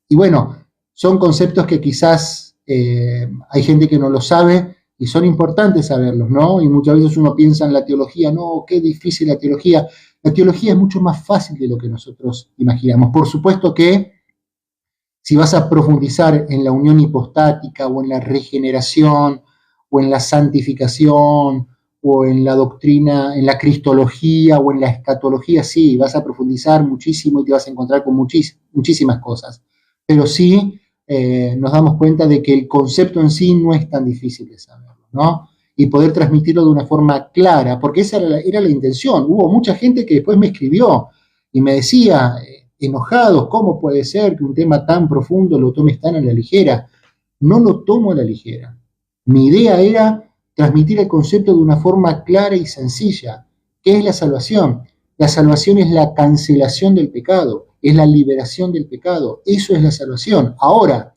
Y bueno, son conceptos que quizás hay gente que no lo sabe y son importantes saberlos, ¿no? Y muchas veces uno piensa en la teología, no, qué difícil la teología. La teología es mucho más fácil de lo que nosotros imaginamos. Por supuesto que si vas a profundizar en la unión hipostática o en la regeneración o en la santificación o en la doctrina, en la cristología o en la escatología, sí, vas a profundizar muchísimo y te vas a encontrar con muchísimas cosas. Pero sí nos damos cuenta de que el concepto en sí no es tan difícil de saberlo, ¿no? Y poder transmitirlo de una forma clara, porque esa era la intención. Hubo mucha gente que después me escribió y me decía, enojados, ¿cómo puede ser que un tema tan profundo lo tomes tan a la ligera? No lo tomo a la ligera. Mi idea era transmitir el concepto de una forma clara y sencilla. ¿Qué es la salvación? La salvación es la cancelación del pecado, es la liberación del pecado. Eso es la salvación. Ahora,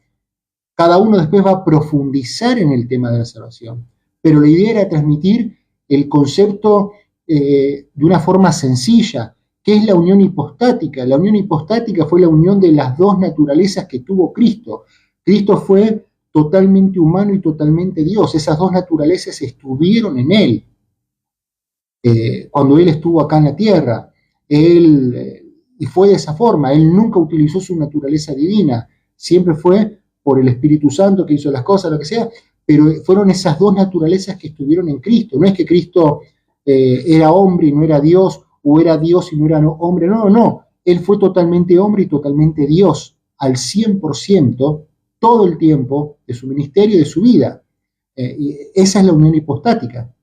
cada uno después va a profundizar en el tema de la salvación. Pero la idea era transmitir el concepto de una forma sencilla. ¿Qué es la unión hipostática? La unión hipostática fue la unión de las dos naturalezas que tuvo Cristo. Cristo fue totalmente humano y totalmente Dios. Esas dos naturalezas estuvieron en él. cuando él estuvo acá en la tierra. Y fue de esa forma, él nunca utilizó su naturaleza divina, siempre fue por el Espíritu Santo que hizo las cosas, lo que sea, pero fueron esas dos naturalezas que estuvieron en Cristo. No es que Cristo era hombre y no era Dios, o era Dios y no era hombre, no, no, él fue totalmente hombre y totalmente Dios, al 100%, todo el tiempo de su ministerio y de su vida. Y esa es la unión hipostática.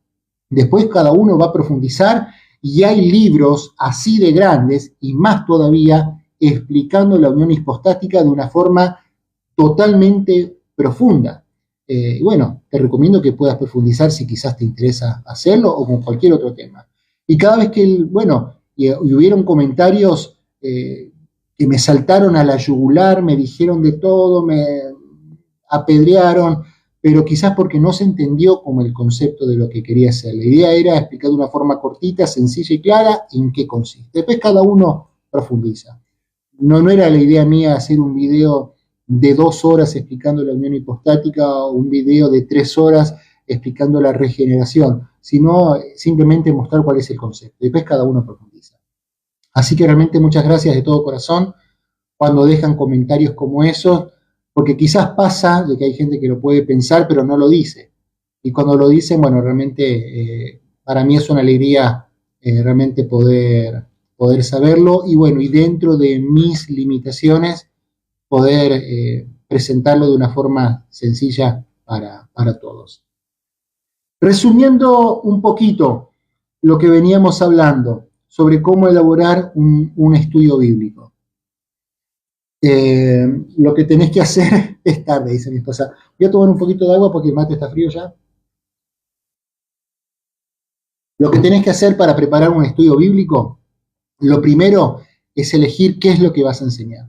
Después cada uno va a profundizar y hay libros así de grandes y más todavía explicando la unión hipostática de una forma totalmente profunda. Bueno, te recomiendo que puedas profundizar si quizás te interesa hacerlo o con cualquier otro tema. Y cada vez que, bueno, y hubieron comentarios que me saltaron a la yugular, me dijeron de todo, me apedrearon, pero quizás porque no se entendió como el concepto de lo que quería hacer. La idea era explicar de una forma cortita, sencilla y clara en qué consiste. Después cada uno profundiza. No era la idea mía hacer un video de 2 horas explicando la unión hipostática o un video de 3 horas explicando la regeneración, sino simplemente mostrar cuál es el concepto. Después cada uno profundiza. Así que realmente muchas gracias de todo corazón cuando dejan comentarios como esos, porque quizás pasa de que hay gente que lo puede pensar pero no lo dice. Y cuando lo dicen, bueno, realmente para mí es una alegría realmente poder saberlo y bueno, y dentro de mis limitaciones poder presentarlo de una forma sencilla para todos. Resumiendo un poquito lo que veníamos hablando sobre cómo elaborar un estudio bíblico. Lo que tenés que hacer es tarde, dice mi esposa. Voy a tomar un poquito de agua porque el mate está frío ya. Lo que tenés que hacer para preparar un estudio bíblico, lo primero es elegir qué es lo que vas a enseñar.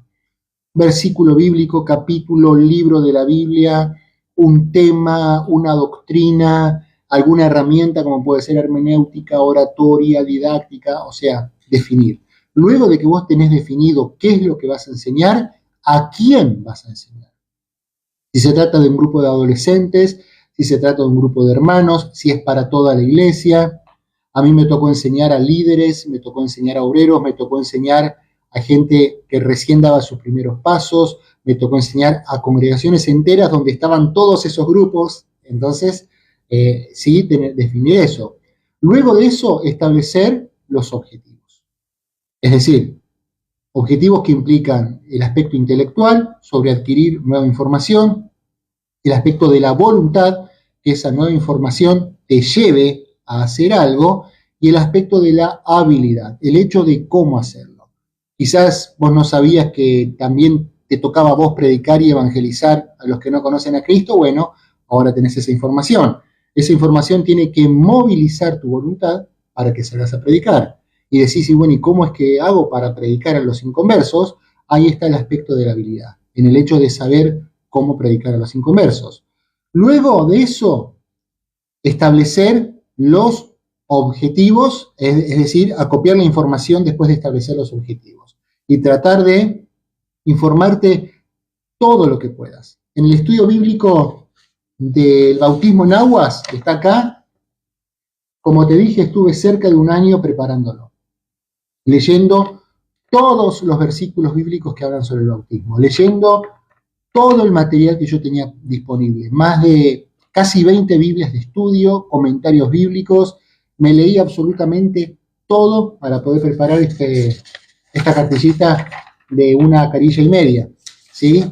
Versículo bíblico, capítulo, libro de la Biblia, un tema, una doctrina, alguna herramienta como puede ser hermenéutica, oratoria, didáctica, o sea, definir. Luego de que vos tenés definido qué es lo que vas a enseñar, ¿a quién vas a enseñar? Si se trata de un grupo de adolescentes, si se trata de un grupo de hermanos, si es para toda la iglesia. A mí me tocó enseñar a líderes, me tocó enseñar a obreros, me tocó enseñar a gente que recién daba sus primeros pasos, me tocó enseñar a congregaciones enteras donde estaban todos esos grupos. Entonces, sí, definir eso. Luego de eso, establecer los objetivos. Es decir, objetivos que implican el aspecto intelectual sobre adquirir nueva información, el aspecto de la voluntad, que esa nueva información te lleve a hacer algo, y el aspecto de la habilidad, el hecho de cómo hacerlo. Quizás vos no sabías que también te tocaba a vos predicar y evangelizar a los que no conocen a Cristo. Bueno, ahora tenés esa información. Esa información tiene que movilizar tu voluntad para que salgas a predicar. Y decís, y bueno, ¿y cómo es que hago para predicar a los inconversos? Ahí está el aspecto de la habilidad, en el hecho de saber cómo predicar a los inconversos. Luego de eso, establecer los objetivos, es decir, acopiar la información después de establecer los objetivos y tratar de informarte todo lo que puedas. En el estudio bíblico del bautismo en aguas, que está acá, como te dije, estuve cerca de 1 año preparándolo, leyendo todos los versículos bíblicos que hablan sobre el bautismo, leyendo todo el material que yo tenía disponible, más de casi 20 Biblias de estudio, comentarios bíblicos, me leí absolutamente todo para poder preparar esta cartillita de 1 carilla y media, ¿sí?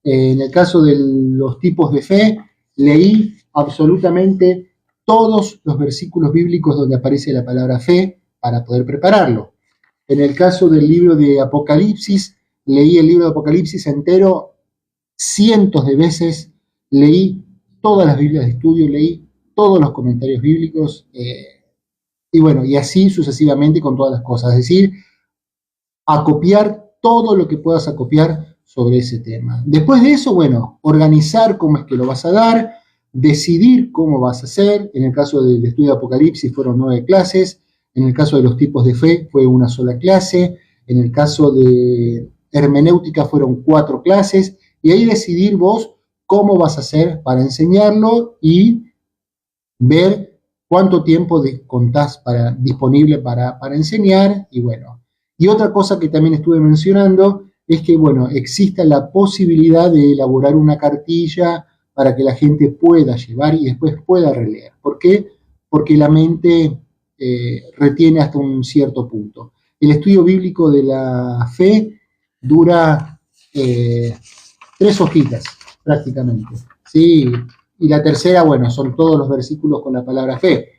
En el caso de los tipos de fe, leí absolutamente todos los versículos bíblicos donde aparece la palabra fe para poder prepararlo. En el caso del libro de Apocalipsis, leí el libro de Apocalipsis entero cientos de veces, leí todas las Biblias de estudio, leí todos los comentarios bíblicos, y bueno, y así sucesivamente con todas las cosas. Es decir, acopiar todo lo que puedas acopiar sobre ese tema. Después de eso, bueno, organizar cómo es que lo vas a dar, decidir cómo vas a hacer. En el caso del estudio de Apocalipsis fueron 9 clases, en el caso de los tipos de fe fue 1 sola clase, en el caso de hermenéutica fueron 4 clases, y ahí decidir vos cómo vas a hacer para enseñarlo y ver cuánto tiempo contás disponible para enseñar, y bueno. Y otra cosa que también estuve mencionando es que, bueno, exista la posibilidad de elaborar una cartilla para que la gente pueda llevar y después pueda releer. ¿Por qué? Porque la mente retiene hasta un cierto punto. El estudio bíblico de la fe dura 3 hojitas, prácticamente, ¿sí? Y la tercera, bueno, son todos los versículos con la palabra fe.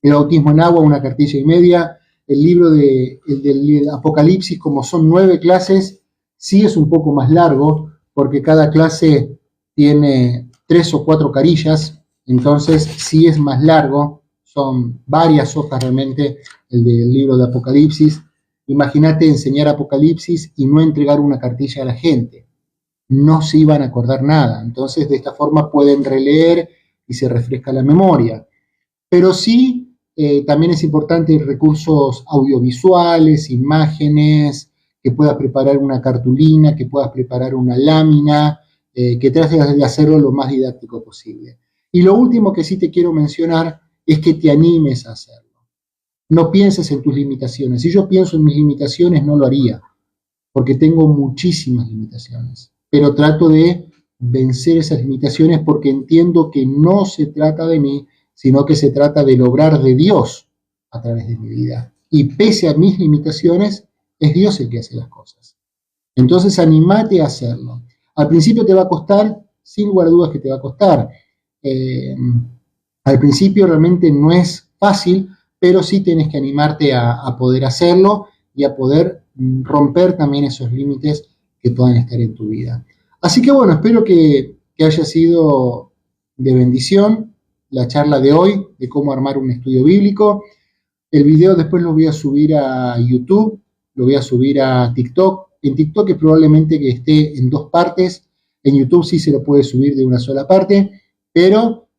El bautismo en agua, una cartilla y media. El libro del Apocalipsis, como son 9 clases, sí es un poco más largo, porque cada clase tiene 3 o 4 carillas, entonces sí es más largo, son varias hojas realmente el del libro de Apocalipsis. Imagínate enseñar Apocalipsis y no entregar una cartilla a la gente. No se iban a acordar nada, entonces de esta forma pueden releer y se refresca la memoria. Pero sí, también es importante recursos audiovisuales, imágenes, que puedas preparar una cartulina, que puedas preparar una lámina, que trates de hacerlo lo más didáctico posible. Y lo último que sí te quiero mencionar es que te animes a hacerlo. No pienses en tus limitaciones. Si yo pienso en mis limitaciones, no lo haría, porque tengo muchísimas limitaciones. Pero trato de vencer esas limitaciones porque entiendo que no se trata de mí, sino que se trata del obrar de Dios a través de mi vida. Y pese a mis limitaciones, es Dios el que hace las cosas. Entonces, animate a hacerlo. Al principio te va a costar, sin lugar a dudas que te va a costar. Al principio realmente no es fácil, pero sí tienes que animarte a poder hacerlo y a poder romper también esos límites que puedan estar en tu vida. Así que bueno, espero que haya sido de bendición la charla de hoy, de cómo armar un estudio bíblico. El video después lo voy a subir a YouTube, lo voy a subir a TikTok. En TikTok es probablemente que esté en 2 partes, en YouTube sí se lo puede subir de una sola parte, pero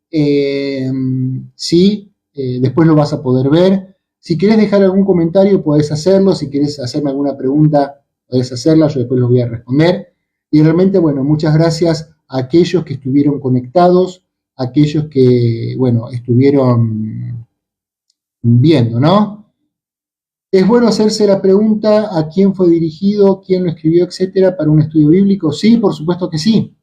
sí, después lo vas a poder ver. Si querés dejar algún comentario, podés hacerlo. Si querés hacerme alguna pregunta, podés hacerla, yo después lo voy a responder. Y realmente, bueno, muchas gracias a aquellos que estuvieron conectados, a aquellos que, bueno, estuvieron viendo, ¿no? ¿Es bueno hacerse la pregunta a quién fue dirigido, quién lo escribió, etcétera, para un estudio bíblico? Sí, por supuesto que sí.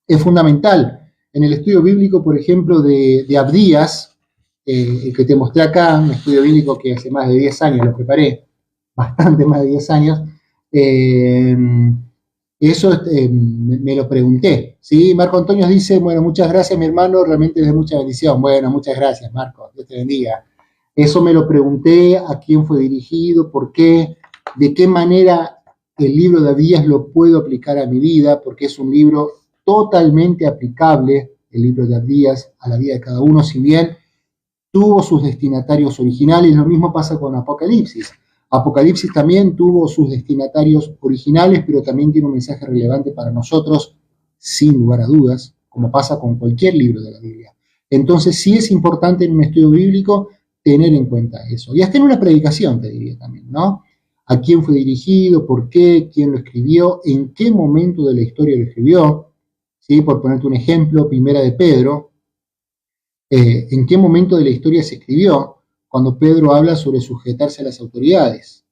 Es fundamental. En el estudio bíblico, por ejemplo, de Abdías, el que te mostré acá, un estudio bíblico que hace más de 10 años lo preparé, bastante más de 10 años, eso me lo pregunté, ¿sí? Marco Antonio dice, bueno, muchas gracias, mi hermano, realmente es de mucha bendición. Bueno, muchas gracias, Marco, Dios te bendiga. Eso me lo pregunté, a quién fue dirigido, por qué, de qué manera el libro de Abdías lo puedo aplicar a mi vida, porque es un libro totalmente aplicable, el libro de Abdías, a la vida de cada uno, si bien tuvo sus destinatarios originales. Lo mismo pasa con Apocalipsis. Apocalipsis también tuvo sus destinatarios originales, pero también tiene un mensaje relevante para nosotros, sin lugar a dudas, como pasa con cualquier libro de la Biblia. Entonces sí es importante en un estudio bíblico tener en cuenta eso. Y hasta en una predicación, te diría también, ¿no? A quién fue dirigido, por qué, quién lo escribió, en qué momento de la historia lo escribió, ¿sí? Por ponerte un ejemplo, Primera de Pedro, en qué momento de la historia se escribió, cuando Pedro habla sobre sujetarse a las autoridades.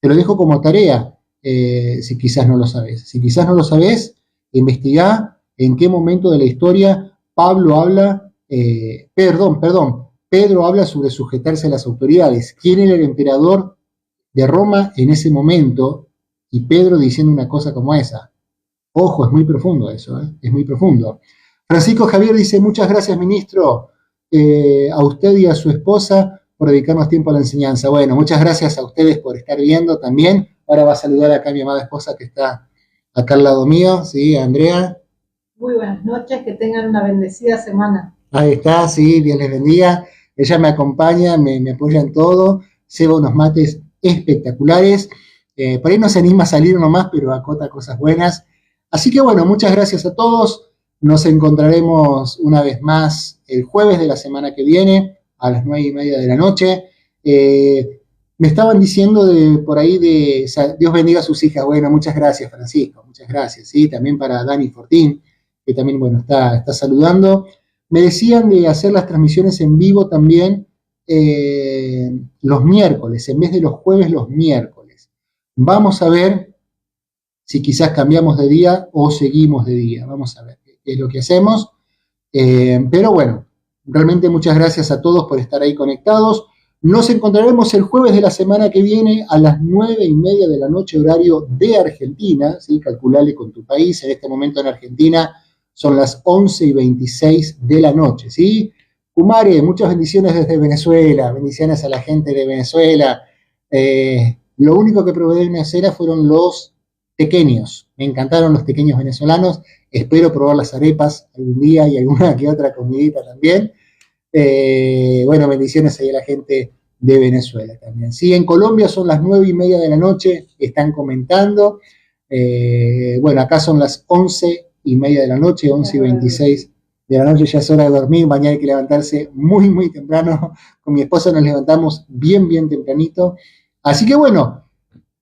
Te lo dejo como tarea, si quizás no lo sabes. Si quizás no lo sabes, investigá en qué momento de la historia Pedro habla sobre sujetarse a las autoridades. ¿Quién era el emperador de Roma en ese momento? Y Pedro diciendo una cosa como esa. Ojo, es muy profundo eso, es muy profundo. Francisco Javier dice, muchas gracias, ministro, a usted y a su esposa por dedicarnos tiempo a la enseñanza. Bueno, muchas gracias a ustedes por estar viendo también. Ahora va a saludar acá a mi amada esposa que está acá al lado mío, ¿sí? Andrea. Muy buenas noches, que tengan una bendecida semana. Ahí está, sí, Dios les bendiga. Ella me acompaña, me apoya en todo, ceba unos mates espectaculares. Por ahí no se anima a salir nomás, pero acota cosas buenas. Así que bueno, muchas gracias a todos. Nos encontraremos una vez más el jueves de la semana que viene a las 9:30 de la noche. Me estaban diciendo por ahí o sea, Dios bendiga a sus hijas. Bueno, muchas gracias, Francisco, muchas gracias. ¿Sí? También para Dani Fortín, que también, bueno, está saludando. Me decían de hacer las transmisiones en vivo también los miércoles, en vez de los jueves, los miércoles. Vamos a ver si quizás cambiamos de día o seguimos de día. Vamos a ver qué es lo que hacemos. Pero bueno, realmente muchas gracias a todos por estar ahí conectados. Nos encontraremos el jueves de la semana que viene a las 9:30 de la noche, horario de Argentina, ¿sí? Calculale con tu país. En este momento en Argentina son las 11:26 de la noche, ¿sí? Kumare, muchas bendiciones desde Venezuela. Bendiciones a la gente de Venezuela. Lo único que probé en Venezuela fueron los tequeños. Me encantaron los tequeños venezolanos. Espero probar las arepas algún día y alguna que otra comidita también. Bueno, bendiciones ahí a la gente de Venezuela también. Sí, en Colombia son las 9:30 de la noche, están comentando. Bueno, acá son las 11:30 de la noche, 11:26 de la noche, ya es hora de dormir. Mañana hay que levantarse muy, muy temprano. Con mi esposa nos levantamos bien, bien tempranito. Así que bueno,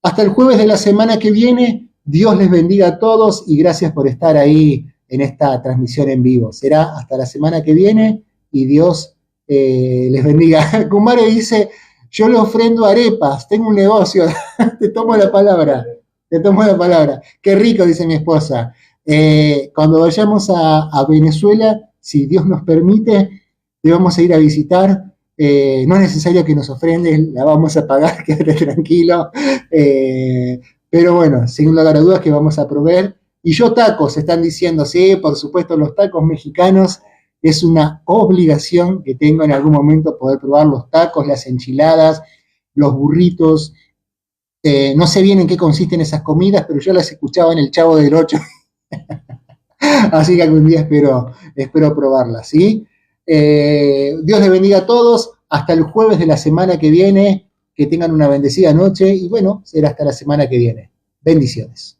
hasta el jueves de la semana que viene. Dios les bendiga a todos y gracias por estar ahí en esta transmisión en vivo. Será hasta la semana que viene y Dios les bendiga. Kumare dice, yo le ofrendo arepas, tengo un negocio. Te tomo la palabra, te tomo la palabra. Qué rico, dice mi esposa. Cuando vayamos a Venezuela, si Dios nos permite, te vamos a ir a visitar. No es necesario que nos ofrendes, la vamos a pagar, quédate tranquilo. Pero bueno, sin lugar a dudas que vamos a proveer. Y yo tacos, están diciendo, sí, por supuesto, los tacos mexicanos es una obligación que tengo en algún momento poder probar los tacos, las enchiladas, los burritos. No sé bien en qué consisten esas comidas, pero yo las escuchaba en el Chavo del Ocho. Así que algún día espero probarlas, ¿sí? Dios les bendiga a todos. Hasta el jueves de la semana que viene. Que tengan una bendecida noche y bueno, será hasta la semana que viene. Bendiciones.